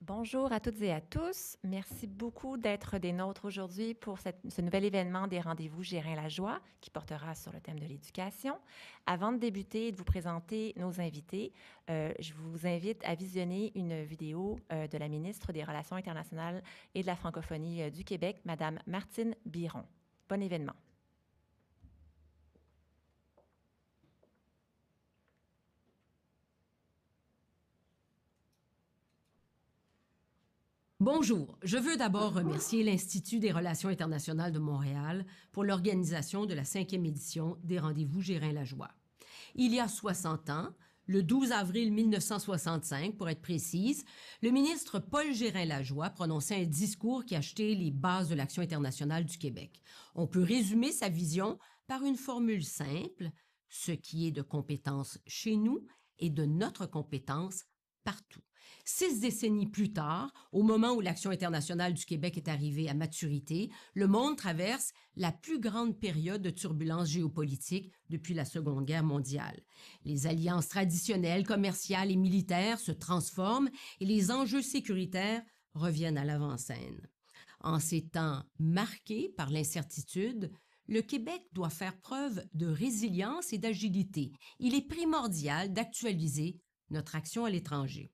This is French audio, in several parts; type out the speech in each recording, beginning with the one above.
Bonjour à toutes et à tous. Merci beaucoup d'être des nôtres aujourd'hui pour ce nouvel événement des rendez-vous Gérin-Lajoie qui portera sur le thème de l'éducation. Avant de débuter et de vous présenter nos invités, je vous invite à visionner une vidéo de la ministre des Relations internationales et de la francophonie du Québec, Madame Martine Biron. Bon événement. Bonjour, je veux d'abord remercier l'Institut des Relations internationales de Montréal pour l'organisation de la 5e édition des Rendez-vous Gérin-Lajoie. Il y a 60 ans, le 12 avril 1965, pour être précise, le ministre Paul Gérin-Lajoie prononçait un discours qui a jeté les bases de l'action internationale du Québec. On peut résumer sa vision par une formule simple: ce qui est de compétence chez nous est de notre compétence partout. 6 décennies plus tard, au moment où l'action internationale du Québec est arrivée à maturité, le monde traverse la plus grande période de turbulence géopolitique depuis la Seconde Guerre mondiale. Les alliances traditionnelles, commerciales et militaires se transforment et les enjeux sécuritaires reviennent à l'avant-scène. En ces temps marqués par l'incertitude, le Québec doit faire preuve de résilience et d'agilité. Il est primordial d'actualiser notre action à l'étranger.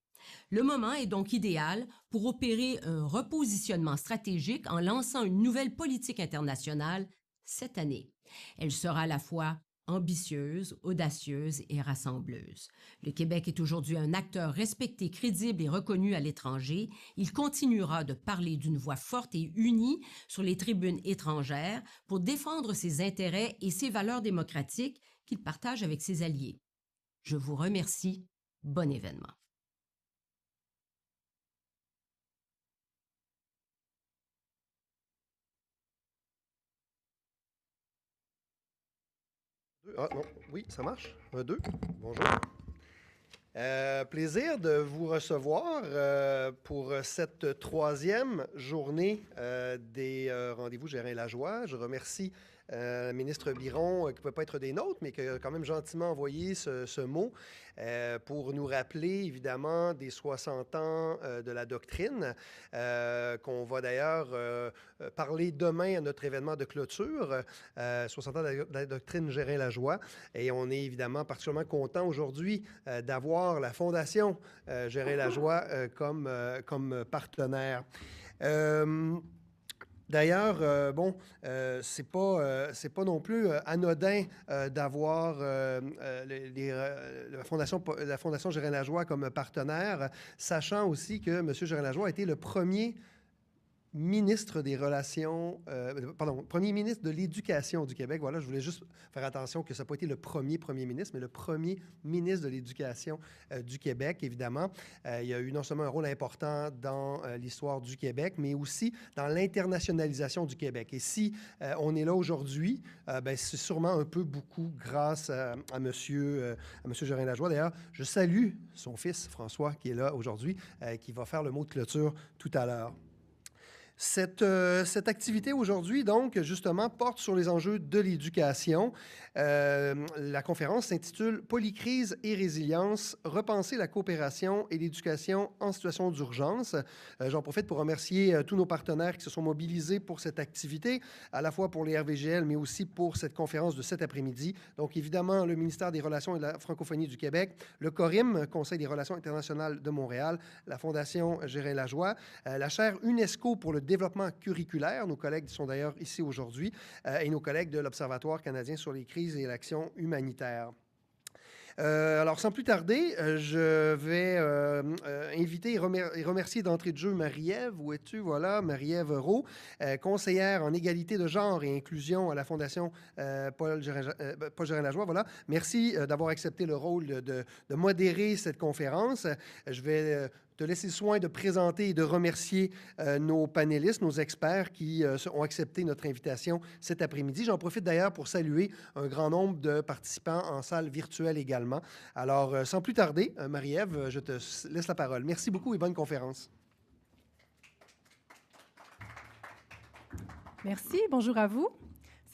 Le moment est donc idéal pour opérer un repositionnement stratégique en lançant une nouvelle politique internationale cette année. Elle sera à la fois ambitieuse, audacieuse et rassembleuse. Le Québec est aujourd'hui un acteur respecté, crédible et reconnu à l'étranger. Il continuera de parler d'une voix forte et unie sur les tribunes étrangères pour défendre ses intérêts et ses valeurs démocratiques qu'il partage avec ses alliés. Je vous remercie. Bon événement. Ah non, oui, ça marche. 1, 2. Bonjour. Plaisir de vous recevoir pour cette 3e journée des rendez-vous Gérin-Lajoie. Je remercie la ministre Biron, qui ne peut pas être des nôtres, mais qui a quand même gentiment envoyé ce mot pour nous rappeler, évidemment, des 60 ans de la doctrine, qu'on va d'ailleurs parler demain à notre événement de clôture, 60 ans de la doctrine Gérin-Lajoie. Et on est évidemment particulièrement content aujourd'hui d'avoir la Fondation Gérin-Lajoie comme partenaire. D'ailleurs, c'est pas non plus anodin d'avoir la Fondation Gérin-Lajoie comme partenaire, sachant aussi que M. Gérin-Lajoie a été le premier ministre des Relations, premier ministre de l'Éducation du Québec. Voilà, je voulais juste faire attention que ça n'a pas été le premier ministre, mais le premier ministre de l'Éducation du Québec, évidemment. Il a eu non seulement un rôle important dans l'histoire du Québec, mais aussi dans l'internationalisation du Québec. Et si on est là aujourd'hui, c'est sûrement un peu beaucoup grâce à M. Gérin-Lajoie. D'ailleurs, je salue son fils, François, qui est là aujourd'hui, qui va faire le mot de clôture tout à l'heure. Cette activité aujourd'hui, donc, justement, porte sur les enjeux de l'éducation. La conférence s'intitule « Polycrise et résilience, repenser la coopération et l'éducation en situation d'urgence ». J'en profite pour remercier tous nos partenaires qui se sont mobilisés pour cette activité, à la fois pour les RVGL, mais aussi pour cette conférence de cet après-midi. Donc, évidemment, le ministère des Relations et de la Francophonie du Québec, le CORIM, Conseil des Relations internationales de Montréal, la Fondation Gérin-Lajoie, la chaire UNESCO pour le développement curriculaire, nos collègues sont d'ailleurs ici aujourd'hui, et nos collègues de l'Observatoire canadien sur les crises et l'action humanitaire. Alors, sans plus tarder, je vais inviter et remercier d'entrée de jeu Marie-Ève. Où es-tu? Voilà, Marie-Ève Roux, conseillère en égalité de genre et inclusion à la Fondation Paul Gérin-Lajoie. Voilà. Merci d'avoir accepté le rôle de modérer cette conférence. Je vais te laisser le soin de présenter et de remercier nos panélistes, nos experts qui ont accepté notre invitation cet après-midi. J'en profite d'ailleurs pour saluer un grand nombre de participants en salle virtuelle également. Alors, sans plus tarder, Marie-Ève, je te laisse la parole. Merci beaucoup et bonne conférence. Merci, bonjour à vous.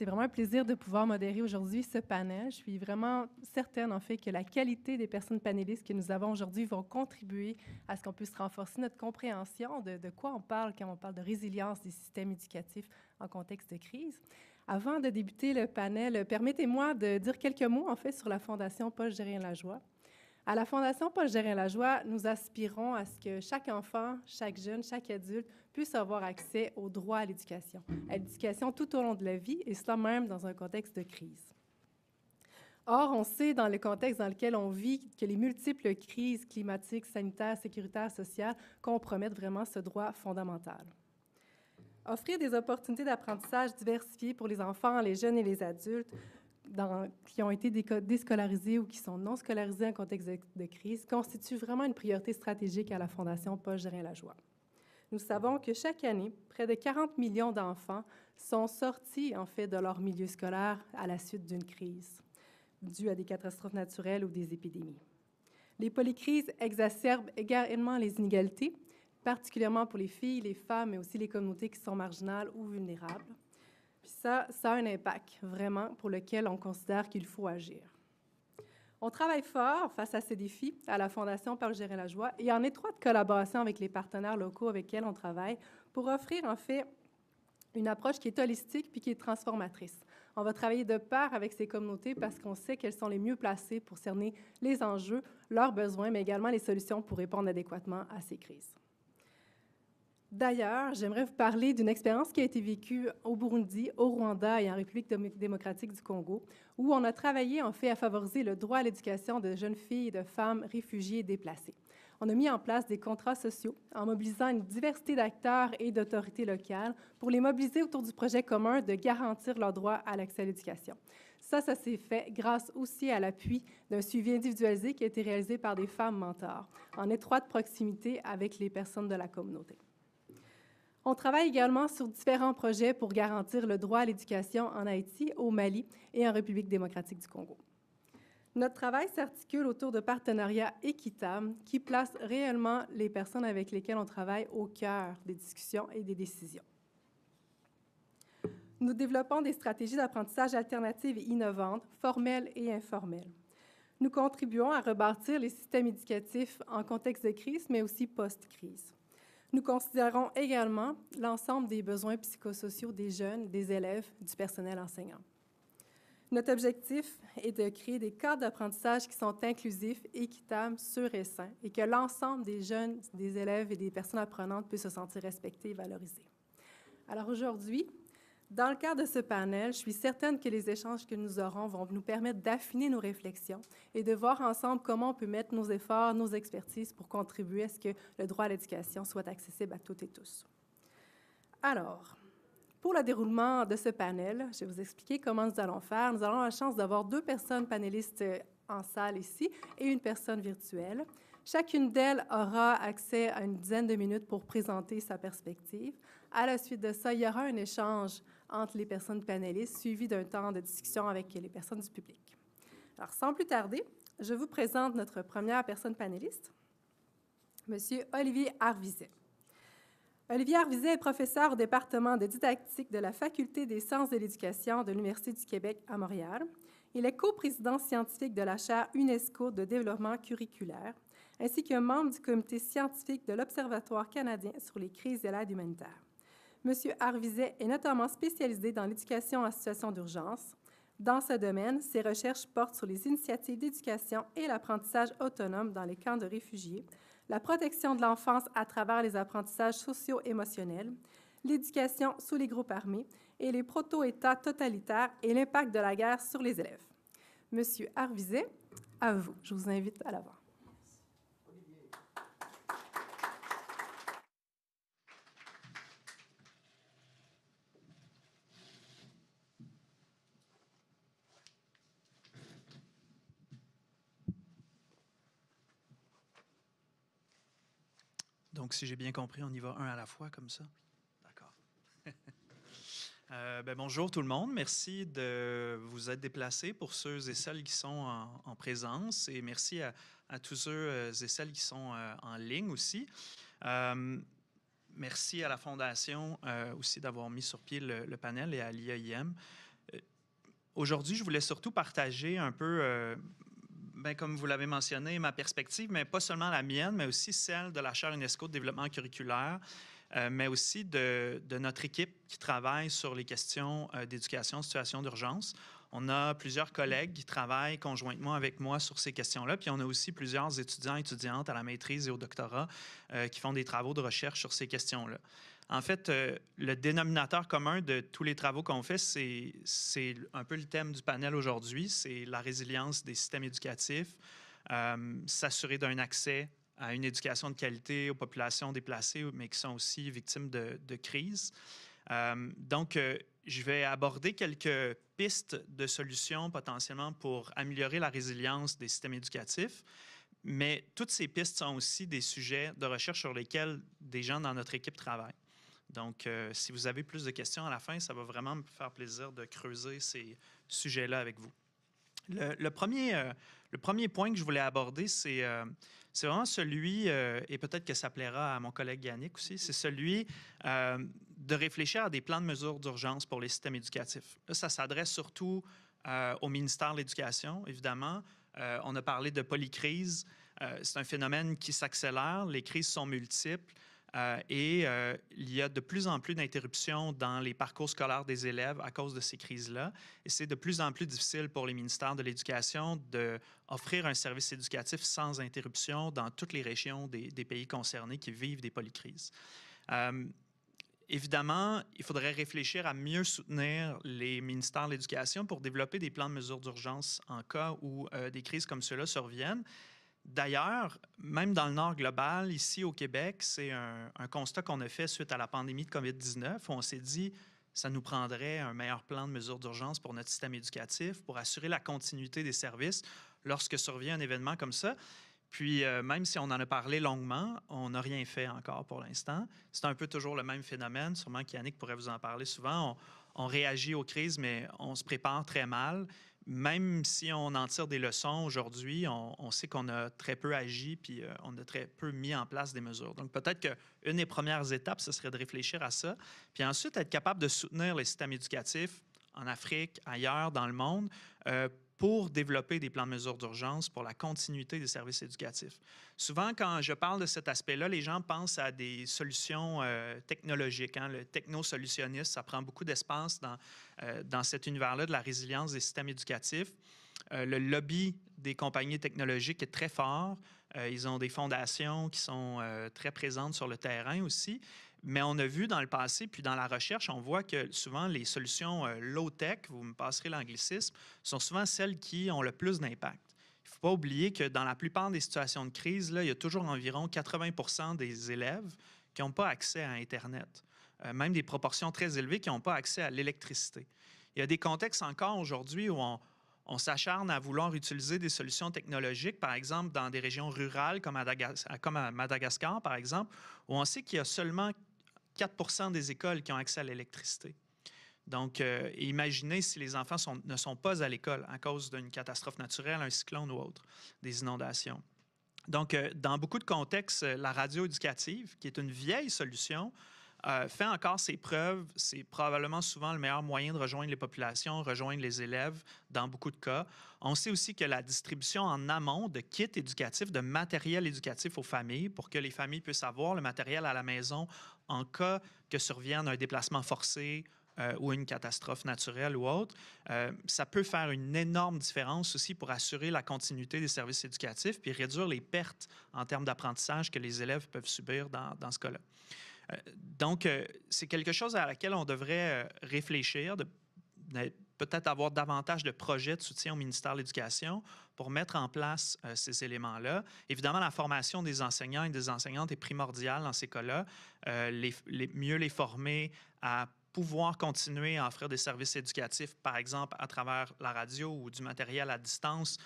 C'est vraiment un plaisir de pouvoir modérer aujourd'hui ce panel. Je suis vraiment certaine, en fait, que la qualité des personnes panélistes que nous avons aujourd'hui vont contribuer à ce qu'on puisse renforcer notre compréhension de quoi on parle quand on parle de résilience des systèmes éducatifs en contexte de crise. Avant de débuter le panel, permettez-moi de dire quelques mots, en fait, sur la Fondation Paul Gérin-Lajoie. À la Fondation Paul Gérin-Lajoie, nous aspirons à ce que chaque enfant, chaque jeune, chaque adulte puisse avoir accès au droit à l'éducation tout au long de la vie, et cela même dans un contexte de crise. Or, on sait dans le contexte dans lequel on vit que les multiples crises climatiques, sanitaires, sécuritaires, sociales compromettent vraiment ce droit fondamental. Offrir des opportunités d'apprentissage diversifiées pour les enfants, les jeunes et les adultes qui ont été déscolarisés ou qui sont non scolarisés en contexte de crise constitue vraiment une priorité stratégique à la Fondation Paul Gérin-Lajoie. Nous savons que chaque année, près de 40 millions d'enfants sont sortis, en fait, de leur milieu scolaire à la suite d'une crise due à des catastrophes naturelles ou des épidémies. Les polycrises exacerbent également les inégalités, particulièrement pour les filles, les femmes, mais aussi les communautés qui sont marginales ou vulnérables. Puis ça a un impact, vraiment, pour lequel on considère qu'il faut agir. On travaille fort face à ces défis à la Fondation Paul Gérin-Lajoie et en étroite collaboration avec les partenaires locaux avec lesquels on travaille pour offrir, en fait, une approche qui est holistique puis qui est transformatrice. On va travailler de pair avec ces communautés parce qu'on sait qu'elles sont les mieux placées pour cerner les enjeux, leurs besoins, mais également les solutions pour répondre adéquatement à ces crises. D'ailleurs, j'aimerais vous parler d'une expérience qui a été vécue au Burundi, au Rwanda et en République démocratique du Congo, où on a travaillé en fait à favoriser le droit à l'éducation de jeunes filles et de femmes réfugiées et déplacées. On a mis en place des contrats sociaux en mobilisant une diversité d'acteurs et d'autorités locales pour les mobiliser autour du projet commun de garantir leur droit à l'accès à l'éducation. Ça s'est fait grâce aussi à l'appui d'un suivi individualisé qui a été réalisé par des femmes mentors, en étroite proximité avec les personnes de la communauté. On travaille également sur différents projets pour garantir le droit à l'éducation en Haïti, au Mali et en République démocratique du Congo. Notre travail s'articule autour de partenariats équitables qui placent réellement les personnes avec lesquelles on travaille au cœur des discussions et des décisions. Nous développons des stratégies d'apprentissage alternatives et innovantes, formelles et informelles. Nous contribuons à rebâtir les systèmes éducatifs en contexte de crise, mais aussi post-crise. Nous considérons également l'ensemble des besoins psychosociaux des jeunes, des élèves, du personnel enseignant. Notre objectif est de créer des cadres d'apprentissage qui sont inclusifs, équitables, sûrs et sains, et que l'ensemble des jeunes, des élèves et des personnes apprenantes puissent se sentir respectés et valorisés. Alors aujourd'hui, dans le cadre de ce panel, je suis certaine que les échanges que nous aurons vont nous permettre d'affiner nos réflexions et de voir ensemble comment on peut mettre nos efforts, nos expertises pour contribuer à ce que le droit à l'éducation soit accessible à toutes et tous. Alors, pour le déroulement de ce panel, je vais vous expliquer comment nous allons faire. Nous avons la chance d'avoir 2 personnes panélistes en salle ici et une personne virtuelle. Chacune d'elles aura accès à une dizaine de minutes pour présenter sa perspective. À la suite de ça, il y aura un échange entre les personnes panélistes, suivi d'un temps de discussion avec les personnes du public. Alors, sans plus tarder, je vous présente notre première personne panéliste, M. Olivier Arvizet. Olivier Arvizet est professeur au département de didactique de la Faculté des sciences de l'éducation de l'Université du Québec à Montréal. Il est coprésident scientifique de la chaire UNESCO de développement curriculaire, ainsi qu'un membre du comité scientifique de l'Observatoire canadien sur les crises et l'aide humanitaire. M. Arvizet est notamment spécialisé dans l'éducation en situation d'urgence. Dans ce domaine, ses recherches portent sur les initiatives d'éducation et l'apprentissage autonome dans les camps de réfugiés, la protection de l'enfance à travers les apprentissages socio-émotionnels, l'éducation sous les groupes armés et les proto-États totalitaires et l'impact de la guerre sur les élèves. M. Arvizet, à vous. Je vous invite à l'avant. Donc, si j'ai bien compris, on y va un à la fois, comme ça? D'accord. Bonjour tout le monde. Merci de vous être déplacés pour ceux et celles qui sont en présence et merci à tous ceux et celles qui sont en ligne aussi. Merci à la Fondation aussi d'avoir mis sur pied le panel et à l'IAIM. aujourd'hui, je voulais surtout partager un peu, comme vous l'avez mentionné, ma perspective, mais pas seulement la mienne, mais aussi celle de la chaire UNESCO de développement curriculaire, mais aussi de notre équipe qui travaille sur les questions d'éducation en situation d'urgence. On a plusieurs collègues qui travaillent conjointement avec moi sur ces questions-là, puis on a aussi plusieurs étudiants et étudiantes à la maîtrise et au doctorat qui font des travaux de recherche sur ces questions-là. En fait, le dénominateur commun de tous les travaux qu'on fait, c'est un peu le thème du panel aujourd'hui, c'est la résilience des systèmes éducatifs, s'assurer d'un accès à une éducation de qualité aux populations déplacées, mais qui sont aussi victimes de crises. Donc, je vais aborder quelques pistes de solutions potentiellement pour améliorer la résilience des systèmes éducatifs. Mais toutes ces pistes sont aussi des sujets de recherche sur lesquels des gens dans notre équipe travaillent. Donc, si vous avez plus de questions à la fin, ça va vraiment me faire plaisir de creuser ces sujets-là avec vous. Le premier point que je voulais aborder, c'est vraiment celui, et peut-être que ça plaira à mon collègue Yannick aussi, c'est celui de réfléchir à des plans de mesures d'urgence pour les systèmes éducatifs. Là, ça s'adresse surtout au ministère de l'Éducation, évidemment. On a parlé de polycrise. C'est un phénomène qui s'accélère. Les crises sont multiples. Il y a de plus en plus d'interruptions dans les parcours scolaires des élèves à cause de ces crises-là. Et c'est de plus en plus difficile pour les ministères de l'Éducation d'offrir un service éducatif sans interruption dans toutes les régions des pays concernés qui vivent des polycrises. Évidemment, il faudrait réfléchir à mieux soutenir les ministères de l'Éducation pour développer des plans de mesures d'urgence en cas où des crises comme ceux-là surviennent. D'ailleurs, même dans le Nord global, ici au Québec, c'est un constat qu'on a fait suite à la pandémie de COVID-19, où on s'est dit que ça nous prendrait un meilleur plan de mesures d'urgence pour notre système éducatif, pour assurer la continuité des services lorsque survient un événement comme ça. Puis, même si on en a parlé longuement, on n'a rien fait encore pour l'instant. C'est un peu toujours le même phénomène. Sûrement qu'Yannick pourrait vous en parler souvent. On réagit aux crises, mais on se prépare très mal. Même si on en tire des leçons aujourd'hui, on sait qu'on a très peu agi puis on a très peu mis en place des mesures. Donc, peut-être qu'une des premières étapes, ce serait de réfléchir à ça. Puis ensuite, être capable de soutenir les systèmes éducatifs en Afrique, ailleurs dans le monde, pour développer des plans de mesures d'urgence pour la continuité des services éducatifs. Souvent, quand je parle de cet aspect-là, les gens pensent à des solutions technologiques. Hein? Le technosolutionniste, ça prend beaucoup d'espace dans cet univers-là de la résilience des systèmes éducatifs. Le lobby des compagnies technologiques est très fort. Ils ont des fondations qui sont très présentes sur le terrain aussi. Mais on a vu dans le passé, puis dans la recherche, on voit que souvent les solutions low-tech, vous me passerez l'anglicisme, sont souvent celles qui ont le plus d'impact. Il ne faut pas oublier que dans la plupart des situations de crise, là, il y a toujours environ 80% des élèves qui n'ont pas accès à Internet. Même des proportions très élevées qui n'ont pas accès à l'électricité. Il y a des contextes encore aujourd'hui où on s'acharne à vouloir utiliser des solutions technologiques, par exemple dans des régions rurales comme à Madagascar, par exemple, où on sait qu'il y a seulement 4% des écoles qui ont accès à l'électricité. Donc, imaginez si les enfants ne sont pas à l'école à cause d'une catastrophe naturelle, un cyclone ou autre, des inondations. Donc, dans beaucoup de contextes, la radio éducative, qui est une vieille solution, fait encore ses preuves. C'est probablement souvent le meilleur moyen de rejoindre les populations, rejoindre les élèves dans beaucoup de cas. On sait aussi que la distribution en amont de kits éducatifs, de matériel éducatif aux familles pour que les familles puissent avoir le matériel à la maison en cas que survienne un déplacement forcé ou une catastrophe naturelle ou autre, ça peut faire une énorme différence aussi pour assurer la continuité des services éducatifs puis réduire les pertes en termes d'apprentissage que les élèves peuvent subir dans ce cas-là. Donc, c'est quelque chose à laquelle on devrait réfléchir, peut-être avoir davantage de projets de soutien au ministère de l'Éducation pour mettre en place ces éléments-là. Évidemment, la formation des enseignants et des enseignantes est primordiale dans ces cas-là. Mieux les former à pouvoir continuer à offrir des services éducatifs, par exemple à travers la radio ou du matériel à distance,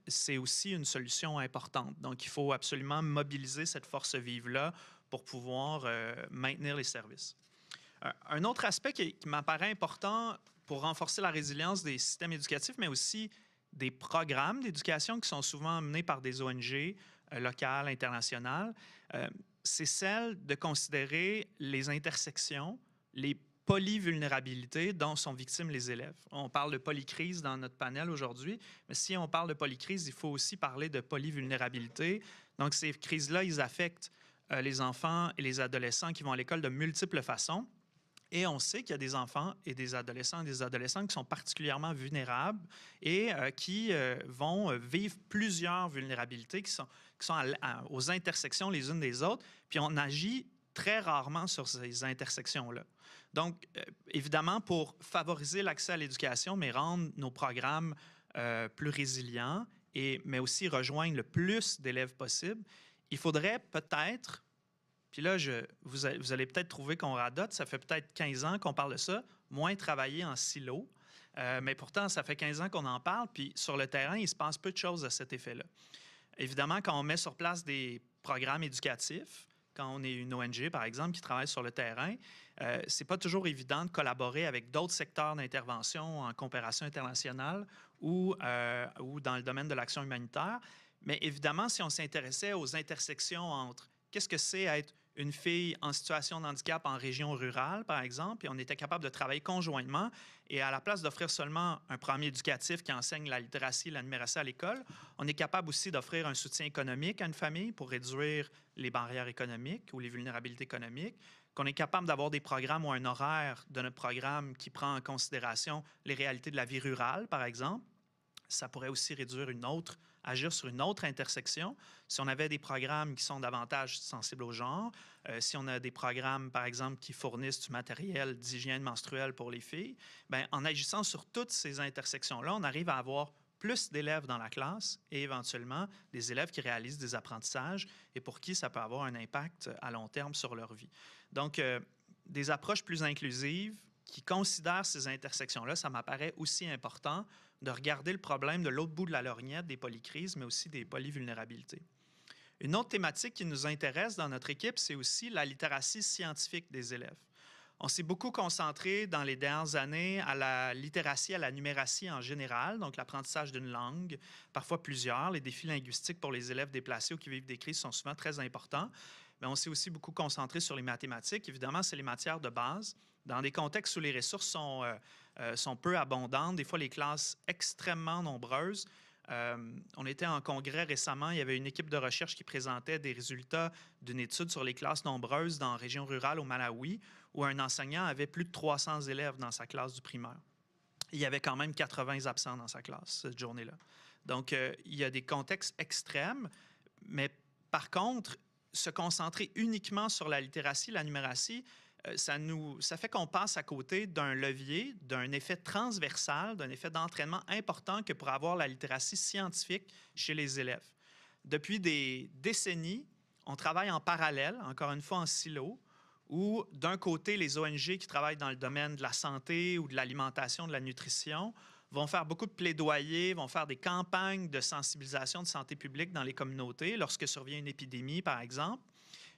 c'est aussi une solution importante. Donc, il faut absolument mobiliser cette force vive-là pour pouvoir maintenir les services. Un autre aspect qui m'apparaît important pour renforcer la résilience des systèmes éducatifs, mais aussi des programmes d'éducation qui sont souvent menés par des ONG locales, internationales, c'est celle de considérer les intersections, les polyvulnérabilité dont sont victimes les élèves. On parle de polycrise dans notre panel aujourd'hui, mais si on parle de polycrise, il faut aussi parler de polyvulnérabilité. Donc, ces crises-là, ils affectent les enfants et les adolescents qui vont à l'école de multiples façons. Et on sait qu'il y a des enfants et des adolescents qui sont particulièrement vulnérables et qui vont vivre plusieurs vulnérabilités qui sont aux intersections les unes des autres. Puis on agit très rarement sur ces intersections-là. Donc, évidemment, pour favoriser l'accès à l'éducation, mais rendre nos programmes plus résilients, mais aussi rejoindre le plus d'élèves possible, il faudrait peut-être... Puis là, vous allez peut-être trouver qu'on radote. Ça fait peut-être 15 ans qu'on parle de ça, moins travailler en silo. Mais pourtant, ça fait 15 ans qu'on en parle. Puis sur le terrain, il se passe peu de choses à cet effet-là. Évidemment, quand on met sur place des programmes éducatifs, quand on est une ONG, par exemple, qui travaille sur le terrain, c'est pas toujours évident de collaborer avec d'autres secteurs d'intervention en coopération internationale ou dans le domaine de l'action humanitaire. Mais évidemment, si on s'intéressait aux intersections entre qu'est-ce que c'est être une fille en situation de handicap en région rurale, par exemple, et on était capable de travailler conjointement, et à la place d'offrir seulement un programme éducatif qui enseigne la littératie et la numératie à l'école, on est capable aussi d'offrir un soutien économique à une famille pour réduire les barrières économiques ou les vulnérabilités économiques, qu'on est capable d'avoir des programmes ou un horaire de notre programme qui prend en considération les réalités de la vie rurale, par exemple. Ça pourrait aussi agir sur une autre intersection. Si on avait des programmes qui sont davantage sensibles au genre, si on a des programmes, par exemple, qui fournissent du matériel d'hygiène menstruelle pour les filles, bien, en agissant sur toutes ces intersections-là, on arrive à avoir plus d'élèves dans la classe et éventuellement des élèves qui réalisent des apprentissages et pour qui ça peut avoir un impact à long terme sur leur vie. Donc, des approches plus inclusives qui considèrent ces intersections-là, ça m'apparaît aussi important de regarder le problème de l'autre bout de la lorgnette des polycrises, mais aussi des polyvulnérabilités. Une autre thématique qui nous intéresse dans notre équipe, c'est aussi la littératie scientifique des élèves. On s'est beaucoup concentré dans les dernières années à la littératie, à la numératie en général, donc l'apprentissage d'une langue, parfois plusieurs. Les défis linguistiques pour les élèves déplacés ou qui vivent des crises sont souvent très importants. Mais on s'est aussi beaucoup concentré sur les mathématiques. Évidemment, c'est les matières de base. Dans des contextes où les ressources sont peu abondantes, des fois les classes extrêmement nombreuses. On était en congrès récemment, il y avait une équipe de recherche qui présentait des résultats d'une étude sur les classes nombreuses dans la région rurale au Malawi, où un enseignant avait plus de 300 élèves dans sa classe du primaire. Il y avait quand même 80 absents dans sa classe cette journée-là. Donc, il y a des contextes extrêmes, mais par contre, se concentrer uniquement sur la littératie, la numératie, ça fait qu'on passe à côté d'un levier, d'un effet transversal, d'un effet d'entraînement important que pour avoir la littératie scientifique chez les élèves. Depuis des décennies, on travaille en parallèle, encore une fois en silo, où d'un côté, les ONG qui travaillent dans le domaine de la santé ou de l'alimentation, de la nutrition, vont faire beaucoup de plaidoyers, vont faire des campagnes de sensibilisation de santé publique dans les communautés lorsque survient une épidémie, par exemple.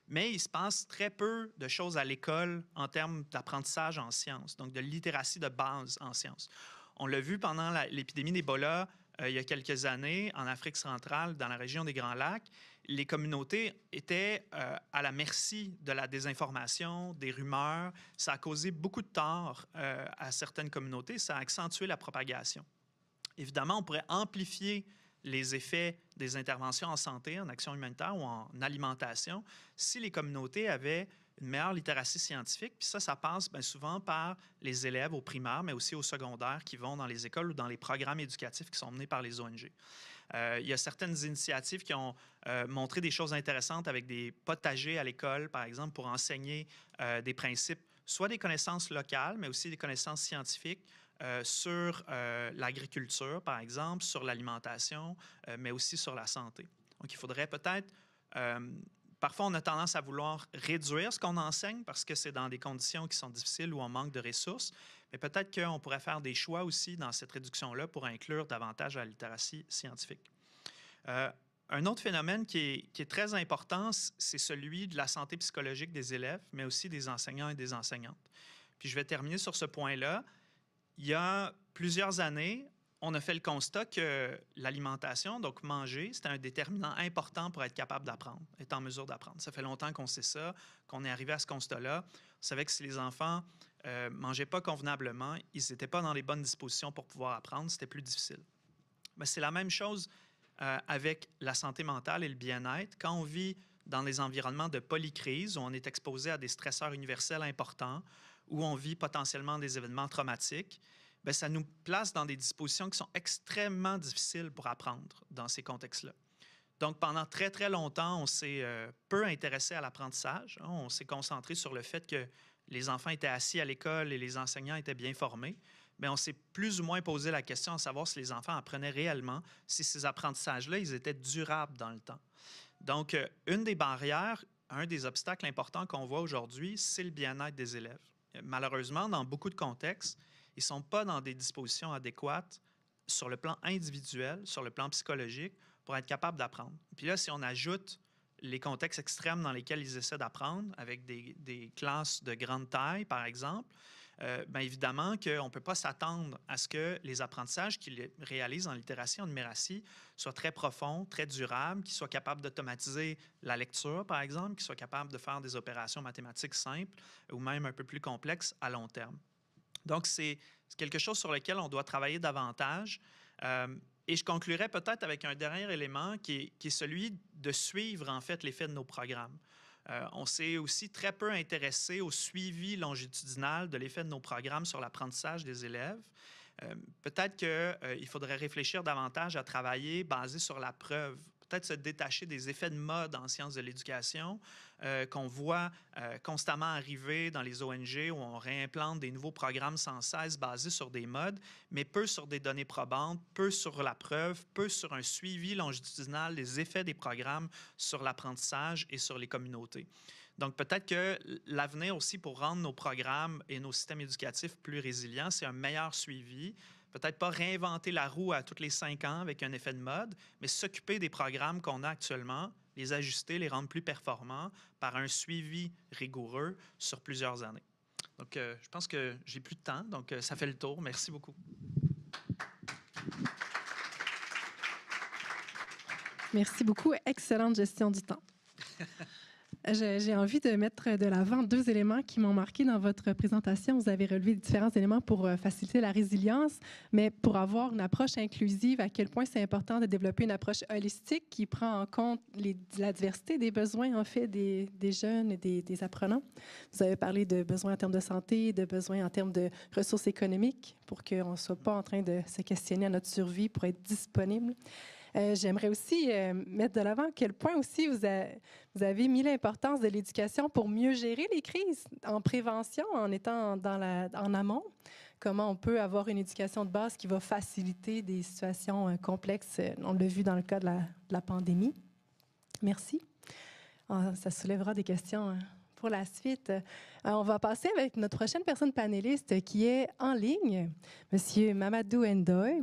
Mais il se passe très peu de choses à l'école en termes d'apprentissage en sciences, donc de littératie de base en sciences. On l'a vu pendant l'épidémie d'Ebola il y a quelques années en Afrique centrale, dans la région des Grands Lacs. Les communautés étaient à la merci de la désinformation, des rumeurs. Ça a causé beaucoup de tort à certaines communautés. Ça a accentué la propagation. Évidemment, on pourrait amplifier les effets des interventions en santé, en action humanitaire ou en alimentation, si les communautés avaient une meilleure littératie scientifique. Puis ça passe bien souvent par les élèves au primaire, mais aussi au secondaire qui vont dans les écoles ou dans les programmes éducatifs qui sont menés par les ONG. Il y a certaines initiatives qui ont montré des choses intéressantes avec des potagers à l'école, par exemple, pour enseigner des principes, soit des connaissances locales, mais aussi des connaissances scientifiques, sur l'agriculture, par exemple, sur l'alimentation, mais aussi sur la santé. Donc, il faudrait peut-être... parfois, on a tendance à vouloir réduire ce qu'on enseigne parce que c'est dans des conditions qui sont difficiles ou on manque de ressources, mais peut-être qu'on pourrait faire des choix aussi dans cette réduction-là pour inclure davantage la littératie scientifique. Un autre phénomène qui est très important, c'est celui de la santé psychologique des élèves, mais aussi des enseignants et des enseignantes. Puis je vais terminer sur ce point-là. Il y a plusieurs années, on a fait le constat que l'alimentation, donc manger, c'était un déterminant important pour être capable d'apprendre, être en mesure d'apprendre. Ça fait longtemps qu'on sait ça, qu'on est arrivé à ce constat-là. On savait que si les enfants mangeaient pas convenablement, ils n'étaient pas dans les bonnes dispositions pour pouvoir apprendre, c'était plus difficile. Mais c'est la même chose avec la santé mentale et le bien-être. Quand on vit dans des environnements de polycrise, où on est exposé à des stresseurs universels importants, où on vit potentiellement des événements traumatiques, bien, ça nous place dans des dispositions qui sont extrêmement difficiles pour apprendre dans ces contextes-là. Donc, pendant très, très longtemps, on s'est peu intéressé à l'apprentissage. Hein. On s'est concentré sur le fait que les enfants étaient assis à l'école et les enseignants étaient bien formés. Mais on s'est plus ou moins posé la question de savoir si les enfants apprenaient réellement, si ces apprentissages-là, ils étaient durables dans le temps. Donc, une des barrières, un des obstacles importants qu'on voit aujourd'hui, c'est le bien-être des élèves. Malheureusement, dans beaucoup de contextes, ils ne sont pas dans des dispositions adéquates sur le plan individuel, sur le plan psychologique, pour être capables d'apprendre. Puis là, si on ajoute les contextes extrêmes dans lesquels ils essaient d'apprendre, avec des classes de grande taille, par exemple, bien évidemment qu'on ne peut pas s'attendre à ce que les apprentissages qu'ils réalisent en littératie, en numératie, soient très profonds, très durables, qu'ils soient capables d'automatiser la lecture, par exemple, qu'ils soient capables de faire des opérations mathématiques simples ou même un peu plus complexes à long terme. Donc, c'est quelque chose sur lequel on doit travailler davantage. Et je conclurai peut-être avec un dernier élément qui est celui de suivre, en fait, l'effet de nos programmes. On s'est aussi très peu intéressé au suivi longitudinal de l'effet de nos programmes sur l'apprentissage des élèves. Peut-être qu'il faudrait réfléchir davantage à travailler basé sur la preuve. Peut-être se détacher des effets de mode en sciences de l'éducation qu'on voit constamment arriver dans les ONG où on réimplante des nouveaux programmes sans cesse basés sur des modes, mais peu sur des données probantes, peu sur la preuve, peu sur un suivi longitudinal des effets des programmes sur l'apprentissage et sur les communautés. Donc, peut-être que l'avenir aussi pour rendre nos programmes et nos systèmes éducatifs plus résilients, c'est un meilleur suivi. Peut-être pas réinventer la roue à tous les 5 ans avec un effet de mode, mais s'occuper des programmes qu'on a actuellement, les ajuster, les rendre plus performants par un suivi rigoureux sur plusieurs années. Donc, je pense que j'ai plus de temps, donc ça fait le tour. Merci beaucoup. Merci beaucoup. Excellente gestion du temps. J'ai envie de mettre de l'avant 2 éléments qui m'ont marqué dans votre présentation. Vous avez relevé différents éléments pour faciliter la résilience, mais pour avoir une approche inclusive, à quel point c'est important de développer une approche holistique qui prend en compte la diversité des besoins, en fait, des jeunes et des apprenants. Vous avez parlé de besoins en termes de santé, de besoins en termes de ressources économiques, pour qu'on ne soit pas en train de se questionner à notre survie pour être disponible. J'aimerais aussi mettre de l'avant à quel point aussi vous avez mis l'importance de l'éducation pour mieux gérer les crises, en prévention, en étant en amont. Comment on peut avoir une éducation de base qui va faciliter des situations complexes. On l'a vu dans le cas de la pandémie. Merci. Ça soulèvera des questions pour la suite. On va passer avec notre prochaine personne panéliste qui est en ligne, M. Mamadou Ndoye.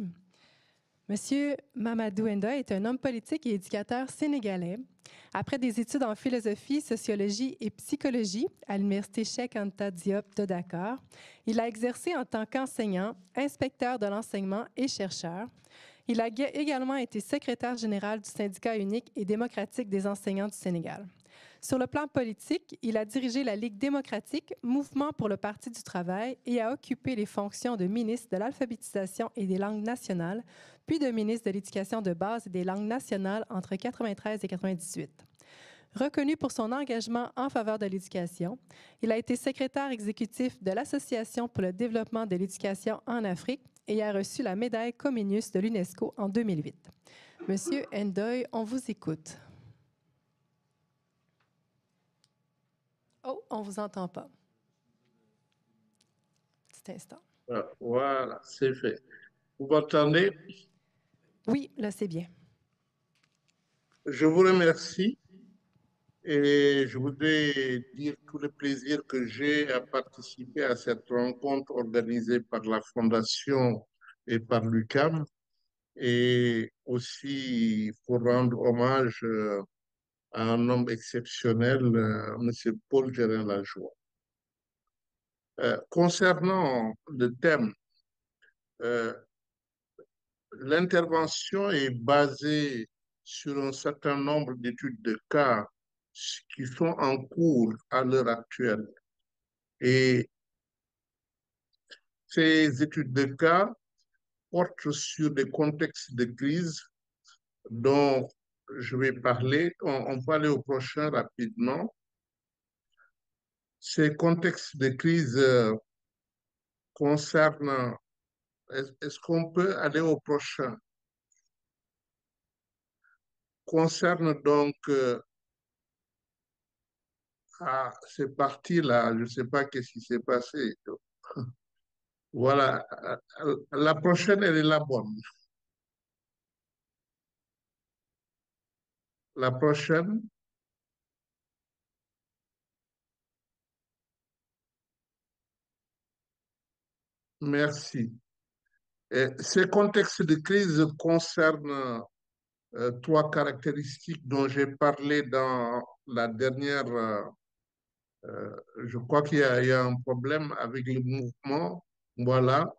Monsieur Mamadou Ndoye est un homme politique et éducateur sénégalais. Après des études en philosophie, sociologie et psychologie à l'Université Cheikh Anta Diop de Dakar, il a exercé en tant qu'enseignant, inspecteur de l'enseignement et chercheur. Il a également été secrétaire général du syndicat unique et démocratique des enseignants du Sénégal. Sur le plan politique, il a dirigé la Ligue démocratique, mouvement pour le Parti du travail, et a occupé les fonctions de ministre de l'alphabétisation et des langues nationales, puis de ministre de l'Éducation de base et des langues nationales entre 1993 et 1998. Reconnu pour son engagement en faveur de l'éducation, il a été secrétaire exécutif de l'Association pour le développement de l'éducation en Afrique et a reçu la médaille Comenius de l'UNESCO en 2008. Monsieur Ndoye, on vous écoute. Oh, on ne vous entend pas. Petit instant. Voilà, c'est fait. Vous m'entendez? Oui, là, c'est bien. Je vous remercie et je voudrais dire tout le plaisir que j'ai à participer à cette rencontre organisée par la Fondation et par l'UQAM et aussi pour rendre hommage à un homme exceptionnel, M. Paul Gérin-Lajoie. Concernant le thème, l'intervention est basée sur un certain nombre d'études de cas qui sont en cours à l'heure actuelle. Et Ces études de cas portent sur des contextes de crise dont je vais parler. On peut aller au prochain rapidement. Ces contextes de crise concernent... Est-ce qu'on peut aller au prochain? Concerne donc... c'est parti là, je ne sais pas qu'est-ce qui s'est passé. Voilà, la prochaine, elle est la bonne. La prochaine, merci. Ces contextes de crise concernent trois caractéristiques dont j'ai parlé dans la dernière. Je crois qu'il y a un problème avec le mouvement. Voilà.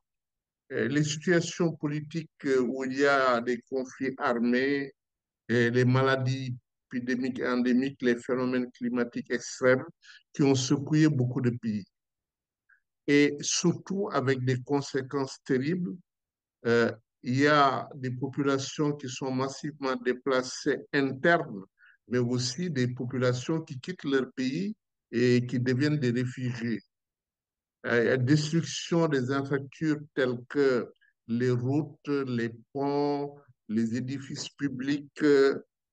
Les situations politiques où il y a des conflits armés, et les maladies épidémiques et endémiques, les phénomènes climatiques extrêmes qui ont secoué beaucoup de pays. Et surtout avec des conséquences terribles. Euh, il y a des populations qui sont massivement déplacées internes, mais aussi des populations qui quittent leur pays et qui deviennent des réfugiés. Destruction des infrastructures telles que les routes, les ponts, les édifices publics,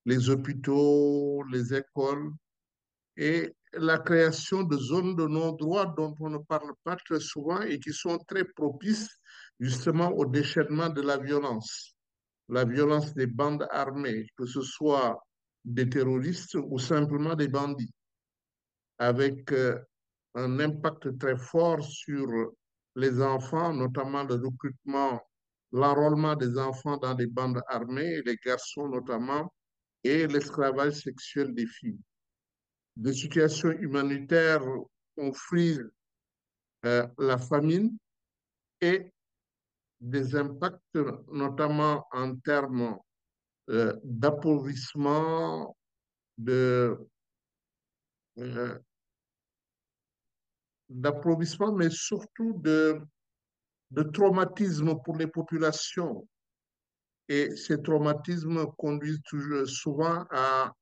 les hôpitaux, les écoles, et la création de zones de non-droit dont on ne parle pas très souvent et qui sont très propices justement au déchaînement de la violence des bandes armées, que ce soit des terroristes ou simplement des bandits, avec un impact très fort sur les enfants, notamment le recrutement, l'enrôlement des enfants dans des bandes armées, les garçons notamment, et l'esclavage sexuel des filles. Des situations humanitaires ont frise la famine et des impacts notamment en termes d'appauvrissement, de, euh, d'appauvrissement, mais surtout de traumatisme pour les populations. Et ces traumatismes conduisent toujours, souvent à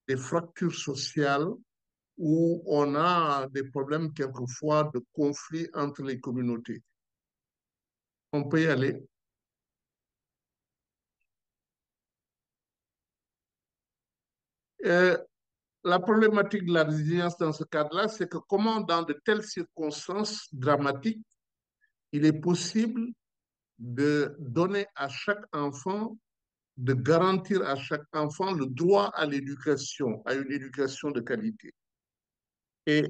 des fractures sociales où on a des problèmes quelquefois de conflits entre les communautés. On peut y aller. Euh, la problématique de la résilience dans ce cadre-là, c'est que comment dans de telles circonstances dramatiques, il est possible de donner à chaque enfant, de garantir à chaque enfant le droit à l'éducation, à une éducation de qualité. Et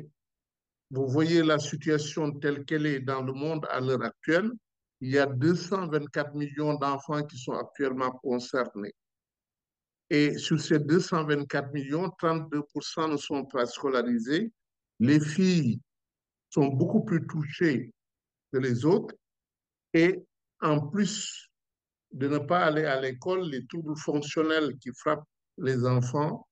vous voyez la situation telle qu'elle est dans le monde à l'heure actuelle. Il y a 224 millions d'enfants qui sont actuellement concernés. Et sur ces 224 millions, 32% ne sont pas scolarisés. Les filles sont beaucoup plus touchées que les autres. Et en plus de ne pas aller à l'école, les troubles fonctionnels qui frappent les enfants,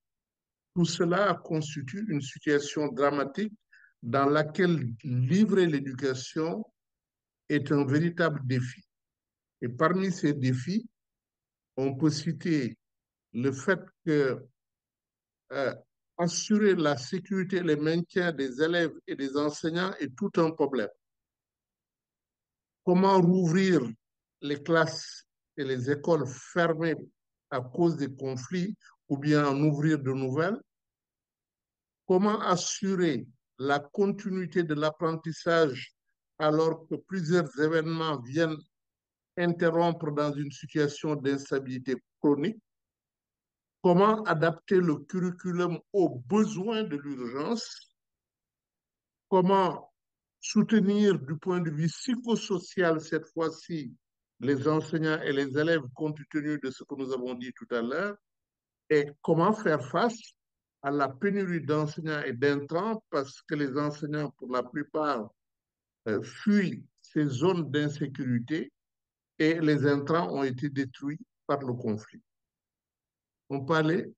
tout cela constitue une situation dramatique dans laquelle livrer l'éducation est un véritable défi. Et parmi ces défis, on peut citer le fait que euh, assurer la sécurité et le maintien des élèves et des enseignants est tout un problème. Comment rouvrir les classes et les écoles fermées à cause des conflits ou bien en ouvrir de nouvelles? Comment assurer la continuité de l'apprentissage alors que plusieurs événements viennent interrompre dans une situation d'instabilité chronique? Comment adapter le curriculum aux besoins de l'urgence? Comment soutenir du point de vue psychosocial cette fois-ci les enseignants et les élèves compte tenu de ce que nous avons dit tout à l'heure? Et comment faire face à la pénurie d'enseignants et d'intrants parce que les enseignants, pour la plupart, fuient ces zones d'insécurité et les intrants ont été détruits par le conflit. On parlait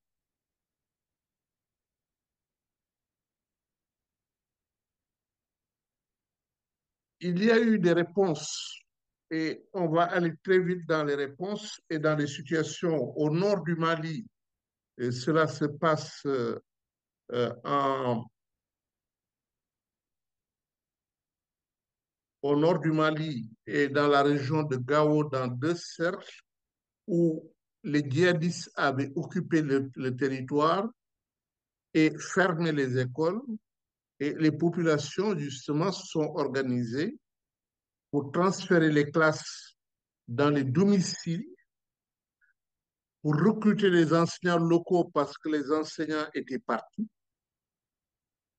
il y a eu des réponses et on va aller très vite dans les réponses et dans les situations au nord du Mali. Et cela se passe en, au nord du Mali et dans la région de Gao, dans deux cercles où les djihadistes avaient occupé le territoire et fermé les écoles. Et les populations, justement, se sont organisées pour transférer les classes dans les domiciles, pour recruter les enseignants locaux parce que les enseignants étaient partis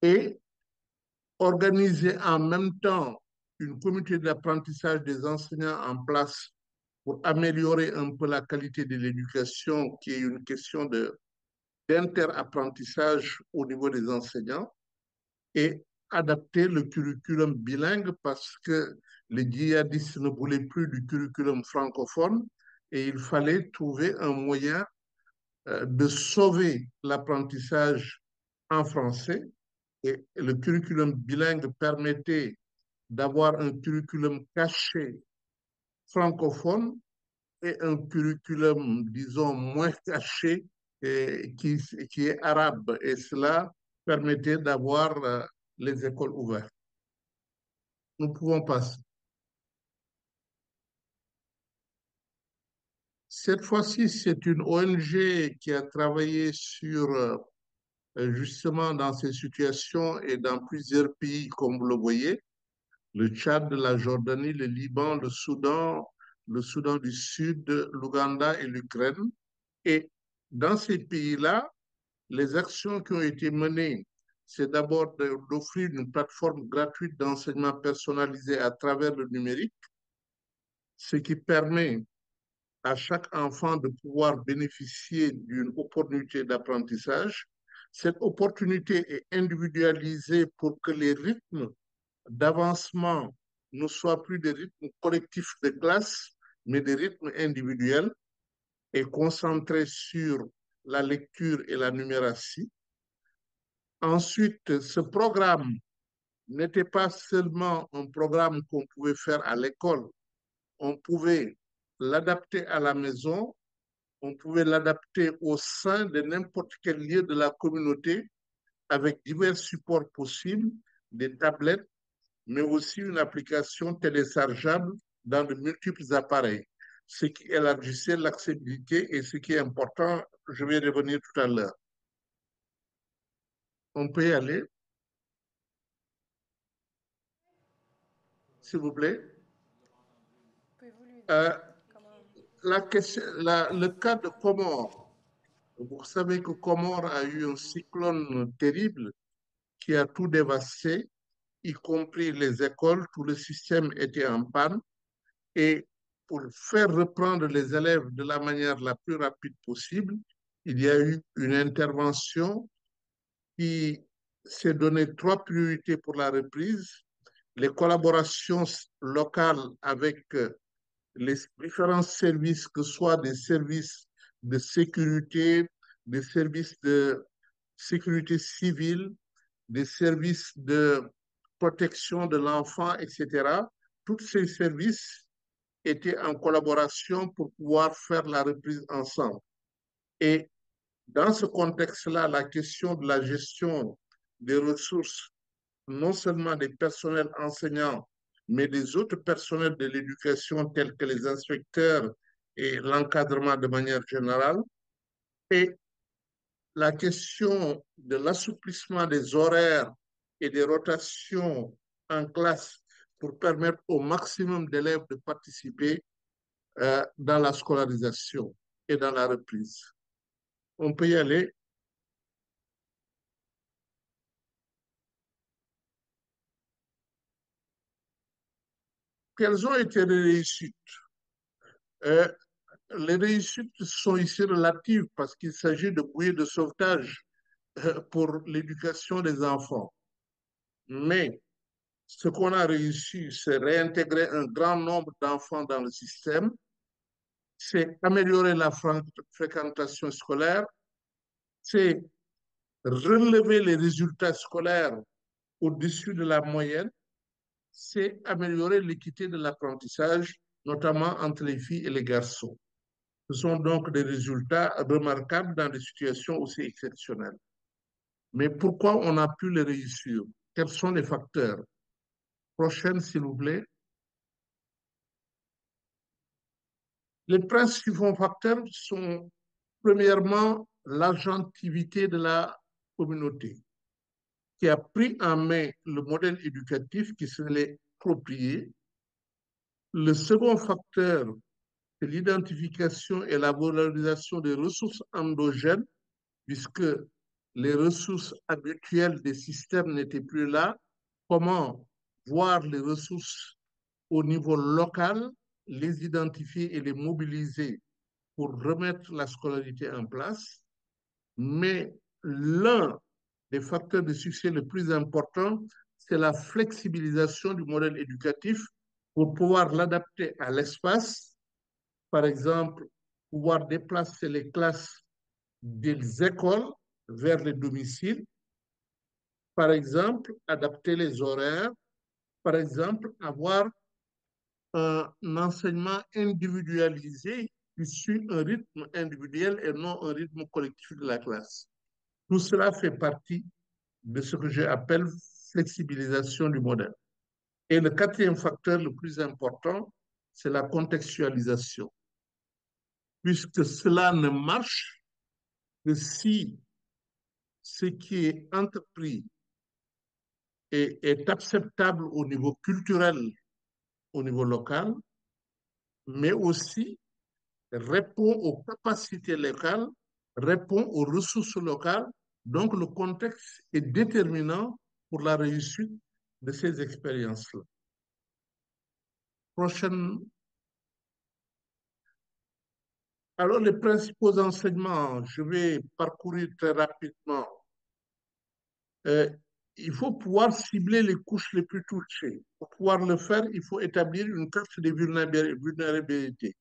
et organiser en même temps une communauté d'apprentissage des enseignants en place pour améliorer un peu la qualité de l'éducation, qui est une question d'interapprentissage au niveau des enseignants, et adapter le curriculum bilingue parce que les djihadistes ne voulaient plus du curriculum francophone et il fallait trouver un moyen de sauver l'apprentissage en français. Et le curriculum bilingue permettait d'avoir un curriculum caché francophone et un curriculum, disons, moins caché qui est arabe. Et cela permettait d'avoir les écoles ouvertes. Nous pouvons passer. Cette fois-ci, c'est une ONG qui a travaillé sur, justement, dans ces situations et dans plusieurs pays, comme vous le voyez, le Tchad, la Jordanie, le Liban, le Soudan du Sud, l'Ouganda et l'Ukraine. Et dans ces pays-là, les actions qui ont été menées, c'est d'abord d'offrir une plateforme gratuite d'enseignement personnalisé à travers le numérique, ce qui permet à chaque enfant de pouvoir bénéficier d'une opportunité d'apprentissage. Cette opportunité est individualisée pour que les rythmes d'avancement ne soient plus des rythmes collectifs de classe, mais des rythmes individuels et concentrés sur la lecture et la numératie. Ensuite, ce programme n'était pas seulement un programme qu'on pouvait faire à l'école, on pouvait l'adapter à la maison, on pouvait l'adapter au sein de n'importe quel lieu de la communauté avec divers supports possibles, des tablettes, mais aussi une application téléchargeable dans de multiples appareils, ce qui élargissait l'accessibilité et ce qui est important, je vais revenir tout à l'heure. On peut y aller, s'il vous plaît. Le cas de Comores, vous savez que Comores a eu un cyclone terrible qui a tout dévasté, y compris les écoles, tout le système était en panne. Et pour faire reprendre les élèves de la manière la plus rapide possible, il y a eu une intervention qui s'est donné trois priorités pour la reprise. Les collaborations locales avec les différents services, que ce soit des services de sécurité, des services de sécurité civile, des services de protection de l'enfant, etc. Tous ces services étaient en collaboration pour pouvoir faire la reprise ensemble. Et dans ce contexte-là, la question de la gestion des ressources, non seulement des personnels enseignants, mais des autres personnels de l'éducation tels que les inspecteurs et l'encadrement de manière générale, et la question de l'assouplissement des horaires et des rotations en classe pour permettre au maximum d'élèves de participer dans la scolarisation et dans la reprise. On peut y aller. Quelles ont été les réussites? Les réussites sont ici relatives parce qu'il s'agit de bouées de sauvetage pour l'éducation des enfants. Mais ce qu'on a réussi, c'est réintégrer un grand nombre d'enfants dans le système, c'est améliorer la fréquentation scolaire, c'est relever les résultats scolaires au-dessus de la moyenne, c'est améliorer l'équité de l'apprentissage, notamment entre les filles et les garçons. Ce sont donc des résultats remarquables dans des situations aussi exceptionnelles. Mais pourquoi on a pu les réussir? Quels sont les facteurs? Prochaine, s'il vous plaît. Les principaux facteurs sont, premièrement, l'agentivité de la communauté, qui a pris en main le modèle éducatif qui se l'est approprié. Le second facteur, c'est l'identification et la valorisation des ressources endogènes, puisque les ressources habituelles des systèmes n'étaient plus là. Comment voir les ressources au niveau local, les identifier et les mobiliser pour remettre la scolarité en place. Mais l'un des facteurs de succès le plus important, c'est la flexibilisation du modèle éducatif pour pouvoir l'adapter à l'espace. Par exemple, pouvoir déplacer les classes des écoles vers les domiciles. Par exemple, adapter les horaires. Par exemple, avoir un enseignement individualisé qui suit un rythme individuel et non un rythme collectif de la classe. Tout cela fait partie de ce que j'appelle flexibilisation du modèle. Et le quatrième facteur le plus important, c'est la contextualisation, puisque cela ne marche que si ce qui est entrepris est acceptable au niveau culturel, au niveau local, mais aussi répond aux capacités locales, répond aux ressources locales. Donc, le contexte est déterminant pour la réussite de ces expériences-là. Prochaine. Alors, les principaux enseignements, je vais parcourir très rapidement. Il faut pouvoir cibler les couches les plus touchées. Pour pouvoir le faire, il faut établir une carte des vulnérabilités.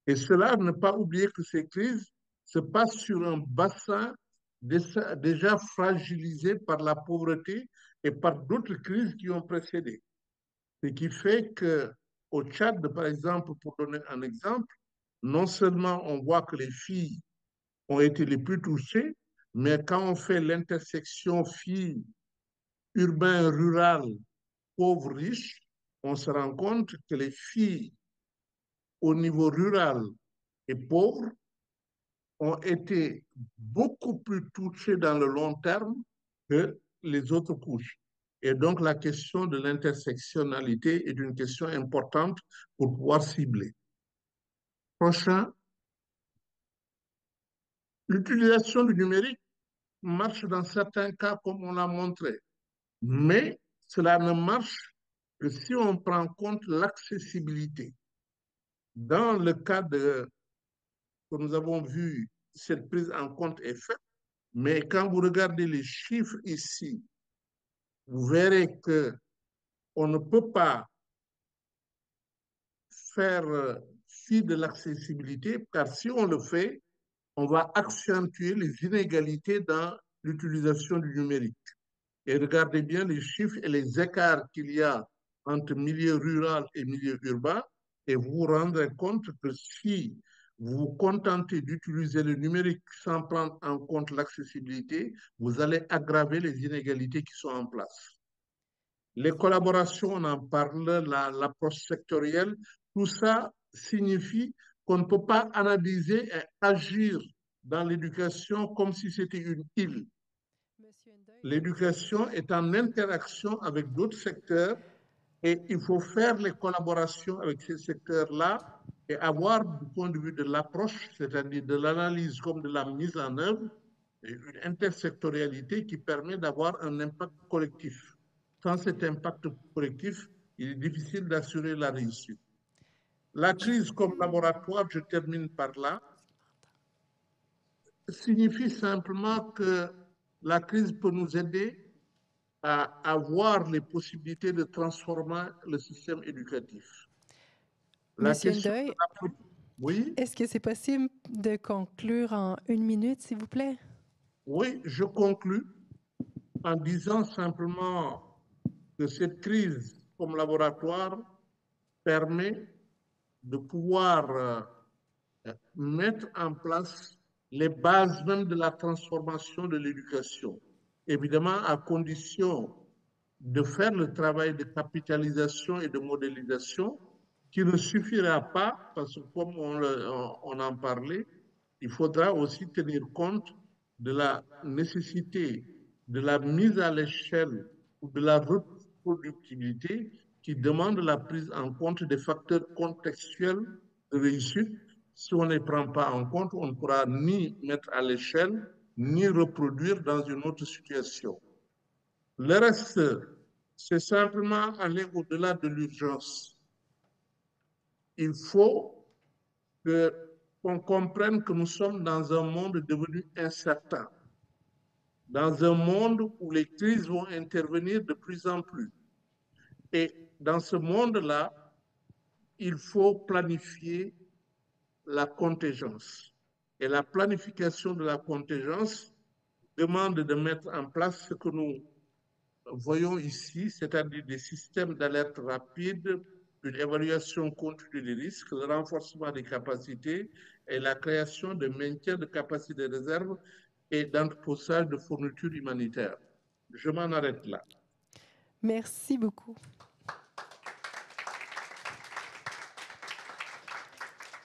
Et cela, ne pas oublier que ces crises se passent sur un bassin déjà fragilisé par la pauvreté et par d'autres crises qui ont précédé. Ce qui fait qu'au Tchad, par exemple, pour donner un exemple, non seulement on voit que les filles ont été les plus touchées, mais quand on fait l'intersection filles urbain, rural, pauvres, riches, on se rend compte que les filles au niveau rural et pauvres ont été beaucoup plus touchées dans le long terme que les autres couches. Et donc, la question de l'intersectionnalité est une question importante pour pouvoir cibler. Prochain. L'utilisation du numérique marche dans certains cas, comme on l'a montré, mais cela ne marche que si on prend en compte l'accessibilité. Dans le cas que nous avons vu, cette prise en compte est faite, mais quand vous regardez les chiffres ici, vous verrez qu'on ne peut pas faire fi de l'accessibilité, car si on le fait, on va accentuer les inégalités dans l'utilisation du numérique. Et regardez bien les chiffres et les écarts qu'il y a entre milieu rural et milieu urbain, et vous vous rendrez compte que si vous vous contentez d'utiliser le numérique sans prendre en compte l'accessibilité, vous allez aggraver les inégalités qui sont en place. Les collaborations, on en parle, l'approche sectorielle, tout ça signifie qu'on ne peut pas analyser et agir dans l'éducation comme si c'était une île. L'éducation est en interaction avec d'autres secteurs et il faut faire les collaborations avec ces secteurs-là et avoir du point de vue de l'approche, c'est-à-dire de l'analyse comme de la mise en œuvre, une intersectorialité qui permet d'avoir un impact collectif. Sans cet impact collectif, il est difficile d'assurer la réussite. La crise comme laboratoire, je termine par là, signifie simplement que la crise peut nous aider à avoir les possibilités de transformer le système éducatif. La Monsieur question Ndeuil, oui, est-ce que c'est possible de conclure en 1 minute, s'il vous plaît? oui, je conclus en disant simplement que cette crise comme laboratoire permet de pouvoir mettre en place les bases même de la transformation de l'éducation. Évidemment, à condition de faire le travail de capitalisation et de modélisation qui ne suffira pas, parce que comme on en parlait, il faudra aussi tenir compte de la nécessité de la mise à l'échelle ou de la reproductibilité qui demande la prise en compte des facteurs contextuels de réussite. Si on ne les prend pas en compte, on ne pourra ni mettre à l'échelle, ni reproduire dans une autre situation. Le reste, c'est simplement aller au-delà de l'urgence. Il faut qu'on comprenne que nous sommes dans un monde devenu incertain, dans un monde où les crises vont intervenir de plus en plus. Et dans ce monde-là, il faut planifier la contingence. Et la planification de la contingence demande de mettre en place ce que nous voyons ici, c'est-à-dire des systèmes d'alerte rapide, une évaluation continue des risques, le renforcement des capacités et la création de maintien de capacités de réserve et d'entreposage de fournitures humanitaires. Je m'en arrête là. Merci beaucoup.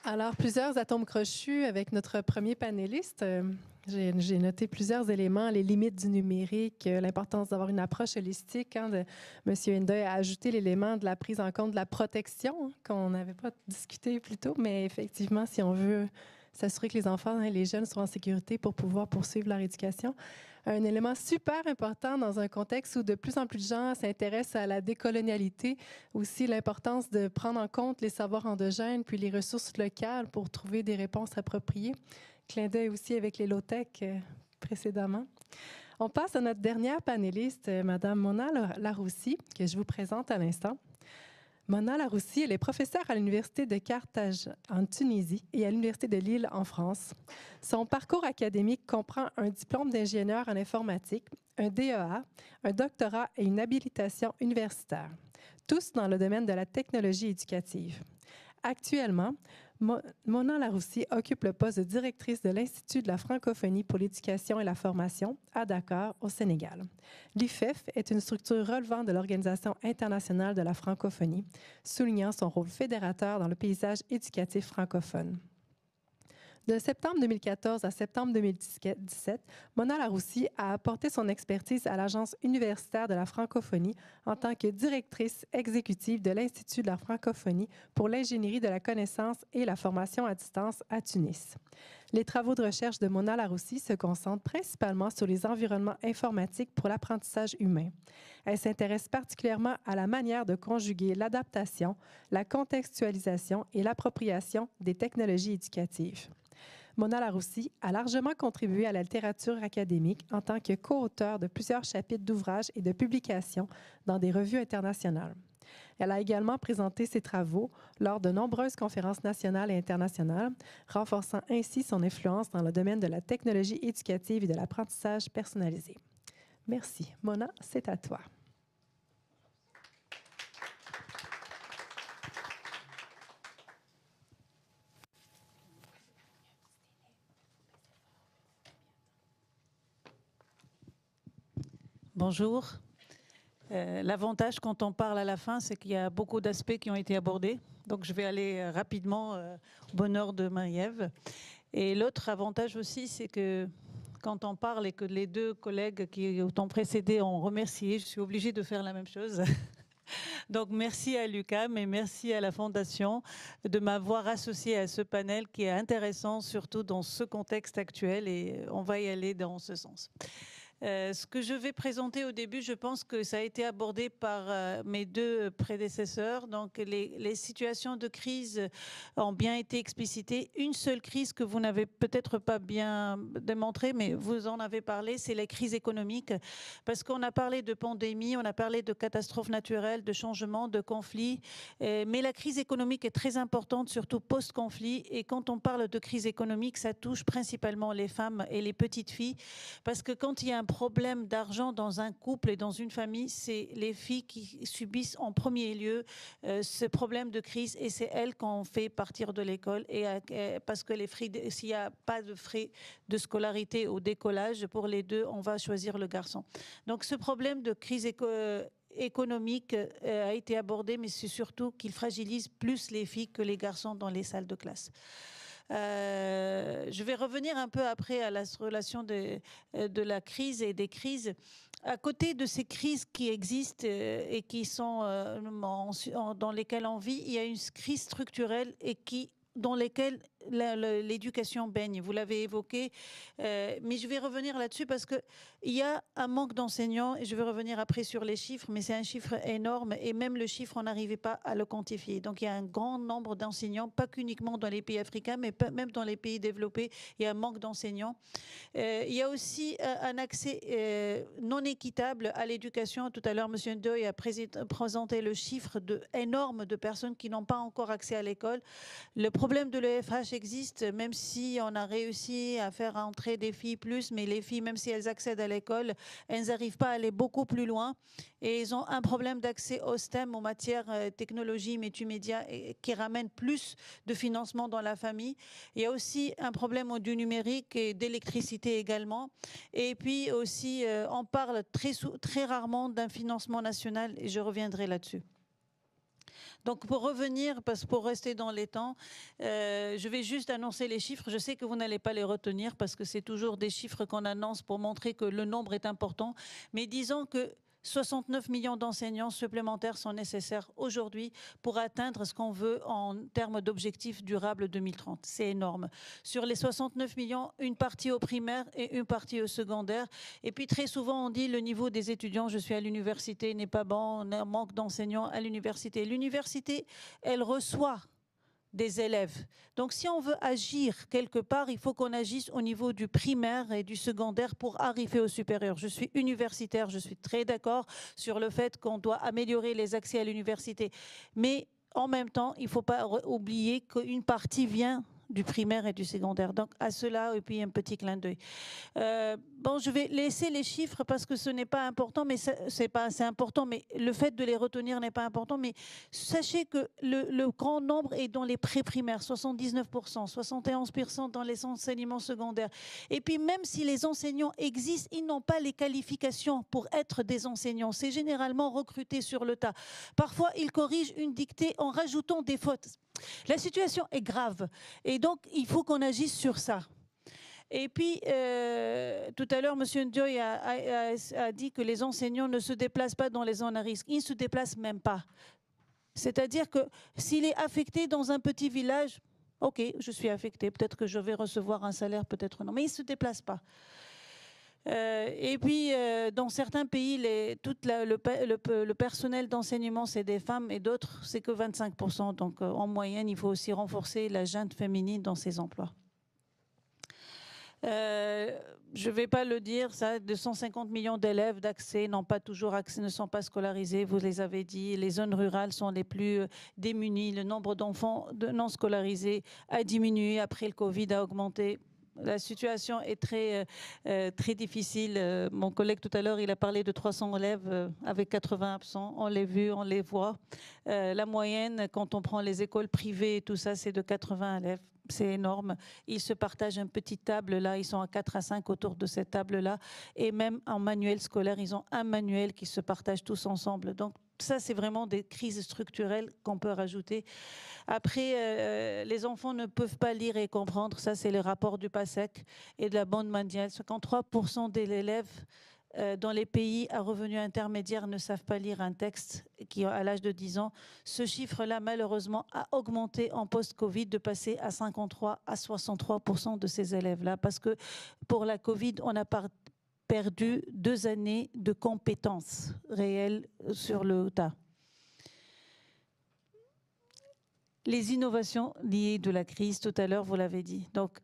Alors, plusieurs atomes crochus avec notre premier panéliste. J'ai noté plusieurs éléments, les limites du numérique, l'importance d'avoir une approche holistique. M. Ndeye a ajouté l'élément de la prise en compte de la protection, qu'on n'avait pas discuté plus tôt, mais effectivement, si on veut s'assurer que les enfants et les jeunes soient en sécurité pour pouvoir poursuivre leur éducation. Un élément super important dans un contexte où de plus en plus de gens s'intéressent à la décolonialité, aussi l'importance de prendre en compte les savoirs endogènes puis les ressources locales pour trouver des réponses appropriées. Clin d'œil aussi avec les low-tech précédemment. On passe à notre dernière panéliste, Mme Mona Laroussi, que je vous présente à l'instant. Mona Laroussi, elle est professeure à l'Université de Carthage en Tunisie et à l'Université de Lille en France. Son parcours académique comprend un diplôme d'ingénieur en informatique, un DEA, un doctorat et une habilitation universitaire, tous dans le domaine de la technologie éducative. Actuellement, Mona Laroussi occupe le poste de directrice de l'Institut de la francophonie pour l'éducation et la formation à Dakar, au Sénégal. L'IFEF est une structure relevant de l'Organisation internationale de la francophonie, soulignant son rôle fédérateur dans le paysage éducatif francophone. De septembre 2014 à septembre 2017, Mona Laroussi a apporté son expertise à l'Agence universitaire de la francophonie en tant que directrice exécutive de l'Institut de la francophonie pour l'ingénierie de la connaissance et la formation à distance à Tunis. Les travaux de recherche de Mona Laroussi se concentrent principalement sur les environnements informatiques pour l'apprentissage humain. Elle s'intéresse particulièrement à la manière de conjuguer l'adaptation, la contextualisation et l'appropriation des technologies éducatives. Mona Laroussi a largement contribué à la littérature académique en tant que co-auteure de plusieurs chapitres d'ouvrages et de publications dans des revues internationales. Elle a également présenté ses travaux lors de nombreuses conférences nationales et internationales, renforçant ainsi son influence dans le domaine de la technologie éducative et de l'apprentissage personnalisé. Merci. Mona, c'est à toi. Bonjour. L'avantage quand on parle à la fin, c'est qu'il y a beaucoup d'aspects qui ont été abordés. Donc, je vais aller rapidement au bonheur de Marie-Ève. Et l'autre avantage aussi, c'est que quand on parle et que les deux collègues qui t'ont précédé ont remercié, je suis obligée de faire la même chose. Donc, merci à l'UQAM et merci à la Fondation de m'avoir associée à ce panel qui est intéressant, surtout dans ce contexte actuel, et on va y aller dans ce sens. Ce que je vais présenter au début, je pense que ça a été abordé par mes deux prédécesseurs. Donc, les situations de crise ont bien été explicitées. Une seule crise que vous n'avez peut-être pas bien démontrée, mais vous en avez parlé, c'est les crises économiques. Parce qu'on a parlé de pandémie, on a parlé de catastrophes naturelles, de changements, de conflits. Mais la crise économique est très importante, surtout post-conflit. Et quand on parle de crise économique, ça touche principalement les femmes et les petites filles. Parce que quand il y a un problème d'argent dans un couple et dans une famille, c'est les filles qui subissent en premier lieu ce problème de crise, et c'est elles qu'on fait partir de l'école, parce que s'il n'y a pas de frais de scolarité au décollage, pour les deux, on va choisir le garçon. Donc ce problème de crise économique a été abordé, mais c'est surtout qu'il fragilise plus les filles que les garçons dans les salles de classe. Je vais revenir un peu après à la relation de la crise et des crises. À côté de ces crises qui existent et qui sont dans lesquelles on vit, il y a une crise structurelle dans lesquelles l'éducation baigne. Vous l'avez évoqué, mais je vais revenir là-dessus parce qu'il y a un manque d'enseignants, et je vais revenir après sur les chiffres, mais c'est un chiffre énorme, et même le chiffre, on n'arrivait pas à le quantifier. Donc il y a un grand nombre d'enseignants, pas qu'uniquement dans les pays africains, mais même dans les pays développés, il y a un manque d'enseignants. Il y a aussi un accès non équitable à l'éducation. Tout à l'heure, M. Ndoye a présenté le chiffre énorme de personnes qui n'ont pas encore accès à l'école. Le problème de l'EFH existe, même si on a réussi à faire entrer des filles plus, mais les filles, même si elles accèdent à l'école, elles n'arrivent pas à aller beaucoup plus loin, et ils ont un problème d'accès au STEM, aux matières technologie, multimédia, qui ramène plus de financement dans la famille. Il y a aussi un problème du numérique et d'électricité également, et puis aussi on parle très rarement d'un financement national, et je reviendrai là-dessus. Donc pour revenir, pour rester dans les temps, je vais juste annoncer les chiffres. Je sais que vous n'allez pas les retenir parce que c'est toujours des chiffres qu'on annonce pour montrer que le nombre est important. Mais disons que 69 millions d'enseignants supplémentaires sont nécessaires aujourd'hui pour atteindre ce qu'on veut en termes d'objectifs durables 2030. C'est énorme. Sur les 69 millions, une partie au primaire et une partie au secondaire. Et puis très souvent, on dit le niveau des étudiants, je suis à l'université, n'est pas bon, on a un manque d'enseignants à l'université. L'université, elle reçoit des élèves. Donc si on veut agir quelque part, il faut qu'on agisse au niveau du primaire et du secondaire pour arriver au supérieur. Je suis universitaire, je suis très d'accord sur le fait qu'on doit améliorer les accès à l'université. Mais en même temps, il ne faut pas oublier qu'une partie vient du primaire et du secondaire. Donc à cela, et puis un petit clin d'œil. Bon, je vais laisser les chiffres parce que ce n'est pas important, mais c'est pas assez important, mais le fait de les retenir n'est pas important. Mais sachez que le grand nombre est dans les pré-primaires, 79%, 71% dans les enseignements secondaires. Et puis même si les enseignants existent, ils n'ont pas les qualifications pour être des enseignants. C'est généralement recruté sur le tas. Parfois, ils corrigent une dictée en rajoutant des fautes. La situation est grave et donc il faut qu'on agisse sur ça. Et puis, tout à l'heure, M. Ndoye a dit que les enseignants ne se déplacent pas dans les zones à risque. Ils ne se déplacent même pas. C'est-à-dire que s'il est affecté dans un petit village, ok, je suis affecté, peut-être que je vais recevoir un salaire, peut-être non, mais il ne se déplace pas. Et puis, dans certains pays, le personnel d'enseignement, c'est des femmes, et d'autres, c'est que 25%. Donc, en moyenne, il faut aussi renforcer la junte féminine dans ces emplois. Je ne vais pas le dire, ça, 250 millions d'élèves d'accès n'ont pas toujours accès, ne sont pas scolarisés, vous les avez dit. Les zones rurales sont les plus démunies. Le nombre d'enfants non scolarisés a diminué après le Covid, a augmenté. La situation est très difficile. Mon collègue tout à l'heure, il a parlé de 300 élèves avec 80 absents. On les vu, on les voit. La moyenne, quand on prend les écoles privées et tout ça, c'est de 80 élèves. C'est énorme. Ils se partagent une petite table là. Ils sont à 4 à 5 autour de cette table-là. Et même en manuel scolaire, ils ont un manuel qui se partagent tous ensemble. Donc, ça, c'est vraiment des crises structurelles qu'on peut rajouter. Après, les enfants ne peuvent pas lire et comprendre. Ça, c'est le rapport du PASEC et de la Banque mondiale. 53% des élèves dans les pays à revenus intermédiaires ne savent pas lire un texte qui à l'âge de 10 ans. Ce chiffre-là, malheureusement, a augmenté en post-Covid de passer à 53 à 63% de ces élèves-là. Parce que pour la Covid, on a perdu 2 années de compétences réelles sur le tas. Les innovations liées de la crise, tout à l'heure, vous l'avez dit. Donc,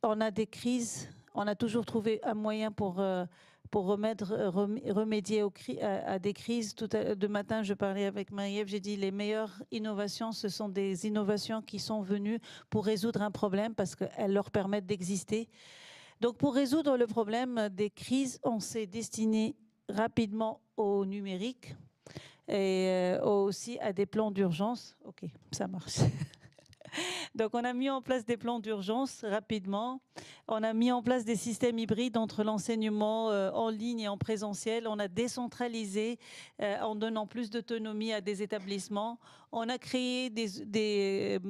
on a des crises, on a toujours trouvé un moyen pour remédier à des crises. De matin, je parlais avec Marie-Ève, j'ai dit les meilleures innovations, ce sont des innovations qui sont venues pour résoudre un problème parce qu'elles leur permettent d'exister. Donc, pour résoudre le problème des crises, on s'est destiné rapidement au numérique et aussi à des plans d'urgence. OK, ça marche. Donc, on a mis en place des plans d'urgence rapidement. On a mis en place des systèmes hybrides entre l'enseignement en ligne et en présentiel. On a décentralisé en donnant plus d'autonomie à des établissements. On a créé des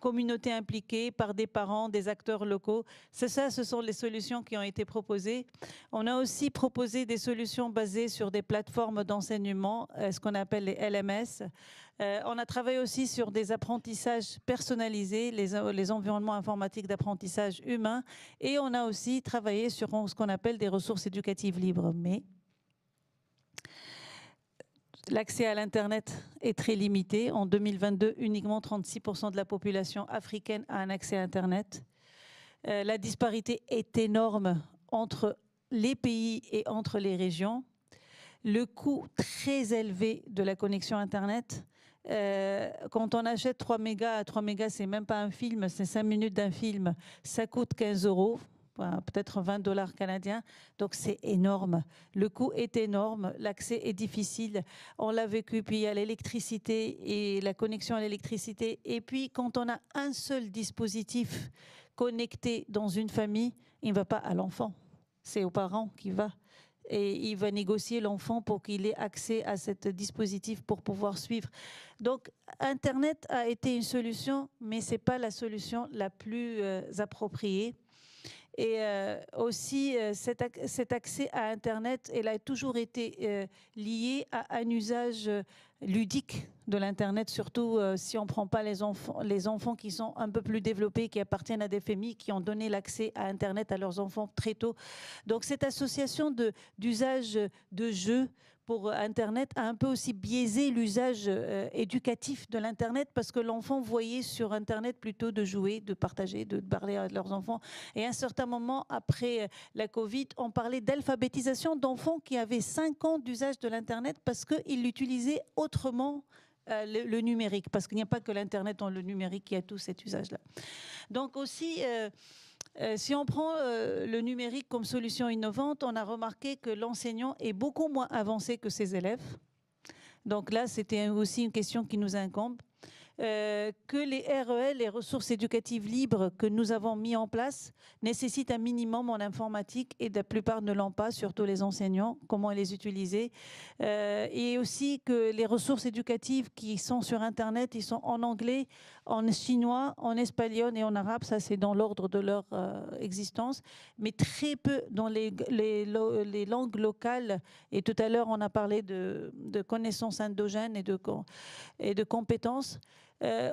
communautés impliquées par des parents, des acteurs locaux. C'est ça, ce sont les solutions qui ont été proposées. On a aussi proposé des solutions basées sur des plateformes d'enseignement, ce qu'on appelle les LMS. On a travaillé aussi sur des apprentissages personnalisés, les environnements informatiques d'apprentissage humain, et on a aussi travaillé sur ce qu'on appelle des ressources éducatives libres. Mais l'accès à l'Internet est très limité. En 2022, uniquement 36% de la population africaine a un accès à Internet. La disparité est énorme entre les pays et entre les régions. Le coût très élevé de la connexion Internet. Quand on achète 3 mégas, 3 mégas, c'est même pas un film, c'est 5 minutes d'un film, ça coûte 15 €. Peut-être 20 $ canadiens, donc c'est énorme. Le coût est énorme, l'accès est difficile. On l'a vécu, puis il y a l'électricité et la connexion à l'électricité. Et puis quand on a un seul dispositif connecté dans une famille, il ne va pas à l'enfant, c'est aux parents qui va. Et il va négocier l'enfant pour qu'il ait accès à ce dispositif pour pouvoir suivre. Donc, Internet a été une solution, mais ce n'est pas la solution la plus appropriée. Et aussi, cet accès à Internet, elle a toujours été lié à un usage ludique de l'Internet, surtout si on ne prend pas les enfants qui sont un peu plus développés, qui appartiennent à des familles qui ont donné l'accès à Internet à leurs enfants très tôt. Donc cette association d'usage de jeux pour Internet a un peu aussi biaisé l'usage éducatif de l'Internet, parce que l'enfant voyait sur Internet plutôt de jouer, de partager, de parler à leurs enfants. Et à un certain moment, après la Covid, on parlait d'alphabétisation d'enfants qui avaient 5 ans d'usage de l'Internet parce qu'ils l'utilisaient autrement, le numérique, parce qu'il n'y a pas que l'Internet dans le numérique qui a tout cet usage-là. Donc aussi... si on prend le numérique comme solution innovante, on a remarqué que l'enseignant est beaucoup moins avancé que ses élèves. Donc là, c'était aussi une question qui nous incombe. Que les REL, les ressources éducatives libres que nous avons mis en place, nécessitent un minimum en informatique et la plupart ne l'ont pas, surtout les enseignants, comment les utiliser. Et aussi que les ressources éducatives qui sont sur Internet, ils sont en anglais, en chinois, en espagnol et en arabe, ça c'est dans l'ordre de leur existence, mais très peu dans les langues locales. Et tout à l'heure, on a parlé de connaissances endogènes et de compétences.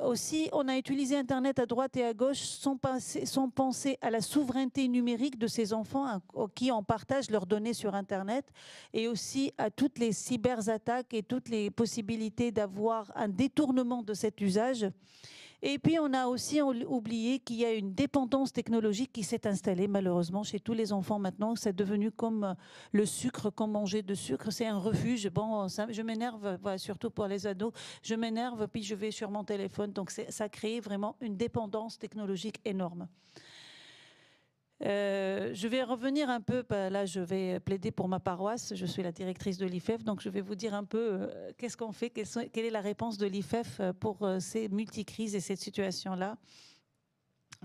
Aussi, on a utilisé Internet à droite et à gauche sans penser à la souveraineté numérique de ces enfants à qui on partage leurs données sur Internet, et aussi à toutes les cyberattaques et toutes les possibilités d'avoir un détournement de cet usage. Et puis, on a aussi oublié qu'il y a une dépendance technologique qui s'est installée malheureusement chez tous les enfants maintenant. C'est devenu comme le sucre, comme manger de sucre. C'est un refuge. Bon, je m'énerve, surtout pour les ados. Je m'énerve, puis je vais sur mon téléphone. Donc, ça a créé vraiment une dépendance technologique énorme. Je vais revenir un peu, là je vais plaider pour ma paroisse, je suis la directrice de l'IFEF, donc je vais vous dire un peu qu'est-ce qu'on fait, quelle est la réponse de l'IFEF pour ces multicrises et cette situation-là.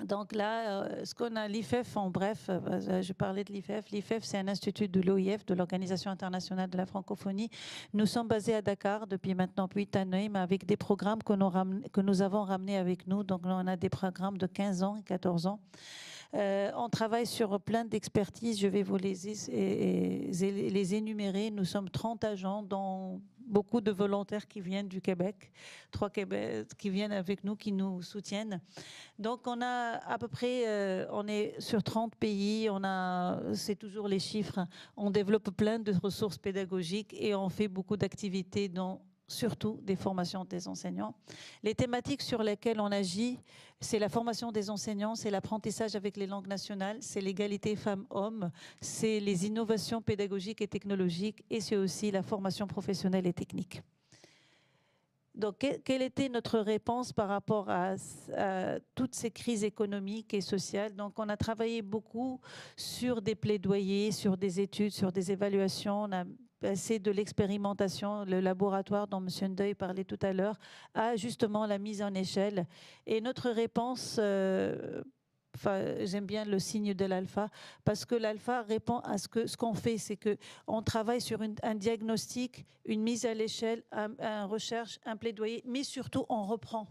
Donc là, ce qu'on a, l'IFEF en bref, je parlais de l'IFEF. L'IFEF, c'est un institut de l'OIF, de l'Organisation internationale de la francophonie. Nous sommes basés à Dakar depuis maintenant 8 années, mais avec des programmes que nous avons ramenés avec nous. Donc on a des programmes de 15 ans et 14 ans. On travaille sur plein d'expertises, je vais vous les énumérer. Nous sommes 30 agents, dont beaucoup de volontaires qui viennent du Québec, 3 Québec qui viennent avec nous, qui nous soutiennent. Donc on a à peu près, on est sur 30 pays, c'est toujours les chiffres, on développe plein de ressources pédagogiques et on fait beaucoup d'activités dont surtout des formations des enseignants. Les thématiques sur lesquelles on agit, c'est la formation des enseignants, c'est l'apprentissage avec les langues nationales, c'est l'égalité femmes-hommes, c'est les innovations pédagogiques et technologiques, et c'est aussi la formation professionnelle et technique. Donc, quelle était notre réponse par rapport à toutes ces crises économiques et sociales? Donc, on a travaillé beaucoup sur des plaidoyers, sur des études, sur des évaluations. On a passé de l'expérimentation, le laboratoire dont M. Ndeuil parlait tout à l'heure, à justement la mise en échelle. Et notre réponse... j'aime bien le signe de l'alpha, parce que l'alpha répond à ce qu'on fait, c'est qu'on travaille sur un diagnostic, une mise à l'échelle, une recherche, un plaidoyer, mais surtout on reprend.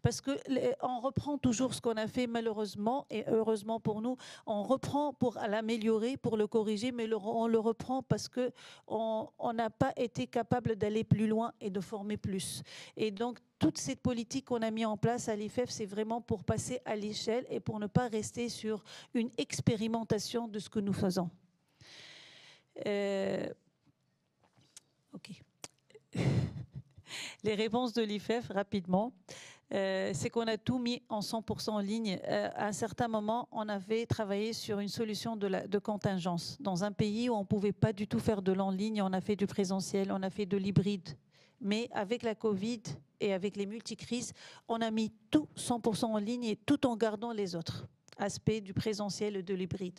Parce qu'on reprend toujours ce qu'on a fait malheureusement, et heureusement pour nous, on reprend pour l'améliorer, pour le corriger, mais on le reprend parce qu'on n'a pas été capable d'aller plus loin et de former plus. Et donc, toute cette politique qu'on a mis en place à l'IFEF, c'est vraiment pour passer à l'échelle et pour ne pas rester sur une expérimentation de ce que nous faisons. OK. Les réponses de l'IFEF, rapidement. C'est qu'on a tout mis en 100% en ligne. À un certain moment, on avait travaillé sur une solution de contingence. Dans un pays où on ne pouvait pas du tout faire de l'en ligne, on a fait du présentiel, on a fait de l'hybride. Mais avec la Covid et avec les multicrises, on a mis tout 100% en ligne et tout en gardant les autres aspects du présentiel et de l'hybride.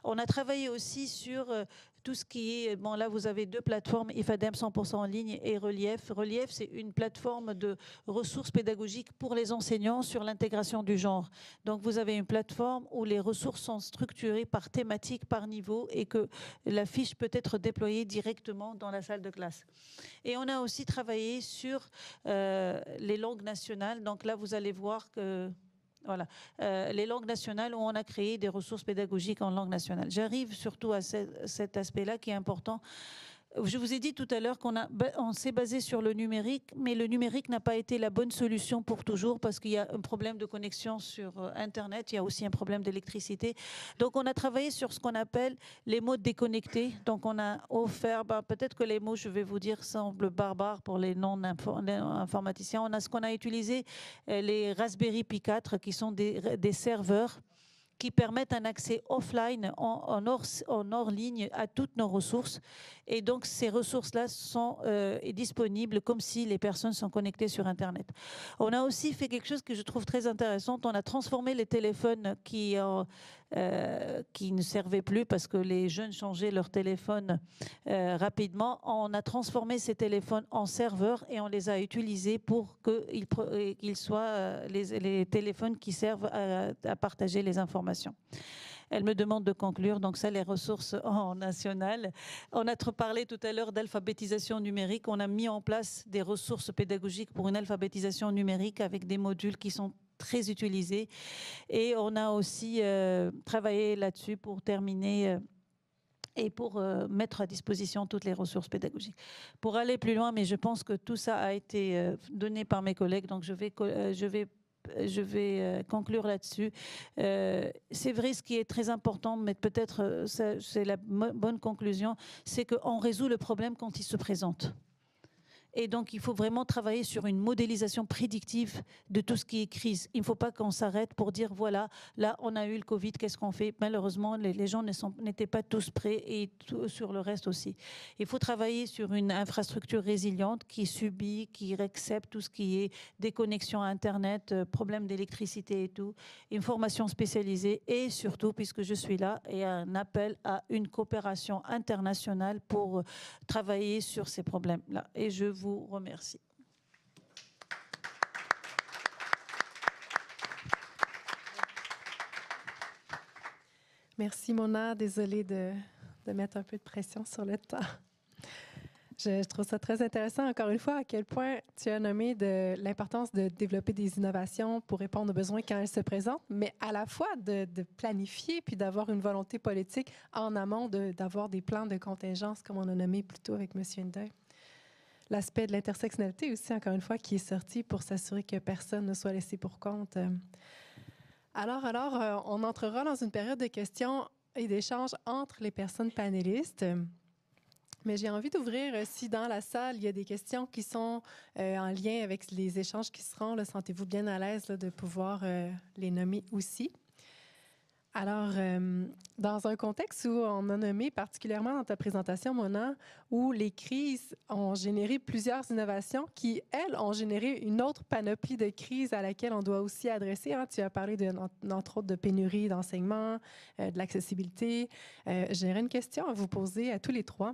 On a travaillé aussi sur tout ce qui est... Bon, là, vous avez deux plateformes, IFADEM 100% en ligne et Relief. Relief, c'est une plateforme de ressources pédagogiques pour les enseignants sur l'intégration du genre. Donc, vous avez une plateforme où les ressources sont structurées par thématique, par niveau, et que la fiche peut être déployée directement dans la salle de classe. Et on a aussi travaillé sur les langues nationales. Donc là, vous allez voir que... Voilà, les langues nationales où on a créé des ressources pédagogiques en langue nationale. J'arrive surtout à cet aspect-là qui est important. Je vous ai dit tout à l'heure qu'on s'est basé sur le numérique, mais le numérique n'a pas été la bonne solution pour toujours parce qu'il y a un problème de connexion sur Internet, il y a aussi un problème d'électricité. Donc on a travaillé sur ce qu'on appelle les modes déconnectés. Donc on a offert, peut-être que les mots, je vais vous dire, semblent barbares pour les non-informaticiens. Ce qu'on a utilisé, les Raspberry Pi 4, qui sont des serveurs qui permettent un accès offline, en hors ligne, à toutes nos ressources. Et donc, ces ressources-là sont disponibles comme si les personnes sont connectées sur Internet. On a aussi fait quelque chose que je trouve très intéressant. On a transformé les téléphones qui ne servaient plus parce que les jeunes changeaient leur téléphone rapidement. On a transformé ces téléphones en serveurs et on les a utilisés pour qu'ils soient les téléphones qui servent à partager les informations. Elle me demande de conclure, donc ça, les ressources nationales. On a parlé tout à l'heure d'alphabétisation numérique. On a mis en place des ressources pédagogiques pour une alphabétisation numérique avec des modules qui sont très utilisés. Et on a aussi travaillé là-dessus pour terminer et pour mettre à disposition toutes les ressources pédagogiques. Pour aller plus loin, mais je pense que tout ça a été donné par mes collègues, donc je vais conclure là-dessus. C'est vrai, ce qui est très important, mais peut-être c'est la bonne conclusion, c'est qu'on résout le problème quand il se présente. Et donc, il faut vraiment travailler sur une modélisation prédictive de tout ce qui est crise. Il ne faut pas qu'on s'arrête pour dire, voilà, là, on a eu le Covid, qu'est-ce qu'on fait? Malheureusement, les gens n'étaient pas tous prêts et sur le reste aussi. Il faut travailler sur une infrastructure résiliente qui subit, qui accepte tout ce qui est déconnexion à Internet, problème d'électricité et tout, une formation spécialisée et surtout, puisque je suis là, et un appel à une coopération internationale pour travailler sur ces problèmes-là. Et je vous remercie. Merci Mona, désolée de mettre un peu de pression sur le temps. Je trouve ça très intéressant, encore une fois, à quel point tu as nommé l'importance de développer des innovations pour répondre aux besoins quand elles se présentent, mais à la fois de planifier puis d'avoir une volonté politique en amont, d'avoir des plans de contingence, comme on a nommé plus tôt avec M. Ndeuil. L'aspect de l'intersectionnalité aussi, encore une fois, qui est sorti pour s'assurer que personne ne soit laissé pour compte. Alors, on entrera dans une période de questions et d'échanges entre les personnes panélistes. Mais j'ai envie d'ouvrir, si dans la salle, il y a des questions qui sont en lien avec les échanges qui seront, sentez-vous bien à l'aise de pouvoir les nommer aussi. Alors, dans un contexte où on a nommé particulièrement dans ta présentation, Mona, où les crises ont généré plusieurs innovations qui, elles, ont généré une autre panoplie de crises à laquelle on doit aussi adresser. Hein. Tu as parlé, entre autres, de pénurie d'enseignement, de l'accessibilité. J'aurais une question à vous poser à tous les trois.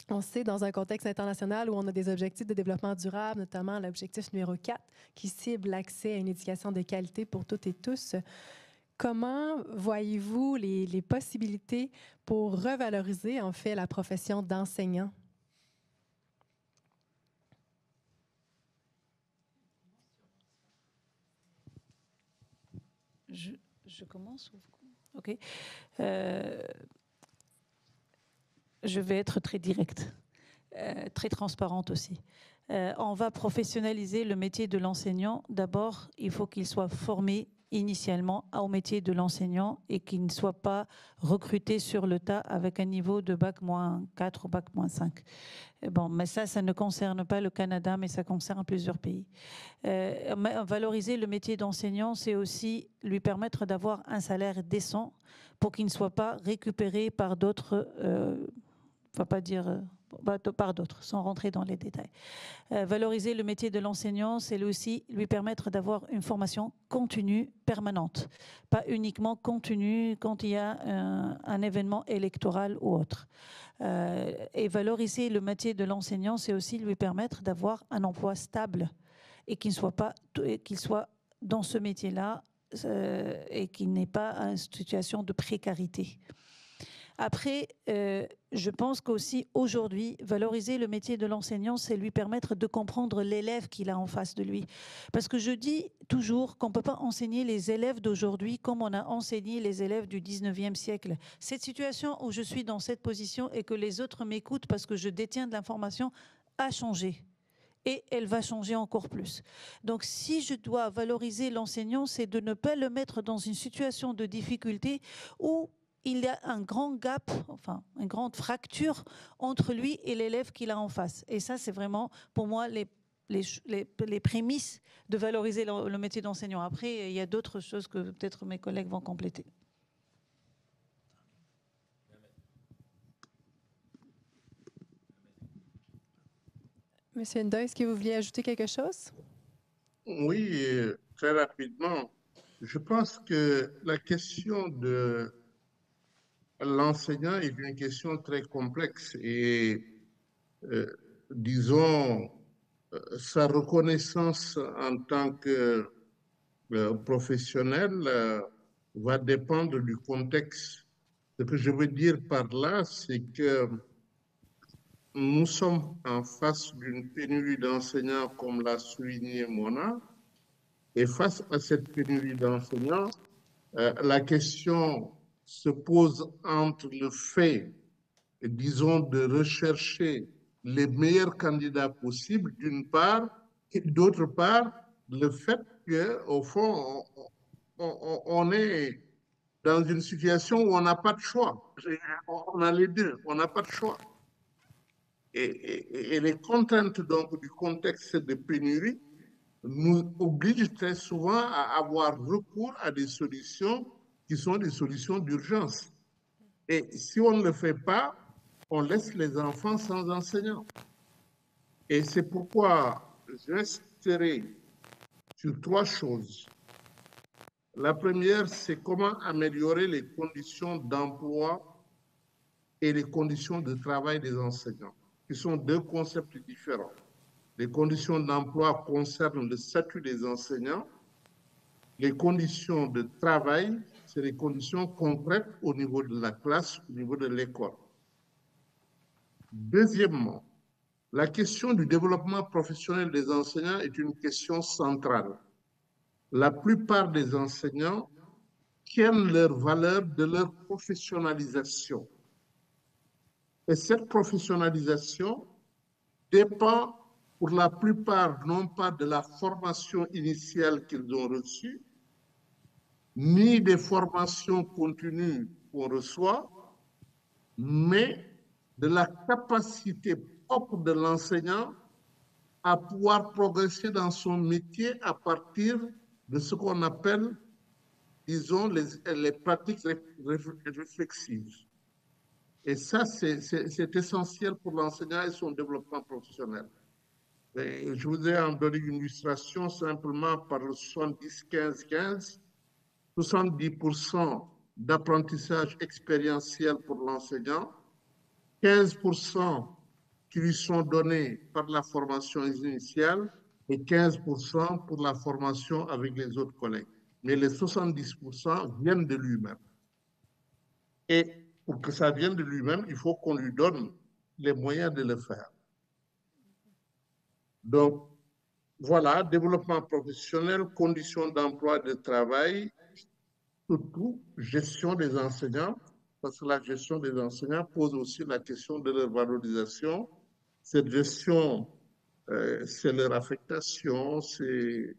On sait, dans un contexte international où on a des objectifs de développement durable, notamment l'objectif numéro 4, qui cible l'accès à une éducation de qualité pour toutes et tous, comment voyez-vous les possibilités pour revaloriser, en fait, la profession d'enseignant? Je commence? OK. Je vais être très directe, très transparente aussi. On va professionnaliser le métier de l'enseignant. D'abord, il faut qu'il soit formé initialement au métier de l'enseignant et qu'il ne soit pas recruté sur le tas avec un niveau de bac-4 ou bac-5. Bon, mais ça ne concerne pas le Canada, mais ça concerne plusieurs pays. Valoriser le métier d'enseignant, c'est aussi lui permettre d'avoir un salaire décent pour qu'il ne soit pas récupéré par d'autres, par d'autres, sans rentrer dans les détails. Valoriser le métier de l'enseignant, c'est aussi lui permettre d'avoir une formation continue, permanente, pas uniquement continue quand il y a un événement électoral ou autre. Et valoriser le métier de l'enseignant, c'est aussi lui permettre d'avoir un emploi stable et qu'il soit dans ce métier-là et qu'il n'ait pas une situation de précarité. Après, je pense qu'aussi aujourd'hui, valoriser le métier de l'enseignant, c'est lui permettre de comprendre l'élève qu'il a en face de lui. Parce que je dis toujours qu'on ne peut pas enseigner les élèves d'aujourd'hui comme on a enseigné les élèves du 19e siècle. Cette situation où je suis dans cette position et que les autres m'écoutent parce que je détiens de l'information a changé. Et elle va changer encore plus. Donc, si je dois valoriser l'enseignant, c'est de ne pas le mettre dans une situation de difficulté où il y a un grand gap, enfin, une grande fracture entre lui et l'élève qu'il a en face. Et ça, c'est vraiment, pour moi, les prémices de valoriser le métier d'enseignant. Après, il y a d'autres choses que peut-être mes collègues vont compléter. Monsieur Nda, est-ce que vous vouliez ajouter quelque chose? Oui, très rapidement. Je pense que la question de l'enseignant est une question très complexe et, disons, sa reconnaissance en tant que professionnel va dépendre du contexte. Ce que je veux dire par là, c'est que nous sommes en face d'une pénurie d'enseignants, comme l'a souligné Mona, et face à cette pénurie d'enseignants, la question se pose entre le fait, disons, de rechercher les meilleurs candidats possibles, d'une part, et d'autre part, le fait qu'au fond, on est dans une situation où on n'a pas de choix. On a les deux, on n'a pas de choix. Et les contraintes donc, du contexte de pénurie nous obligent très souvent à avoir recours à des solutions qui sont des solutions d'urgence. Et si on ne le fait pas, on laisse les enfants sans enseignants. Et c'est pourquoi j'insisterai sur trois choses. La première, c'est comment améliorer les conditions d'emploi et les conditions de travail des enseignants, qui sont deux concepts différents. Les conditions d'emploi concernent le statut des enseignants. Les conditions de travail, c'est les conditions concrètes au niveau de la classe, au niveau de l'école. Deuxièmement, la question du développement professionnel des enseignants est une question centrale. La plupart des enseignants tiennent leur valeur de leur professionnalisation. Et cette professionnalisation dépend pour la plupart non pas de la formation initiale qu'ils ont reçue, ni des formations continues qu'on reçoit, mais de la capacité propre de l'enseignant à pouvoir progresser dans son métier à partir de ce qu'on appelle ils ont les pratiques réflexives. Et ça, c'est essentiel pour l'enseignant et son développement professionnel. Et je voudrais en donner une illustration simplement par le 70-15-15. 70% d'apprentissage expérientiel pour l'enseignant, 15% qui lui sont donnés par la formation initiale et 15% pour la formation avec les autres collègues. Mais les 70% viennent de lui-même. Et pour que ça vienne de lui-même, il faut qu'on lui donne les moyens de le faire. Donc, voilà, développement professionnel, conditions d'emploi et de travail, surtout gestion des enseignants, parce que la gestion des enseignants pose aussi la question de leur valorisation. Cette gestion, c'est leur affectation, c'est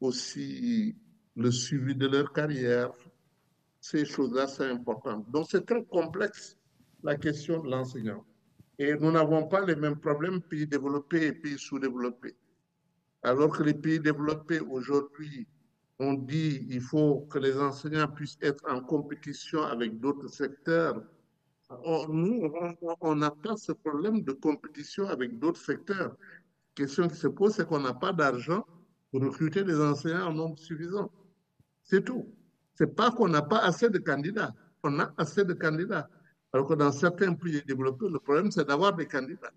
aussi le suivi de leur carrière. Ces choses-là, c'est important. Donc, c'est très complexe, la question de l'enseignant. Et nous n'avons pas les mêmes problèmes pays développés et pays sous-développés. Alors que les pays développés, aujourd'hui, on dit qu'il faut que les enseignants puissent être en compétition avec d'autres secteurs. Nous, on n'a pas ce problème de compétition avec d'autres secteurs. La question qui se pose, c'est qu'on n'a pas d'argent pour recruter des enseignants en nombre suffisant. C'est tout. Ce n'est pas qu'on n'a pas assez de candidats. On a assez de candidats. Alors que dans certains pays développés, le problème, c'est d'avoir des candidats.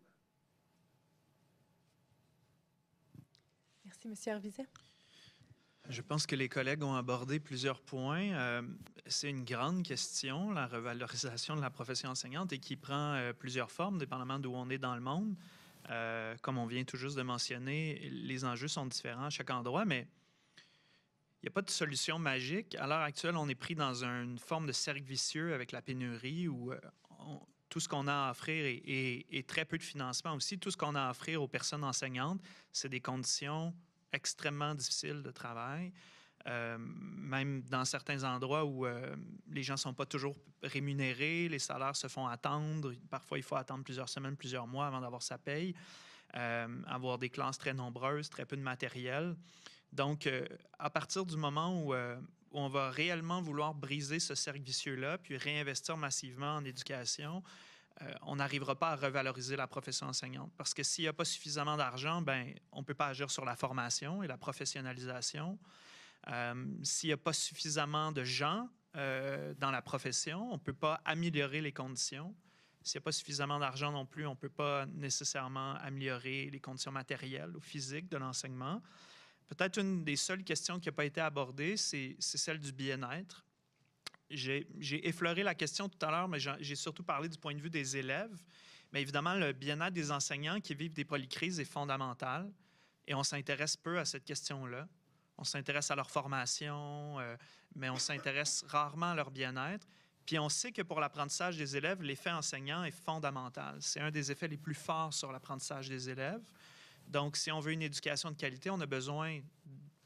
Merci, M. Hervizet. Je pense que les collègues ont abordé plusieurs points. C'est une grande question, la revalorisation de la profession enseignante, et qui prend plusieurs formes, dépendamment d'où on est dans le monde. Comme on vient tout juste de mentionner, les enjeux sont différents à chaque endroit, mais il n'y a pas de solution magique. À l'heure actuelle, on est pris dans une forme de cercle vicieux avec la pénurie où tout ce qu'on a à offrir et très peu de financement aussi. Tout ce qu'on a à offrir aux personnes enseignantes, c'est des conditions extrêmement difficiles de travail. Même dans certains endroits où les gens ne sont pas toujours rémunérés, les salaires se font attendre. Parfois, il faut attendre plusieurs semaines, plusieurs mois avant d'avoir sa paye. Avoir des classes très nombreuses, très peu de matériel. Donc, à partir du moment où on va réellement vouloir briser ce cercle vicieux-là, puis réinvestir massivement en éducation, on n'arrivera pas à revaloriser la profession enseignante. Parce que s'il n'y a pas suffisamment d'argent, ben, on ne peut pas agir sur la formation et la professionnalisation. S'il n'y a pas suffisamment de gens dans la profession, on ne peut pas améliorer les conditions. S'il n'y a pas suffisamment d'argent non plus, on ne peut pas nécessairement améliorer les conditions matérielles ou physiques de l'enseignement. Peut-être une des seules questions qui n'a pas été abordée, c'est celle du bien-être. J'ai effleuré la question tout à l'heure, mais j'ai surtout parlé du point de vue des élèves. Mais évidemment, le bien-être des enseignants qui vivent des polycrises est fondamental et on s'intéresse peu à cette question-là. On s'intéresse à leur formation, mais on s'intéresse rarement à leur bien-être. Puis on sait que pour l'apprentissage des élèves, l'effet enseignant est fondamental. C'est un des effets les plus forts sur l'apprentissage des élèves. Donc, si on veut une éducation de qualité, on a besoin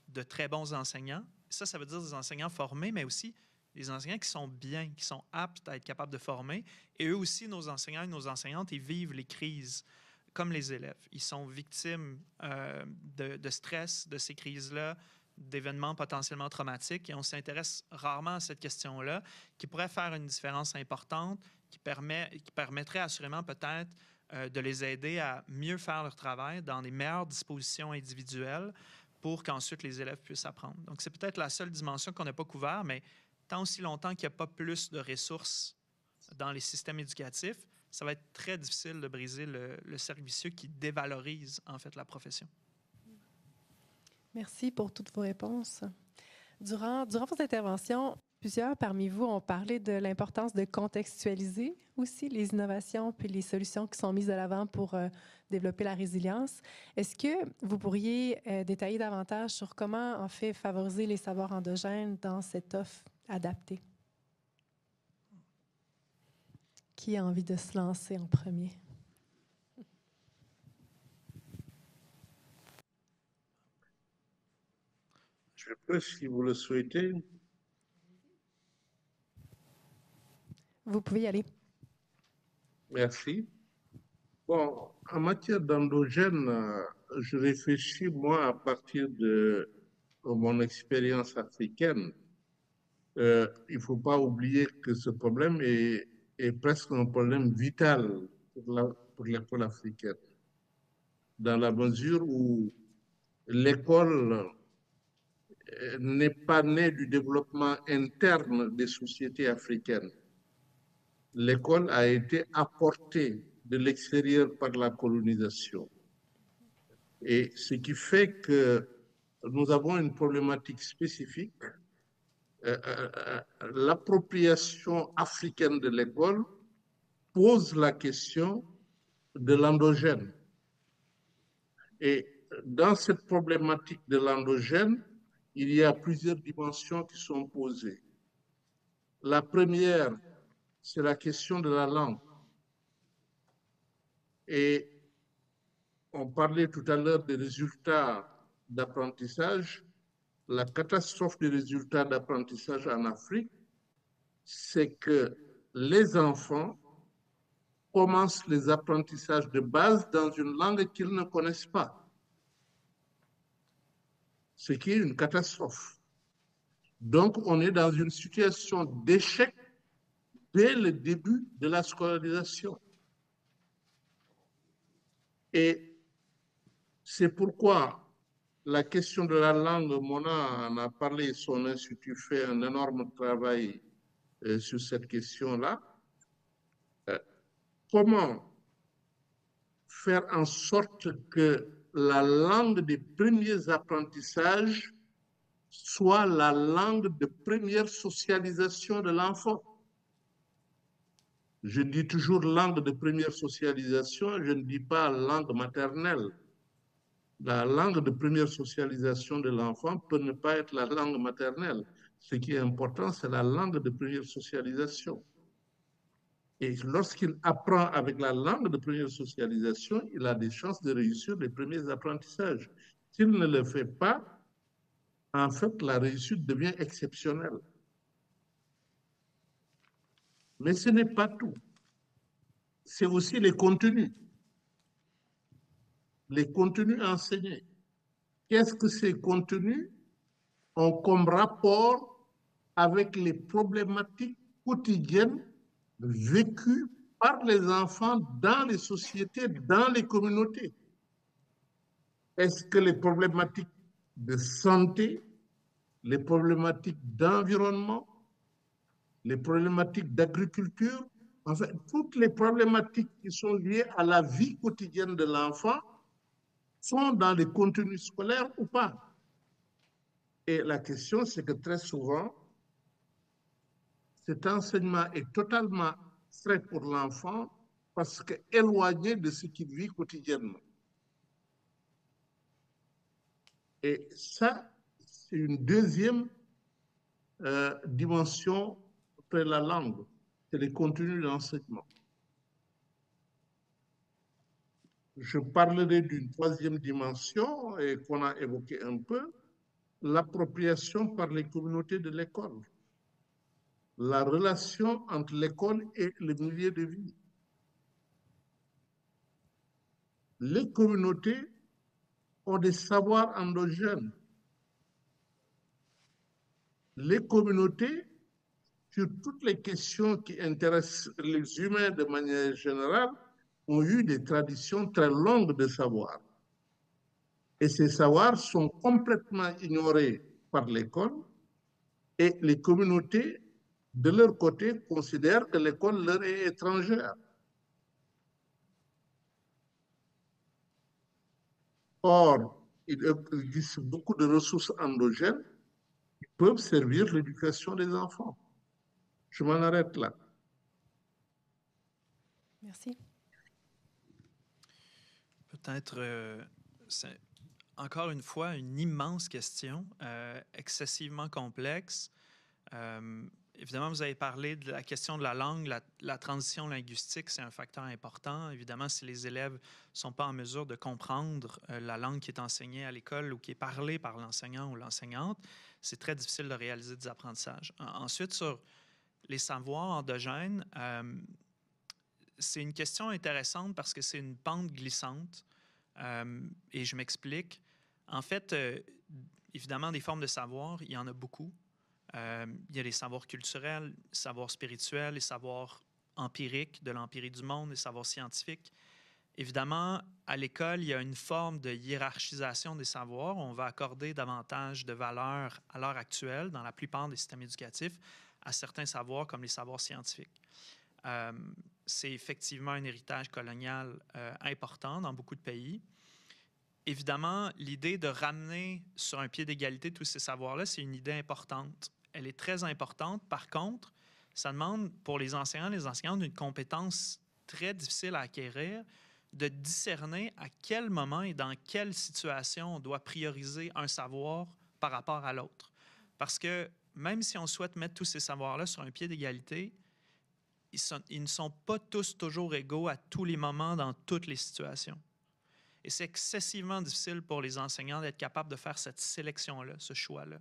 de très bons enseignants. Ça veut dire des enseignants formés, mais aussi des enseignants qui sont bien, qui sont aptes à être capables de former. Et eux aussi, nos enseignants et nos enseignantes, ils vivent les crises comme les élèves. Ils sont victimes de stress, de ces crises-là, d'événements potentiellement traumatiques. Et on s'intéresse rarement à cette question-là, qui pourrait faire une différence importante, qui permettrait assurément peut-être de les aider à mieux faire leur travail dans des meilleures dispositions individuelles pour qu'ensuite les élèves puissent apprendre. Donc, c'est peut-être la seule dimension qu'on n'a pas couverte, mais tant aussi longtemps qu'il n'y a pas plus de ressources dans les systèmes éducatifs, ça va être très difficile de briser le cercle vicieux qui dévalorise en fait la profession. Merci pour toutes vos réponses. Durant vos interventions, plusieurs parmi vous ont parlé de l'importance de contextualiser aussi les innovations puis les solutions qui sont mises de l'avant pour développer la résilience. Est-ce que vous pourriez détailler davantage sur comment, en fait, favoriser les savoirs endogènes dans cette offre adaptée? Qui a envie de se lancer en premier? Je peux, si vous le souhaitez. Vous pouvez y aller. Merci. Bon, en matière d'endogène, je réfléchis, moi, à partir de mon expérience africaine. il ne faut pas oublier que ce problème est presque un problème vital pour l'école africaine, dans la mesure où l'école n'est pas née du développement interne des sociétés africaines. L'école a été apportée de l'extérieur par la colonisation. Et ce qui fait que nous avons une problématique spécifique. L'appropriation africaine de l'école pose la question de l'endogène. Et dans cette problématique de l'endogène, il y a plusieurs dimensions qui sont posées. La première, c'est la question de la langue. Et on parlait tout à l'heure des résultats d'apprentissage. La catastrophe des résultats d'apprentissage en Afrique, c'est que les enfants commencent les apprentissages de base dans une langue qu'ils ne connaissent pas, ce qui est une catastrophe. Donc, on est dans une situation d'échec dès le début de la scolarisation. Et c'est pourquoi la question de la langue, Mona en a parlé, son institut fait un énorme travail sur cette question-là. Comment faire en sorte que la langue des premiers apprentissages soit la langue de première socialisation de l'enfant? Je dis toujours langue de première socialisation, je ne dis pas langue maternelle. La langue de première socialisation de l'enfant peut ne pas être la langue maternelle. Ce qui est important, c'est la langue de première socialisation. Et lorsqu'il apprend avec la langue de première socialisation, il a des chances de réussir les premiers apprentissages. S'il ne le fait pas, en fait, la réussite devient exceptionnelle. Mais ce n'est pas tout. C'est aussi les contenus enseignés. Qu'est-ce que ces contenus ont comme rapport avec les problématiques quotidiennes vécues par les enfants dans les sociétés, dans les communautés? Est-ce que les problématiques de santé, les problématiques d'environnement, les problématiques d'agriculture, en fait, toutes les problématiques qui sont liées à la vie quotidienne de l'enfant sont dans les contenus scolaires ou pas? Et la question, c'est que très souvent, cet enseignement est totalement fait pour l'enfant parce qu'éloigné de ce qu'il vit quotidiennement. Et ça, c'est une deuxième dimension après la langue, c'est les contenus d'enseignement. Je parlerai d'une troisième dimension et qu'on a évoquée un peu, l'appropriation par les communautés de l'école, la relation entre l'école et le milieu de vie. Les communautés ont des savoirs endogènes. Les communautés, sur toutes les questions qui intéressent les humains de manière générale, ont eu des traditions très longues de savoir. Et ces savoirs sont complètement ignorés par l'école et les communautés, de leur côté, considèrent que l'école leur est étrangère. Or, il existe beaucoup de ressources endogènes qui peuvent servir l'éducation des enfants. Je m'en arrête là. Merci. Peut-être, c'est encore une fois une immense question, excessivement complexe. Évidemment, vous avez parlé de la question de la langue, la transition linguistique, c'est un facteur important. Évidemment, si les élèves ne sont pas en mesure de comprendre la langue qui est enseignée à l'école ou qui est parlée par l'enseignant ou l'enseignante, c'est très difficile de réaliser des apprentissages. Ensuite, sur les savoirs endogènes, c'est une question intéressante parce que c'est une pente glissante. Et je m'explique. En fait, évidemment, des formes de savoir, il y en a beaucoup. Il y a les savoirs culturels, les savoirs spirituels, les savoirs empiriques, de l'empirie du monde, les savoirs scientifiques. Évidemment, à l'école, il y a une forme de hiérarchisation des savoirs. On va accorder davantage de valeur à l'heure actuelle, dans la plupart des systèmes éducatifs, à certains savoirs comme les savoirs scientifiques. C'est effectivement un héritage colonial important dans beaucoup de pays. Évidemment, l'idée de ramener sur un pied d'égalité tous ces savoirs-là, c'est une idée importante. Elle est très importante. Par contre, ça demande pour les enseignants et les enseignantes une compétence très difficile à acquérir, de discerner à quel moment et dans quelle situation on doit prioriser un savoir par rapport à l'autre. Parce que même si on souhaite mettre tous ces savoirs-là sur un pied d'égalité, ils ne sont pas tous toujours égaux à tous les moments, dans toutes les situations. Et c'est excessivement difficile pour les enseignants d'être capables de faire cette sélection-là, ce choix-là.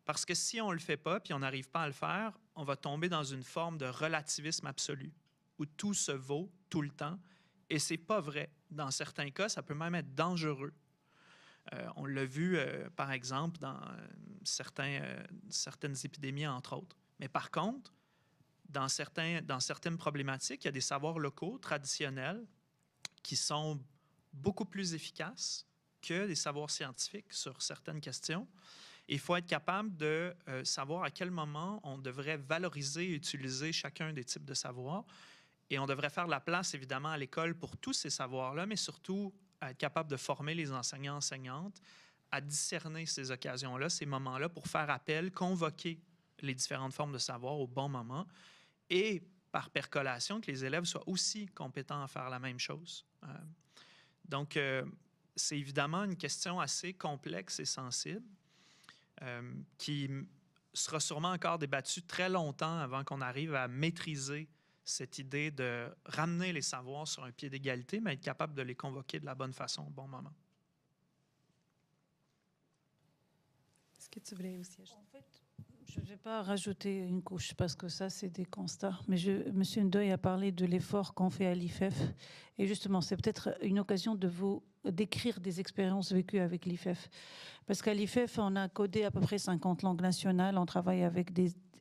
Parce que si on ne le fait pas, puis on n'arrive pas à le faire, on va tomber dans une forme de relativisme absolu, où tout se vaut tout le temps, et ce n'est pas vrai. Dans certains cas, ça peut même être dangereux. On l'a vu, par exemple, dans certaines épidémies, entre autres. Mais par contre, dans certaines problématiques, il y a des savoirs locaux, traditionnels, qui sont beaucoup plus efficaces que des savoirs scientifiques sur certaines questions. Il faut être capable de savoir à quel moment on devrait valoriser et utiliser chacun des types de savoirs. Et on devrait faire la place, évidemment, à l'école pour tous ces savoirs-là, mais surtout être capable de former les enseignants, enseignantes à discerner ces occasions-là, ces moments-là, pour faire appel, convoquer les différentes formes de savoir au bon moment et, par percolation, que les élèves soient aussi compétents à faire la même chose. Donc, c'est évidemment une question assez complexe et sensible qui sera sûrement encore débattue très longtemps avant qu'on arrive à maîtriser cette idée de ramener les savoirs sur un pied d'égalité, mais être capable de les convoquer de la bonne façon au bon moment. Est-ce que tu voulais aussi ajouter? En fait, je ne vais pas rajouter une couche parce que ça, c'est des constats. Mais M. Ndoye a parlé de l'effort qu'on fait à l'IFEF. Et justement, c'est peut-être une occasion de vous décrire des expériences vécues avec l'IFEF. Parce qu'à l'IFEF, on a codé à peu près 50 langues nationales. On travaille avec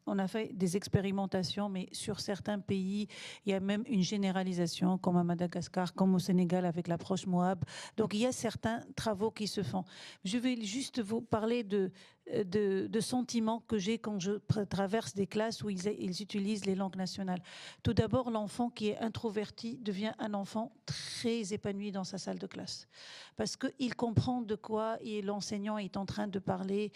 on a fait des expérimentations, mais sur certains pays, il y a même une généralisation, comme à Madagascar, comme au Sénégal avec l'approche Moab. Donc, il y a certains travaux qui se font. Je vais juste vous parler de sentiments que j'ai quand je traverse des classes où ils utilisent les langues nationales. Tout d'abord, l'enfant qui est introverti devient un enfant très épanoui dans sa salle de classe parce qu'il comprend de quoi l'enseignant est en train de parler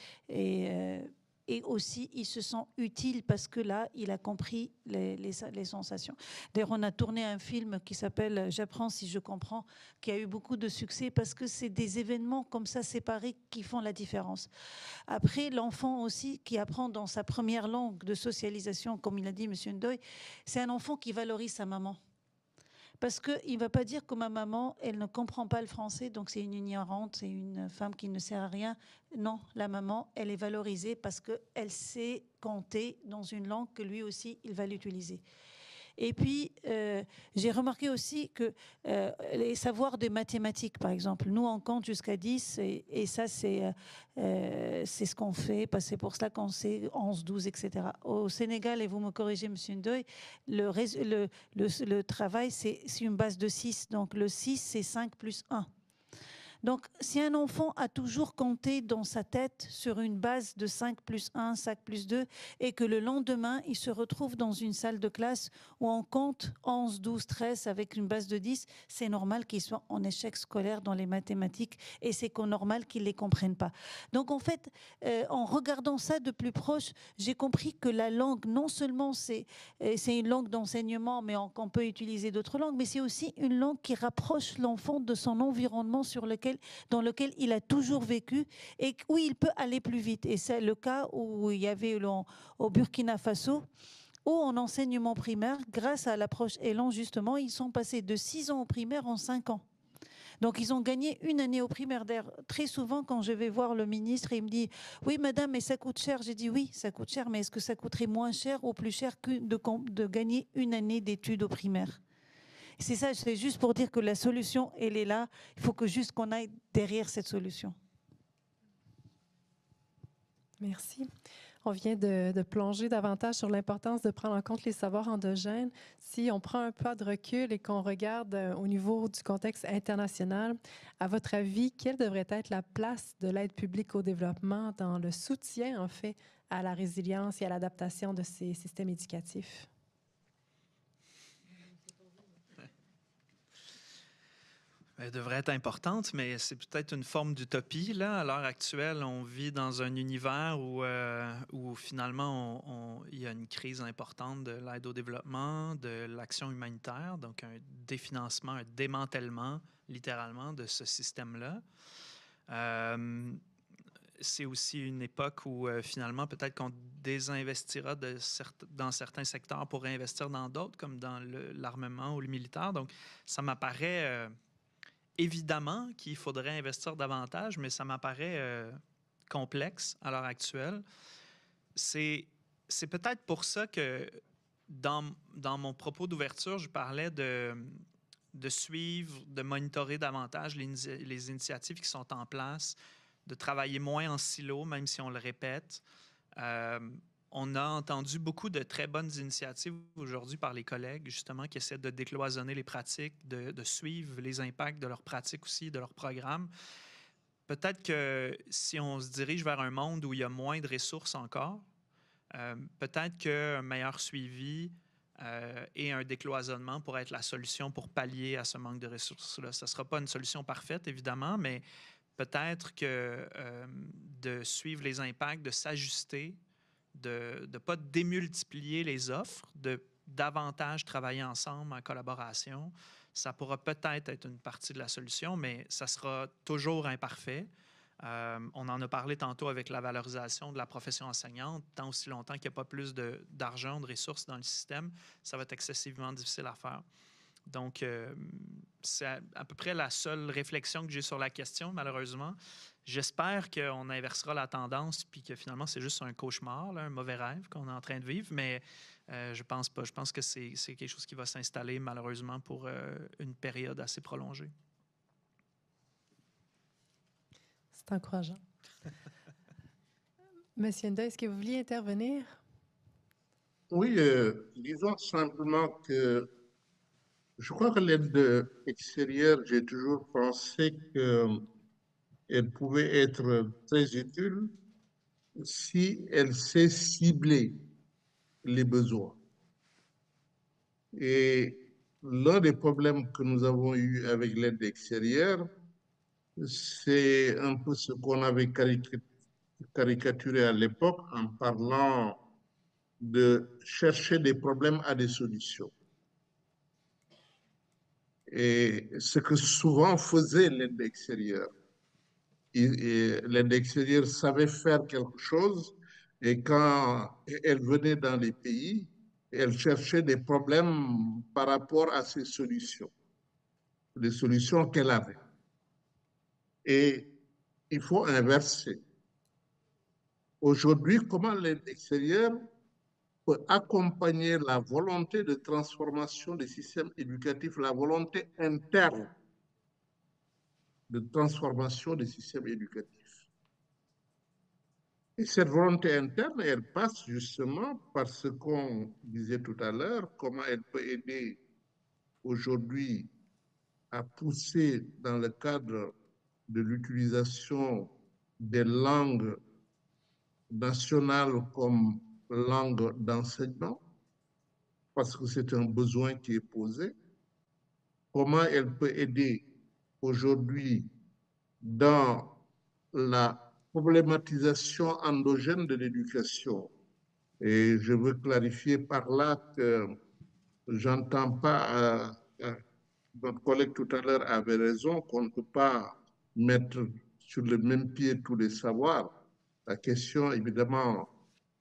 et aussi, il se sent utile parce que là, il a compris les sensations. D'ailleurs, on a tourné un film qui s'appelle « J'apprends si je comprends », qui a eu beaucoup de succès parce que c'est des événements comme ça séparés qui font la différence. Après, l'enfant aussi qui apprend dans sa première langue de socialisation, comme il a dit M. Ndoye, c'est un enfant qui valorise sa maman. Parce qu'il ne va pas dire que ma maman, elle ne comprend pas le français, donc c'est une ignorante, c'est une femme qui ne sert à rien. Non, la maman, elle est valorisée parce qu'elle sait compter dans une langue que lui aussi, il va l'utiliser. Et puis, j'ai remarqué aussi que les savoirs des mathématiques, par exemple, nous, on compte jusqu'à 10, et ça, c'est ce qu'on fait. C'est pour cela qu'on sait 11, 12, etc. Au Sénégal, et vous me corrigez, M. Ndoye, le travail, c'est une base de 6. Donc, le 6, c'est 5 plus 1. Donc, si un enfant a toujours compté dans sa tête sur une base de 5 plus 1, 5 plus 2, et que le lendemain, il se retrouve dans une salle de classe où on compte 11, 12, 13 avec une base de 10, c'est normal qu'il soit en échec scolaire dans les mathématiques et c'est normal qu'il ne les comprenne pas. Donc, en fait, en regardant ça de plus proche, j'ai compris que la langue, non seulement c'est une langue d'enseignement, mais qu'on peut utiliser d'autres langues, mais c'est aussi une langue qui rapproche l'enfant de son environnement dans lequel il a toujours vécu et où il peut aller plus vite. Et c'est le cas où il y avait au Burkina Faso, où en enseignement primaire, grâce à l'approche Élan, justement, ils sont passés de 6 ans au primaire en 5 ans. Donc, ils ont gagné une année au primaire. D'ailleurs, très souvent, quand je vais voir le ministre, il me dit « Oui, madame, mais ça coûte cher ». J'ai dit « Oui, ça coûte cher, mais est-ce que ça coûterait moins cher ou plus cher que de gagner une année d'études au primaire ?» C'est ça, c'est juste pour dire que la solution, elle est là. Il faut que juste qu'on aille derrière cette solution. Merci. On vient de plonger davantage sur l'importance de prendre en compte les savoirs endogènes. Si on prend un pas de recul et qu'on regarde au niveau du contexte international, à votre avis, quelle devrait être la place de l'aide publique au développement dans le soutien, en fait, à la résilience et à l'adaptation de ces systèmes éducatifs? Elle devrait être importante, mais c'est peut-être une forme d'utopie. Là, à l'heure actuelle, on vit dans un univers où finalement, il y a une crise importante de l'aide au développement, de l'action humanitaire, donc un définancement, un démantèlement, littéralement, de ce système-là. C'est aussi une époque où finalement, peut-être qu'on désinvestira dans certains secteurs pour réinvestir dans d'autres, comme dans l'armement ou le militaire. Donc, ça m'apparaît... évidemment qu'il faudrait investir davantage, mais ça m'apparaît complexe à l'heure actuelle. C'est peut-être pour ça que dans mon propos d'ouverture, je parlais de suivre, de monitorer davantage les initiatives qui sont en place, de travailler moins en silo, même si on le répète. On a entendu beaucoup de très bonnes initiatives aujourd'hui par les collègues, justement, qui essaient de décloisonner les pratiques, de suivre les impacts de leurs pratiques aussi, de leurs programmes. Peut-être que si on se dirige vers un monde où il y a moins de ressources encore, peut-être qu'un meilleur suivi et un décloisonnement pourrait être la solution pour pallier à ce manque de ressources-là. Ça ne sera pas une solution parfaite, évidemment, mais peut-être que de suivre les impacts, de s'ajuster, de ne pas démultiplier les offres, de davantage travailler ensemble en collaboration. Ça pourra peut-être être une partie de la solution, mais ça sera toujours imparfait. On en a parlé tantôt avec la valorisation de la profession enseignante. Tant aussi longtemps qu'il n'y a pas plus d'argent, de ressources dans le système, ça va être excessivement difficile à faire. Donc, c'est à peu près la seule réflexion que j'ai sur la question, malheureusement. J'espère qu'on inversera la tendance puis que finalement, c'est juste un cauchemar, là, un mauvais rêve qu'on est en train de vivre, mais je pense pas. Je pense que c'est quelque chose qui va s'installer, malheureusement, pour une période assez prolongée. C'est encourageant. Monsieur Nda, est-ce que vous vouliez intervenir? Oui, disons simplement que je crois que l'aide extérieure, j'ai toujours pensé qu'elle pouvait être très utile si elle sait cibler les besoins. Et l'un des problèmes que nous avons eu avec l'aide extérieure, c'est un peu ce qu'on avait caricaturé à l'époque en parlant de chercher des problèmes à des solutions. Et ce que souvent faisait l'aide extérieure. L'aide extérieure savait faire quelque chose et quand elle venait dans les pays, elle cherchait des problèmes par rapport à ces solutions, les solutions qu'elle avait. Et il faut inverser. Aujourd'hui, comment l'aide extérieure peut accompagner la volonté de transformation des systèmes éducatifs, la volonté interne de transformation des systèmes éducatifs. Et cette volonté interne, elle passe justement par ce qu'on disait tout à l'heure, comment elle peut aider aujourd'hui à pousser dans le cadre de l'utilisation des langues nationales comme langue d'enseignement, parce que c'est un besoin qui est posé. Comment elle peut aider aujourd'hui dans la problématisation endogène de l'éducation. Et je veux clarifier par là que j'entends pas, notre collègue tout à l'heure avait raison, qu'on ne peut pas mettre sur le même pied tous les savoirs. La question, évidemment,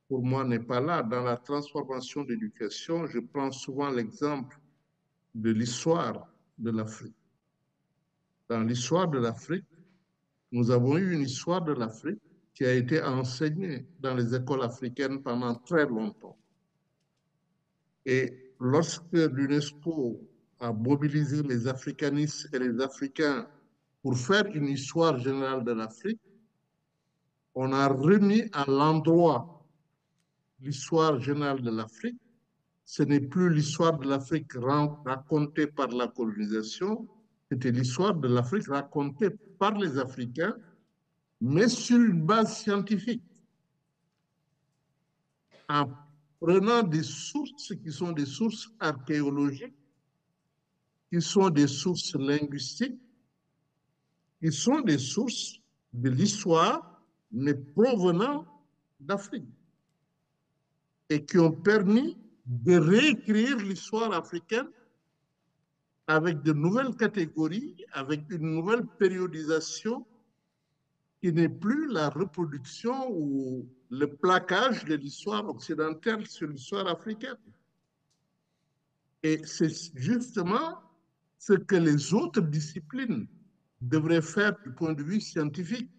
pour moi, n'est pas là. Dans la transformation de l'éducation, je prends souvent l'exemple de l'histoire de l'Afrique. Dans l'histoire de l'Afrique, nous avons eu une histoire de l'Afrique qui a été enseignée dans les écoles africaines pendant très longtemps. Et lorsque l'UNESCO a mobilisé les africanistes et les Africains pour faire une histoire générale de l'Afrique, on a remis à l'endroit l'histoire générale de l'Afrique. Ce n'est plus l'histoire de l'Afrique racontée par la colonisation, c'était l'histoire de l'Afrique racontée par les Africains, mais sur une base scientifique, en prenant des sources qui sont des sources archéologiques, qui sont des sources linguistiques, qui sont des sources de l'histoire, mais provenant d'Afrique, et qui ont permis de réécrire l'histoire africaine avec de nouvelles catégories, avec une nouvelle périodisation qui n'est plus la reproduction ou le plaquage de l'histoire occidentale sur l'histoire africaine. Et c'est justement ce que les autres disciplines devraient faire du point de vue scientifique,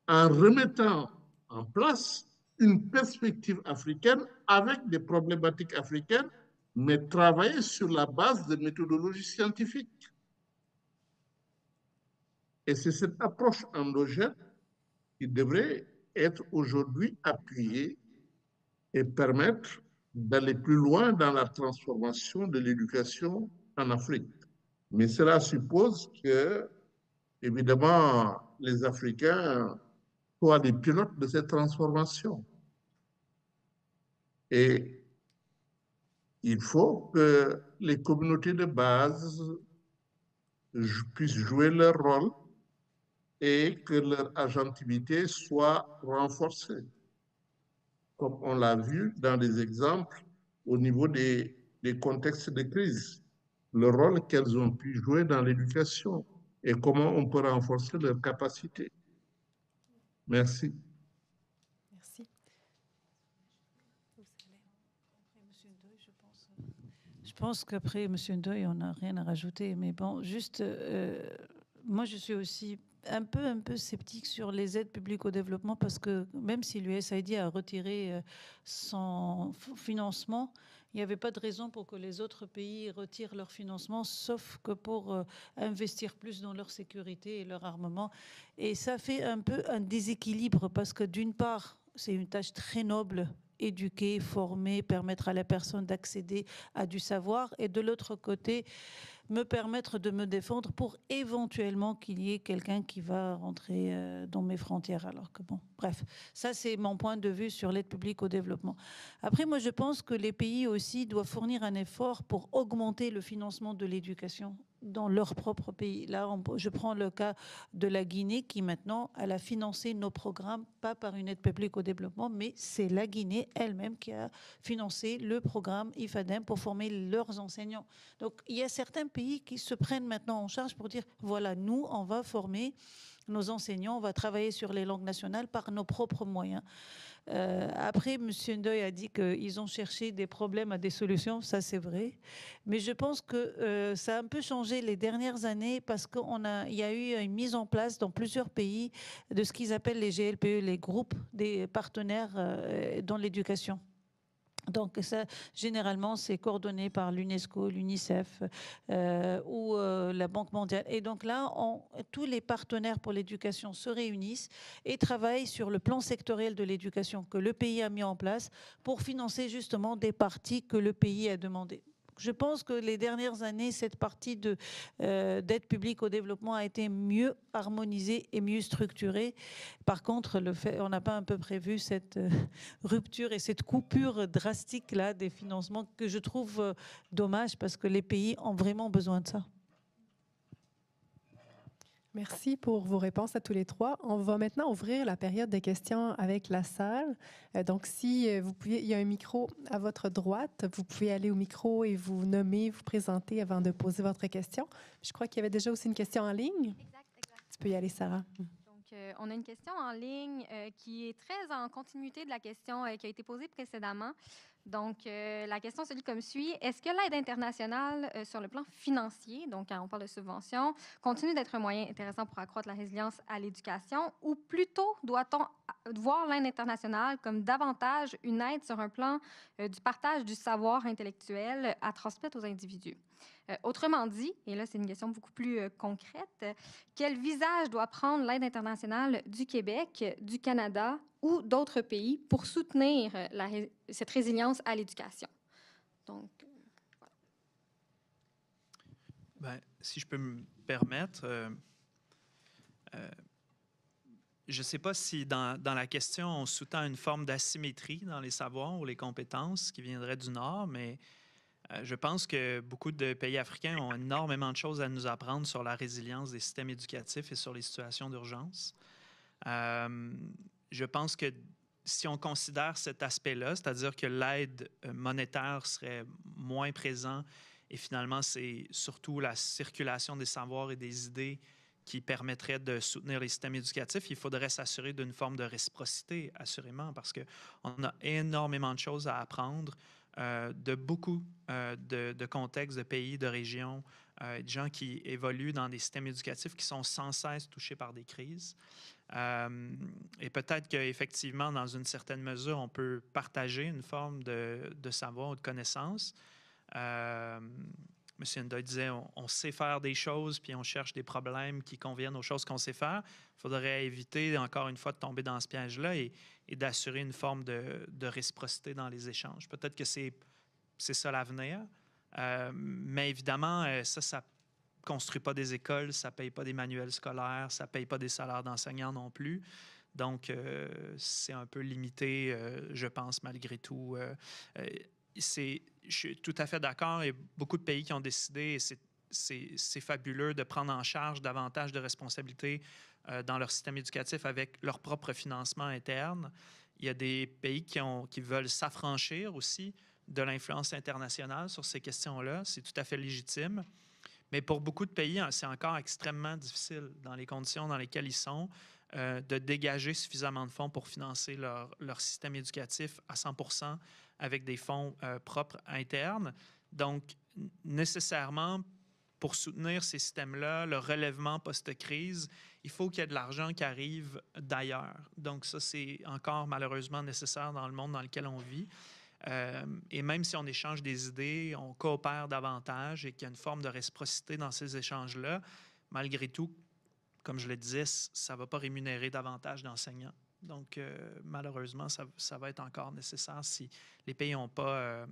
en remettant en place une perspective africaine avec des problématiques africaines, mais travailler sur la base de méthodologies scientifiques. Et c'est cette approche endogène qui devrait être aujourd'hui appuyée et permettre d'aller plus loin dans la transformation de l'éducation en Afrique. Mais cela suppose que, évidemment, les Africains soient les pilotes de cette transformation. Et il faut que les communautés de base puissent jouer leur rôle et que leur agentivité soit renforcée, comme on l'a vu dans les exemples au niveau des contextes de crise, le rôle qu'elles ont pu jouer dans l'éducation et comment on peut renforcer leurs capacités. Merci. Merci. Je pense qu'après M. Ndoye, on n'a rien à rajouter. Mais bon, juste, moi, je suis aussi un peu sceptique sur les aides publiques au développement parce que même si l'USAID a retiré son financement, il n'y avait pas de raison pour que les autres pays retirent leur financement, sauf que pour investir plus dans leur sécurité et leur armement. Et ça fait un peu un déséquilibre parce que d'une part, c'est une tâche très noble, éduquer, former, permettre à la personne d'accéder à du savoir, et de l'autre côté, me permettre de me défendre pour éventuellement qu'il y ait quelqu'un qui va rentrer dans mes frontières. Alors que bon, bref, ça c'est mon point de vue sur l'aide publique au développement. Après, moi je pense que les pays aussi doivent fournir un effort pour augmenter le financement de l'éducation dans leur propre pays. Là, je prends le cas de la Guinée qui maintenant, elle a financé nos programmes, pas par une aide publique au développement, mais c'est la Guinée elle-même qui a financé le programme IFADEM pour former leurs enseignants. Donc, il y a certains pays qui se prennent maintenant en charge pour dire, voilà, nous, on va former nos enseignants, on va travailler sur les langues nationales par nos propres moyens. Après, M. Ndoye a dit qu'ils ont cherché des problèmes à des solutions, ça c'est vrai. Mais je pense que ça a un peu changé les dernières années parce qu'il y a eu une mise en place dans plusieurs pays de ce qu'ils appellent les GLPE, les groupes des partenaires dans l'éducation. Donc ça, généralement, c'est coordonné par l'UNESCO, l'UNICEF ou la Banque mondiale. Et donc là, tous les partenaires pour l'éducation se réunissent et travaillent sur le plan sectoriel de l'éducation que le pays a mis en place pour financer justement des parties que le pays a demandées. Je pense que les dernières années, cette partie d'aide publique au développement a été mieux harmonisée et mieux structurée. Par contre, on n'a pas un peu prévu cette rupture et cette coupure drastique là des financements que je trouve dommage parce que les pays ont vraiment besoin de ça. Merci pour vos réponses à tous les trois. On va maintenant ouvrir la période de questions avec la salle. Donc, si vous pouvez, il y a un micro à votre droite. Vous pouvez aller au micro et vous nommer, vous présenter avant de poser votre question. Je crois qu'il y avait déjà aussi une question en ligne. Exact. Tu peux y aller, Sarah. Donc, on a une question en ligne qui est très en continuité de la question qui a été posée précédemment. Donc, la question se lit comme suit. Est-ce que l'aide internationale sur le plan financier, donc quand on parle de subventions, continue d'être un moyen intéressant pour accroître la résilience à l'éducation ou plutôt doit-on voir l'aide internationale comme davantage une aide sur un plan du partage du savoir intellectuel à transmettre aux individus? Autrement dit, et là c'est une question beaucoup plus concrète, quel visage doit prendre l'aide internationale du Québec, du Canada ou d'autres pays pour soutenir cette résilience à l'éducation. Donc, ben, si je peux me permettre, je ne sais pas si dans la question, on sous-tend une forme d'asymétrie dans les savoirs ou les compétences qui viendraient du Nord, mais je pense que beaucoup de pays africains ont énormément de choses à nous apprendre sur la résilience des systèmes éducatifs et sur les situations d'urgence. Je pense que si on considère cet aspect-là, c'est-à-dire que l'aide monétaire serait moins présente et finalement, c'est surtout la circulation des savoirs et des idées qui permettrait de soutenir les systèmes éducatifs, il faudrait s'assurer d'une forme de réciprocité, assurément, parce qu'on a énormément de choses à apprendre de beaucoup de contextes, de pays, de régions, de gens qui évoluent dans des systèmes éducatifs qui sont sans cesse touchés par des crises. Et peut-être qu'effectivement, dans une certaine mesure, on peut partager une forme de savoir ou de connaissance. M. Ndoye disait, on sait faire des choses, puis on cherche des problèmes qui conviennent aux choses qu'on sait faire. Il faudrait éviter, encore une fois, de tomber dans ce piège-là et d'assurer une forme de réciprocité dans les échanges. Peut-être que c'est ça l'avenir, mais évidemment, ça ne construit pas des écoles, ça ne paye pas des manuels scolaires, ça ne paye pas des salaires d'enseignants non plus. Donc, c'est un peu limité, je pense, malgré tout. Je suis tout à fait d'accord. Il y a beaucoup de pays qui ont décidé, et c'est fabuleux, de prendre en charge davantage de responsabilités dans leur système éducatif avec leur propre financement interne. Il y a des pays qui veulent s'affranchir aussi de l'influence internationale sur ces questions-là. C'est tout à fait légitime. Mais pour beaucoup de pays, c'est encore extrêmement difficile, dans les conditions dans lesquelles ils sont, de dégager suffisamment de fonds pour financer leur système éducatif à 100% avec des fonds propres internes. Donc, nécessairement, pour soutenir ces systèmes-là, le relèvement post-crise, il faut qu'il y ait de l'argent qui arrive d'ailleurs. Donc, ça, c'est encore malheureusement nécessaire dans le monde dans lequel on vit. Et même si on échange des idées, on coopère davantage et qu'il y a une forme de réciprocité dans ces échanges-là, malgré tout, comme je le disais, ça ne va pas rémunérer davantage d'enseignants. Donc, malheureusement, ça va être encore nécessaire si les pays n'ont pas,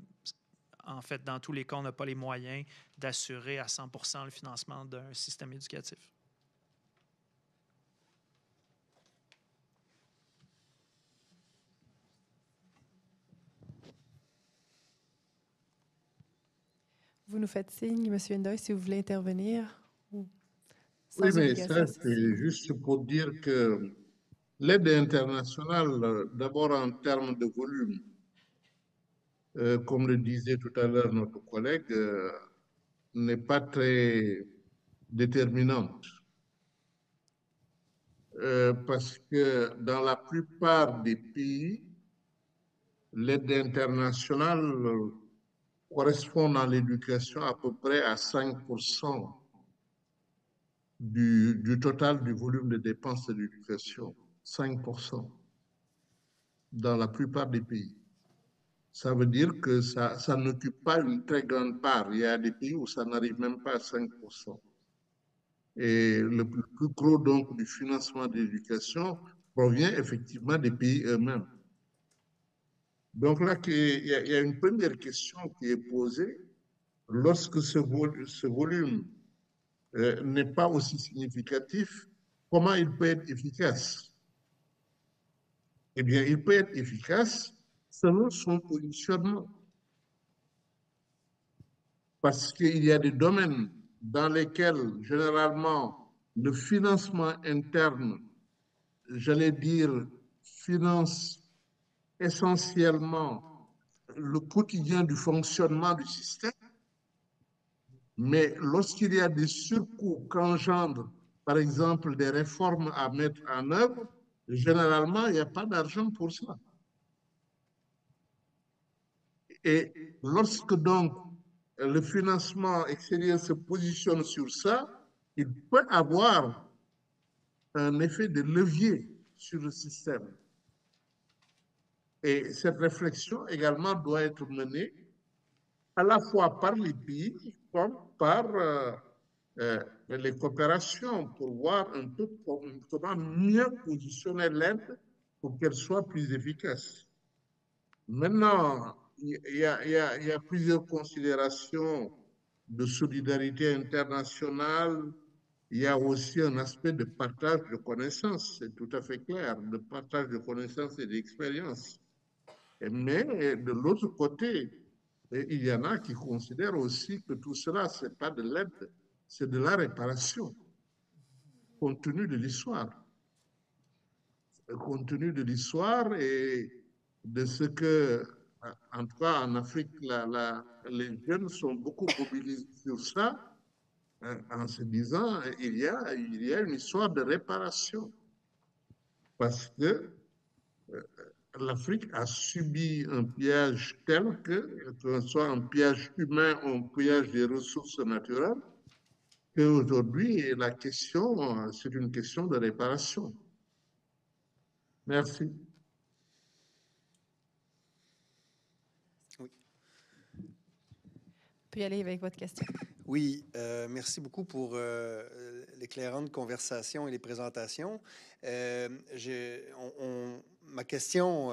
en fait, dans tous les cas, on n'a pas les moyens d'assurer à 100% le financement d'un système éducatif. Vous nous faites signe, M. Ndoye, si vous voulez intervenir. Oui, mais ça, c'est juste pour dire que l'aide internationale, d'abord en termes de volume, comme le disait tout à l'heure notre collègue, n'est pas très déterminante. Parce que dans la plupart des pays, l'aide internationale correspond dans l'éducation à peu près à 5% du total du volume de dépenses de l'éducation. 5% dans la plupart des pays. Ça veut dire que ça n'occupe pas une très grande part. Il y a des pays où ça n'arrive même pas à 5%. Et le plus gros donc du financement de l'éducation provient effectivement des pays eux-mêmes. Donc là, il y a une première question qui est posée. Lorsque ce volume n'est pas aussi significatif, comment il peut être efficace? Eh bien, il peut être efficace selon son positionnement. Parce qu'il y a des domaines dans lesquels, généralement, le financement interne, j'allais dire, finance essentiellement le quotidien du fonctionnement du système. Mais lorsqu'il y a des surcoûts qu'engendrent, par exemple, des réformes à mettre en œuvre, généralement, il n'y a pas d'argent pour ça. Et lorsque donc le financement extérieur se positionne sur ça, il peut avoir un effet de levier sur le système. Et cette réflexion également doit être menée à la fois par les pays comme par les coopérations pour voir un peu comment mieux positionner l'aide pour qu'elle soit plus efficace. Maintenant, il y a plusieurs considérations de solidarité internationale. Il y a aussi un aspect de partage de connaissances, c'est tout à fait clair, de partage de connaissances et d'expériences. Mais de l'autre côté, il y en a qui considèrent aussi que tout cela, ce n'est pas de l'aide, c'est de la réparation, compte tenu de l'histoire. Compte tenu de l'histoire et de ce que, en tout cas en Afrique, les jeunes sont beaucoup mobilisés sur ça, en se disant il y a une histoire de réparation. Parce que l'Afrique a subi un piège tel que ce soit un piège humain ou un piège des ressources naturelles, qu'aujourd'hui, la question, c'est une question de réparation. Merci. Oui. On peut y aller avec votre question. Oui, merci beaucoup pour l'éclairante conversation et les présentations. Ma question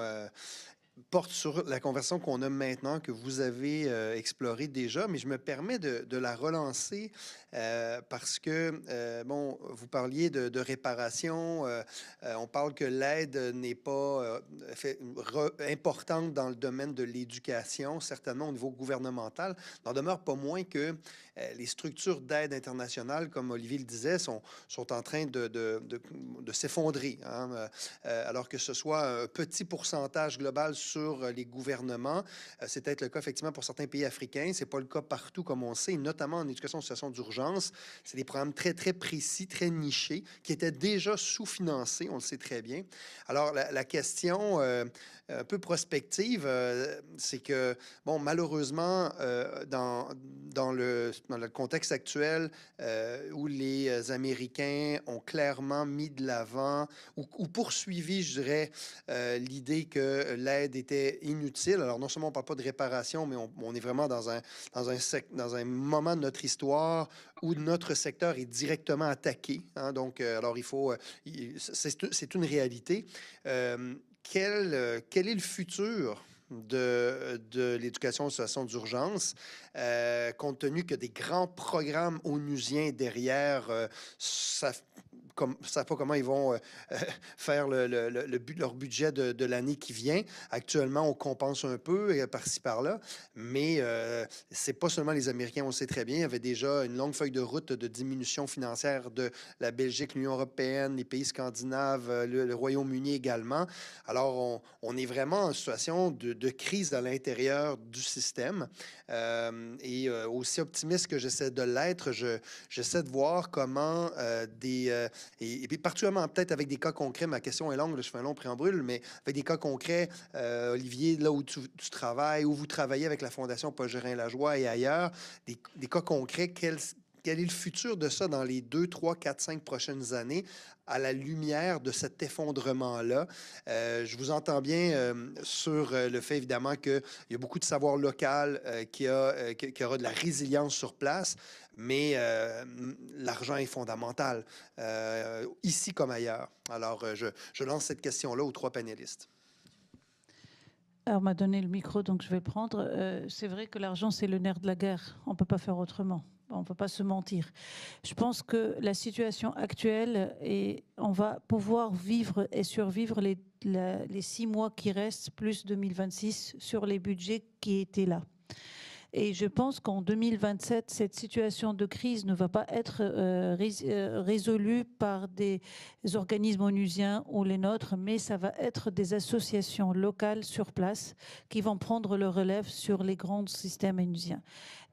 porte sur la conversation qu'on a maintenant, que vous avez explorée déjà, mais je me permets de la relancer parce que, bon, vous parliez de réparation, on parle que l'aide n'est pas importante dans le domaine de l'éducation, certainement au niveau gouvernemental. Il n'en demeure pas moins que les structures d'aide internationale, comme Olivier le disait, sont en train de s'effondrer, hein, alors que ce soit un petit pourcentage global sur les gouvernements. C'est peut-être le cas, effectivement, pour certains pays africains. Ce n'est pas le cas partout, comme on sait, notamment en éducation en situation d'urgence. C'est des programmes très, très précis, très nichés, qui étaient déjà sous-financés, on le sait très bien. Alors, la question un peu prospective, c'est que, bon, malheureusement, dans le contexte actuel où les Américains ont clairement mis de l'avant ou poursuivi, je dirais, l'idée que l'aide était inutile. Alors, non seulement on ne parle pas de réparation, mais on est vraiment dans un moment de notre histoire où notre secteur est directement attaqué. Hein, donc, alors, c'est une réalité. Quel est le futur de l'éducation en situation d'urgence, compte tenu que des grands programmes onusiens derrière savent pas comment ils vont faire leur budget de l'année qui vient. Actuellement, on compense un peu par-ci, par-là, mais c'est pas seulement les Américains, on le sait très bien. Il y avait déjà une longue feuille de route de diminution financière de la Belgique, l'Union européenne, les pays scandinaves, le Royaume-Uni également. Alors, on est vraiment en situation de crise à l'intérieur du système. Et aussi optimiste que j'essaie de l'être, j'essaie de voir comment et puis particulièrement peut-être avec des cas concrets, ma question est longue, là, je fais un long préambule, mais avec des cas concrets, Olivier, là où tu travailles, où vous travaillez avec la Fondation Paul Gérin-Lajoie et ailleurs, des cas concrets, quel est le futur de ça dans les 2, 3, 4, 5 prochaines années à la lumière de cet effondrement-là? Je vous entends bien sur le fait, évidemment, qu'il y a beaucoup de savoir local, qu'il y aura de la résilience sur place, mais l'argent est fondamental, ici comme ailleurs. Alors, je lance cette question-là aux 3 panélistes. Alors, on m'a donné le micro, donc je vais le prendre. C'est vrai que l'argent, c'est le nerf de la guerre. On ne peut pas faire autrement. On ne peut pas se mentir. Je pense que la situation actuelle, et on va pouvoir vivre et survivre les 6 mois qui restent, plus 2026, sur les budgets qui étaient là. Et je pense qu'en 2027, cette situation de crise ne va pas être résolue par des organismes onusiens ou les nôtres, mais ça va être des associations locales sur place qui vont prendre le relève sur les grands systèmes onusiens.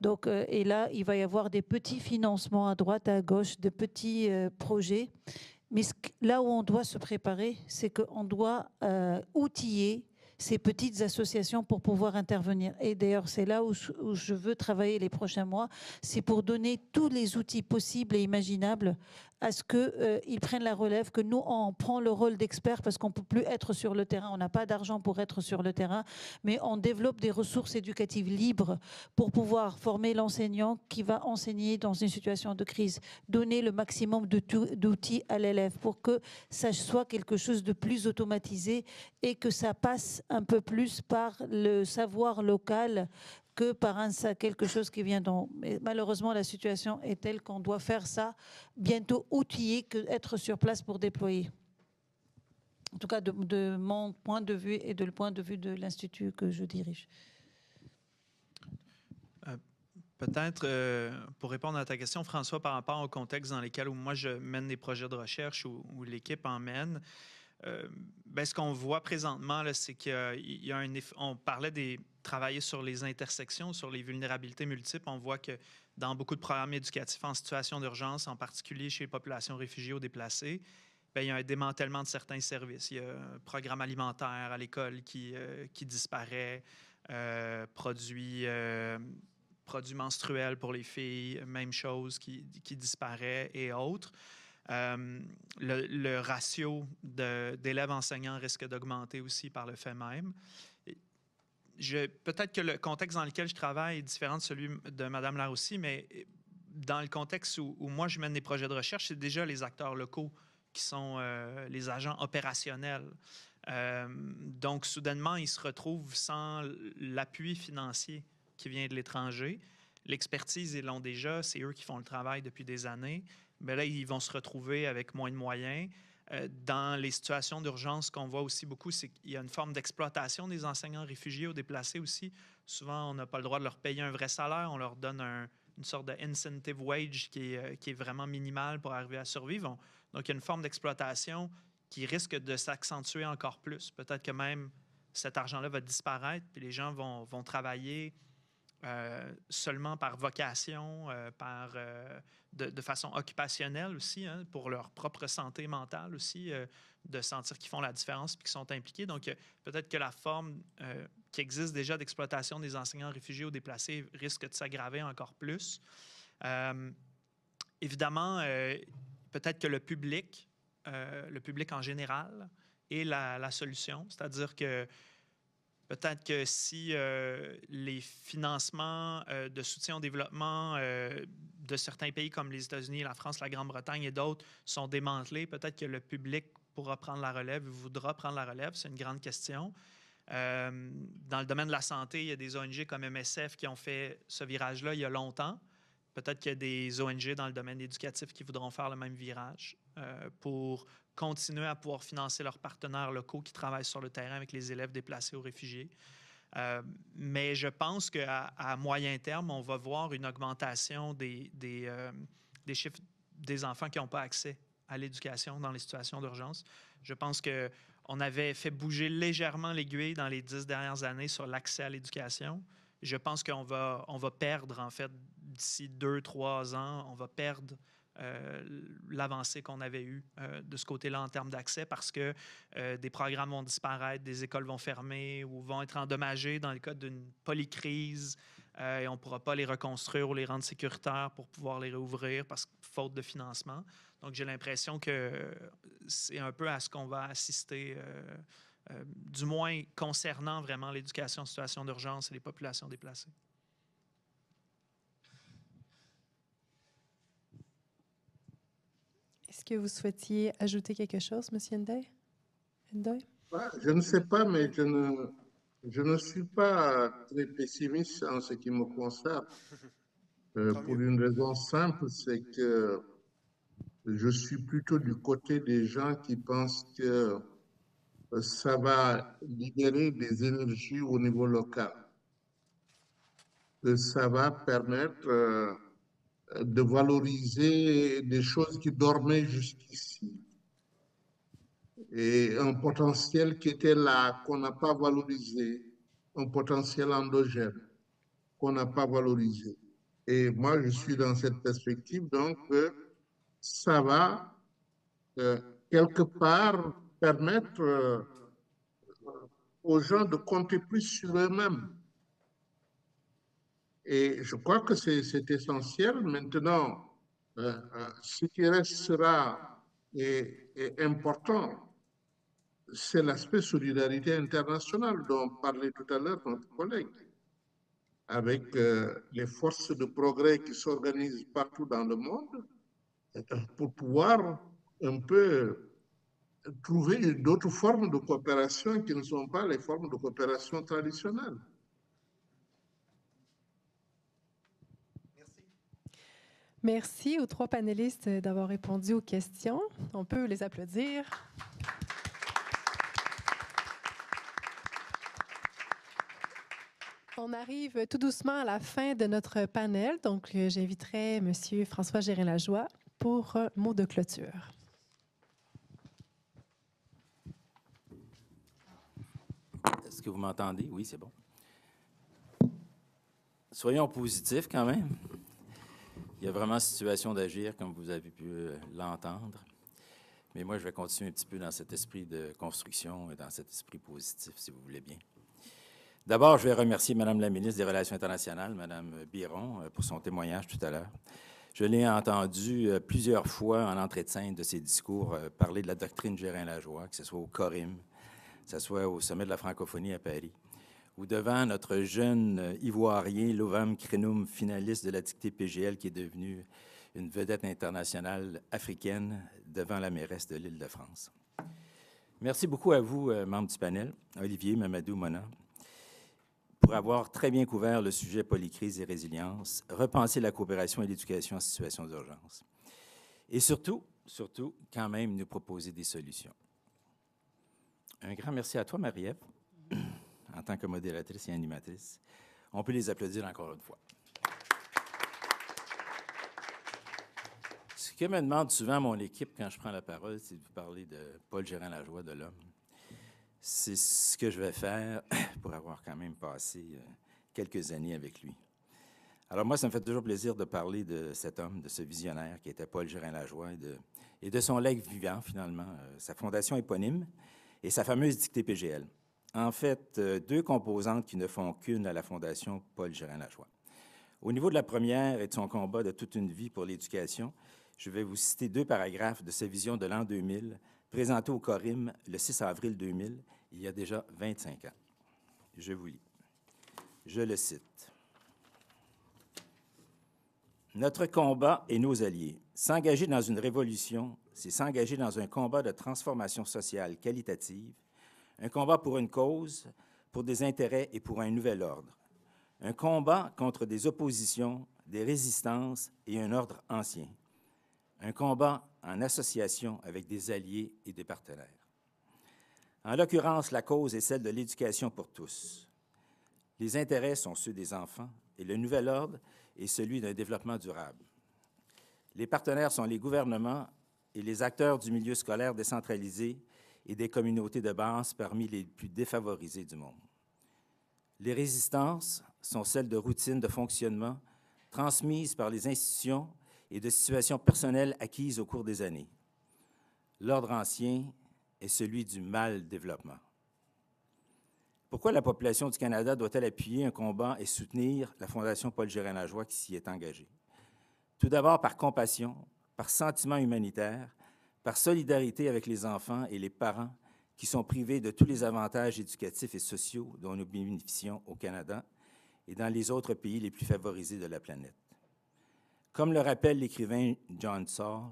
Donc, et là, il va y avoir des petits financements à droite, à gauche, de petits projets. Mais là où on doit se préparer, c'est qu'on doit outiller ces petites associations pour pouvoir intervenir. Et d'ailleurs, c'est là où je veux travailler les prochains mois, c'est pour donner tous les outils possibles et imaginables à ce qu'ils prennent la relève, que nous, on prend le rôle d'expert parce qu'on ne peut plus être sur le terrain, on n'a pas d'argent pour être sur le terrain, mais on développe des ressources éducatives libres pour pouvoir former l'enseignant qui va enseigner dans une situation de crise, donner le maximum d'outils à l'élève pour que ça soit quelque chose de plus automatisé et que ça passe un peu plus par le savoir local que par quelque chose qui vient d'en... Mais malheureusement, la situation est telle qu'on doit faire ça bientôt outillé que être sur place pour déployer. En tout cas, de mon point de vue et de le point de vue de l'Institut que je dirige. Peut-être, pour répondre à ta question, François, par rapport au contexte dans lequel moi je mène des projets de recherche ou l'équipe en mène, ce qu'on voit présentement, c'est qu'il y a on parlait des travailler sur les intersections, sur les vulnérabilités multiples. On voit que dans beaucoup de programmes éducatifs en situation d'urgence, en particulier chez les populations réfugiées ou déplacées, il y a un démantèlement de certains services. Il y a un programme alimentaire à l'école qui disparaît, produits menstruels pour les filles, même chose qui disparaît et autres. Le ratio d'élèves enseignants risque d'augmenter aussi par le fait même. Peut-être que le contexte dans lequel je travaille est différent de celui de Mme Larousse, mais dans le contexte où moi je mène des projets de recherche, c'est déjà les acteurs locaux qui sont les agents opérationnels. Donc, soudainement, ils se retrouvent sans l'appui financier qui vient de l'étranger. L'expertise, ils l'ont déjà, c'est eux qui font le travail depuis des années. Mais là, ils vont se retrouver avec moins de moyens. Dans les situations d'urgence, ce qu'on voit aussi beaucoup, c'est qu'il y a une forme d'exploitation des enseignants réfugiés ou déplacés aussi. Souvent, on n'a pas le droit de leur payer un vrai salaire. On leur donne une sorte de incentive wage qui est vraiment minimal pour arriver à survivre. Donc, il y a une forme d'exploitation qui risque de s'accentuer encore plus. Peut-être que même cet argent-là va disparaître, puis les gens vont travailler seulement par vocation, de façon occupationnelle aussi, hein, pour leur propre santé mentale aussi, de sentir qu'ils font la différence et qu'ils sont impliqués. Donc, peut-être que la forme qui existe déjà d'exploitation des enseignants réfugiés ou déplacés risque de s'aggraver encore plus. Évidemment, peut-être que le public en général est la solution, c'est-à-dire que peut-être que si les financements de soutien au développement de certains pays comme les États-Unis, la France, la Grande-Bretagne et d'autres sont démantelés, peut-être que le public pourra prendre la relève, voudra prendre la relève. C'est une grande question. Dans le domaine de la santé, il y a des ONG comme MSF qui ont fait ce virage-là il y a longtemps. Peut-être qu'il y a des ONG dans le domaine éducatif qui voudront faire le même virage pour continuer à pouvoir financer leurs partenaires locaux qui travaillent sur le terrain avec les élèves déplacés ou réfugiés. Mais je pense qu'à moyen terme, on va voir une augmentation des chiffres des enfants qui n'ont pas accès à l'éducation dans les situations d'urgence. Je pense qu'on avait fait bouger légèrement l'aiguille dans les 10 dernières années sur l'accès à l'éducation. Je pense qu'on va perdre, en fait, d'ici 2-3 ans, on va perdre l'avancée qu'on avait eue de ce côté-là en termes d'accès parce que des programmes vont disparaître, des écoles vont fermer ou vont être endommagées dans le cas d'une polycrise et on ne pourra pas les reconstruire ou les rendre sécuritaires pour pouvoir les réouvrir parce que faute de financement. Donc, j'ai l'impression que c'est un peu à ce qu'on va assister, du moins concernant vraiment l'éducation en situation d'urgence et les populations déplacées. Est-ce que vous souhaitiez ajouter quelque chose, M. Ndoye? Je ne sais pas, mais je ne suis pas très pessimiste en ce qui me concerne. Pour une raison simple, c'est que je suis plutôt du côté des gens qui pensent que ça va libérer des énergies au niveau local. Que ça va permettre de valoriser des choses qui dormaient jusqu'ici. Et un potentiel qui était là, qu'on n'a pas valorisé, un potentiel endogène qu'on n'a pas valorisé. Et moi, je suis dans cette perspective, donc ça va quelque part permettre aux gens de compter plus sur eux-mêmes. Et je crois que c'est essentiel. Maintenant, ce qui restera important, c'est l'aspect solidarité internationale dont parlait tout à l'heure notre collègue, avec les forces de progrès qui s'organisent partout dans le monde pour pouvoir un peu trouver d'autres formes de coopération qui ne sont pas les formes de coopération traditionnelles. Merci aux 3 panélistes d'avoir répondu aux questions. On peut les applaudir. On arrive tout doucement à la fin de notre panel, donc j'inviterai M. François Gérin-Lajoie pour un mot de clôture. Est-ce que vous m'entendez? Oui, c'est bon. Soyons positifs quand même. Il y a vraiment situation d'agir, comme vous avez pu l'entendre. Mais moi, je vais continuer un petit peu dans cet esprit de construction et dans cet esprit positif, si vous voulez bien. D'abord, je vais remercier Mme la ministre des Relations internationales, Mme Biron, pour son témoignage tout à l'heure. Je l'ai entendu plusieurs fois en entrée de scène de ses discours parler de la doctrine Gérin-Lajoie, que ce soit au Corim, que ce soit au Sommet de la francophonie à Paris, ou devant notre jeune Ivoirien, Lovam Krenoum, finaliste de la dictée PGL, qui est devenu une vedette internationale africaine devant la mairesse de l'Île-de-France. Merci beaucoup à vous, membres du panel, Olivier, Mamadou, Mona, pour avoir très bien couvert le sujet polycrise et résilience, repenser la coopération et l'éducation en situation d'urgence. Et surtout, quand même, nous proposer des solutions. Un grand merci à toi, Marie-Ève, en tant que modératrice et animatrice. On peut les applaudir encore une fois. Ce que me demande souvent mon équipe quand je prends la parole, c'est de vous parler de Paul Gérin-Lajoie, de l'homme. C'est ce que je vais faire pour avoir quand même passé quelques années avec lui. Alors moi, ça me fait toujours plaisir de parler de cet homme, de ce visionnaire qui était Paul Gérin-Lajoie et de son legs vivant, finalement, sa fondation éponyme et sa fameuse dictée PGL. En fait, 2 composantes qui ne font qu'une à la Fondation Paul Gérin-Lajoie. Au niveau de la première et de son combat de toute une vie pour l'éducation, je vais vous citer 2 paragraphes de sa vision de l'an 2000, présentée au Corim le 6 avril 2000, il y a déjà 25 ans. Je vous lis. Je le cite. « Notre combat et nos alliés. S'engager dans une révolution, c'est s'engager dans un combat de transformation sociale qualitative, un combat pour une cause, pour des intérêts et pour un nouvel ordre. Un combat contre des oppositions, des résistances et un ordre ancien. Un combat en association avec des alliés et des partenaires. En l'occurrence, la cause est celle de l'éducation pour tous. Les intérêts sont ceux des enfants et le nouvel ordre est celui d'un développement durable. Les partenaires sont les gouvernements et les acteurs du milieu scolaire décentralisé et des communautés de base parmi les plus défavorisées du monde. Les résistances sont celles de routines de fonctionnement transmises par les institutions et de situations personnelles acquises au cours des années. L'ordre ancien est celui du mal-développement. Pourquoi la population du Canada doit-elle appuyer un combat et soutenir la Fondation Paul Gérin-Lajoie qui s'y est engagée? Tout d'abord par compassion, par sentiment humanitaire, par solidarité avec les enfants et les parents qui sont privés de tous les avantages éducatifs et sociaux dont nous bénéficions au Canada et dans les autres pays les plus favorisés de la planète. Comme le rappelle l'écrivain John Saul,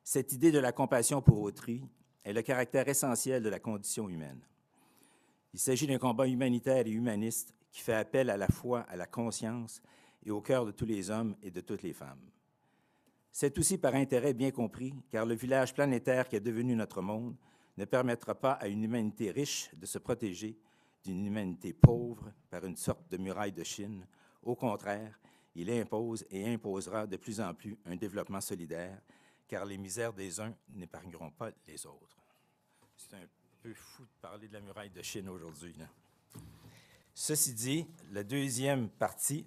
cette idée de la compassion pour autrui est le caractère essentiel de la condition humaine. Il s'agit d'un combat humanitaire et humaniste qui fait appel à la fois à la conscience et au cœur de tous les hommes et de toutes les femmes. C'est aussi par intérêt bien compris, car le village planétaire qui est devenu notre monde ne permettra pas à une humanité riche de se protéger d'une humanité pauvre par une sorte de muraille de Chine. Au contraire, il impose et imposera de plus en plus un développement solidaire, car les misères des uns n'épargneront pas les autres. C'est un peu fou de parler de la muraille de Chine aujourd'hui. Ceci dit, la deuxième partie,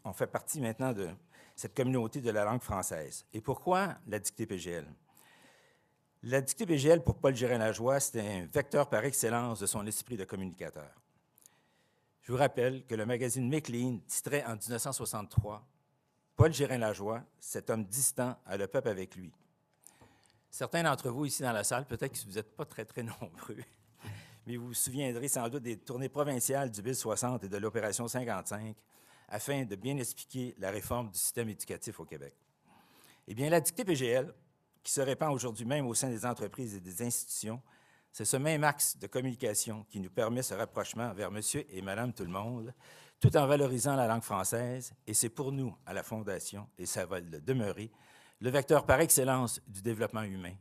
on fait partie maintenant de cette communauté de la langue française. Et pourquoi la dictée PGL? La dictée PGL, pour Paul Gérin-Lajoie, c'était un vecteur par excellence de son esprit de communicateur. Je vous rappelle que le magazine Maclean titrait en 1963 Paul Gérin-Lajoie, cet homme distant, a le peuple avec lui. Certains d'entre vous ici dans la salle, peut-être que vous n'êtes pas très, très nombreux, mais vous vous souviendrez sans doute des tournées provinciales du Bill 60 et de l'Opération 55 afin de bien expliquer la réforme du système éducatif au Québec. Eh bien, la dictée PGL, qui se répand aujourd'hui même au sein des entreprises et des institutions, c'est ce même axe de communication qui nous permet ce rapprochement vers monsieur et madame tout le monde, tout en valorisant la langue française, et c'est pour nous, à la Fondation, et ça va le demeurer, le vecteur par excellence du développement humain.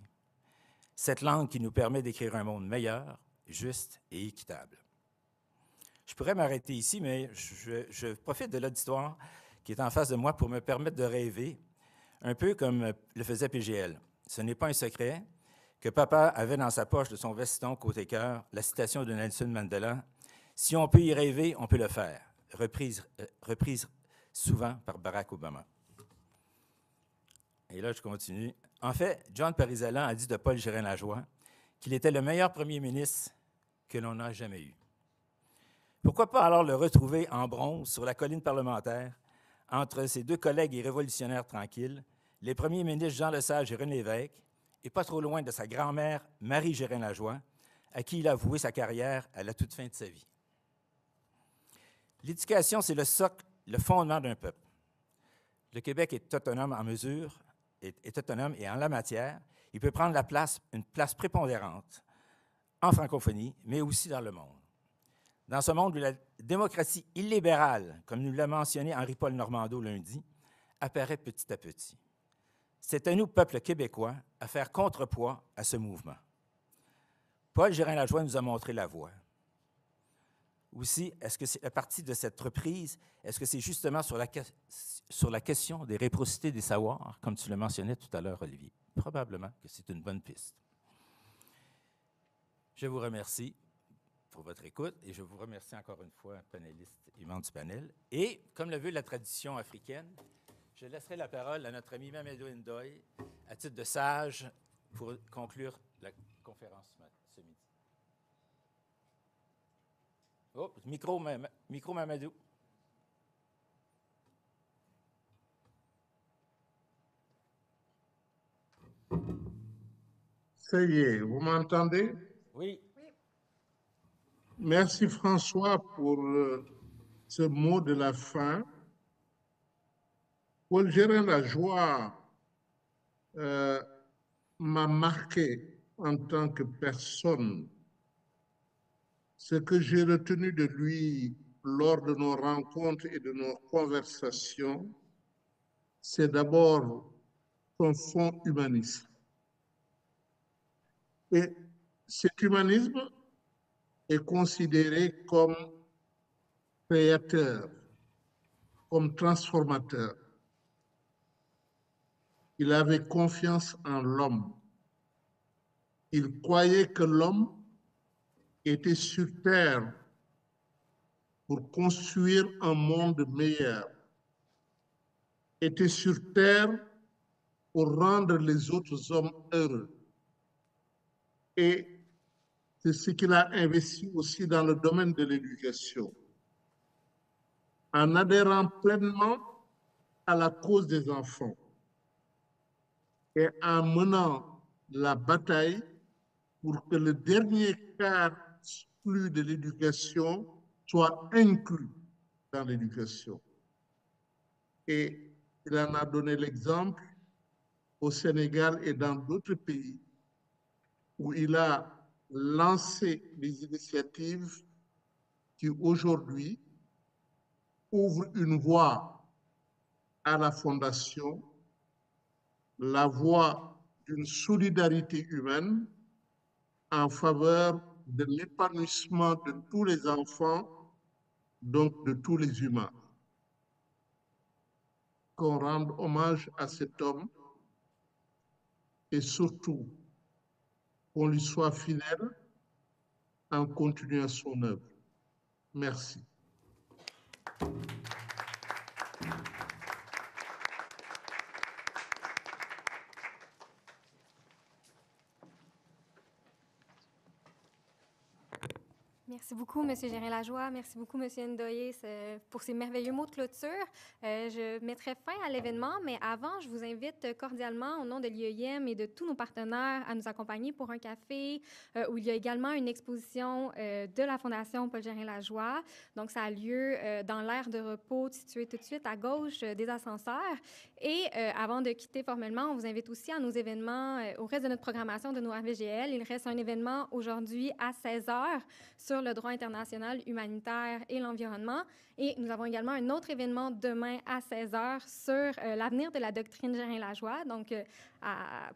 Cette langue qui nous permet d'écrire un monde meilleur, juste et équitable. Je pourrais m'arrêter ici, mais je profite de l'auditoire qui est en face de moi pour me permettre de rêver, un peu comme le faisait PGL. Ce n'est pas un secret que papa avait dans sa poche de son veston côté cœur la citation de Nelson Mandela « Si on peut y rêver, on peut le faire », reprise souvent par Barack Obama. Et là, je continue. En fait, John Parizallan a dit de Paul Gérin-Lajoie qu'il était le meilleur premier ministre que l'on a jamais eu. Pourquoi pas alors le retrouver en bronze sur la colline parlementaire entre ses deux collègues et révolutionnaires tranquilles, les premiers ministres Jean Lesage et René Lévesque, et pas trop loin de sa grand-mère Marie Gérin-Lajoie, à qui il a voué sa carrière à la toute fin de sa vie. L'éducation, c'est le socle, le fondement d'un peuple. Le Québec est autonome en mesure, est autonome et en la matière, il peut prendre une place prépondérante en francophonie, mais aussi dans le monde. Dans ce monde où la démocratie illibérale, comme nous l'a mentionné Henri-Paul Normando lundi, apparaît petit à petit. C'est à nous, peuple québécois, à faire contrepoids à ce mouvement. Paul Gérin-Lajoie nous a montré la voie. Aussi, est-ce que c'est à partir de cette reprise, est-ce que c'est justement sur la question des réciprocités des savoirs, comme tu le mentionnais tout à l'heure, Olivier? Probablement que c'est une bonne piste. Je vous remercie pour votre écoute et je vous remercie encore une fois, panélistes et membres du panel. Et, comme le veut la tradition africaine, je laisserai la parole à notre ami Mamadou Ndoye, à titre de sage, pour conclure la conférence ce midi. Oh, micro Mamadou. Ça y est, vous m'entendez? Oui. Merci François pour ce mot de la fin. Paul Gérin-Lajoie m'a marqué en tant que personne. Ce que j'ai retenu de lui lors de nos rencontres et de nos conversations, c'est d'abord son fond humaniste. Et cet humanisme est considéré comme créateur, comme transformateur. Il avait confiance en l'homme. Il croyait que l'homme était sur terre pour construire un monde meilleur, était sur terre pour rendre les autres hommes heureux. Et c'est ce qu'il a investi aussi dans le domaine de l'éducation, en adhérant pleinement à la cause des enfants et en menant la bataille pour que le dernier quart flux de l'éducation soit inclus dans l'éducation. Et il en a donné l'exemple au Sénégal et dans d'autres pays où il a lancé des initiatives qui aujourd'hui ouvrent une voie à la Fondation, la voie d'une solidarité humaine en faveur de l'épanouissement de tous les enfants, donc de tous les humains. Qu'on rende hommage à cet homme et surtout qu'on lui soit fidèle en continuant son œuvre. Merci. Merci beaucoup, M. Gérin-Lajoie. Merci beaucoup, M. Ndoye, pour ces merveilleux mots de clôture. Je mettrai fin à l'événement, mais avant, je vous invite cordialement, au nom de l'IEIM et de tous nos partenaires, à nous accompagner pour un café où il y a également une exposition de la Fondation Paul Gérin-Lajoie. Donc, ça a lieu dans l'aire de repos situé tout de suite à gauche des ascenseurs. Et avant de quitter formellement, on vous invite aussi à nos événements, au reste de notre programmation de nos RVGL. Il reste un événement aujourd'hui à 16h sur le droit international humanitaire et l'environnement. Et nous avons également un autre événement demain à 16h sur l'avenir de la doctrine Gérin-Lajoie, donc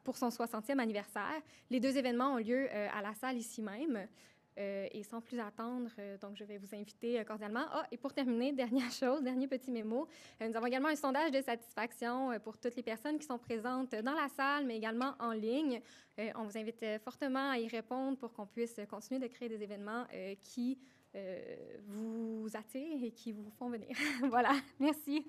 pour son 60e anniversaire. Les deux événements ont lieu à la salle ici même. Et sans plus attendre, donc je vais vous inviter cordialement. Et pour terminer, dernière chose, dernier petit mémo, nous avons également un sondage de satisfaction pour toutes les personnes qui sont présentes dans la salle, mais également en ligne. On vous invite fortement à y répondre pour qu'on puisse continuer de créer des événements qui vous attirent et qui vous font venir. Voilà, merci.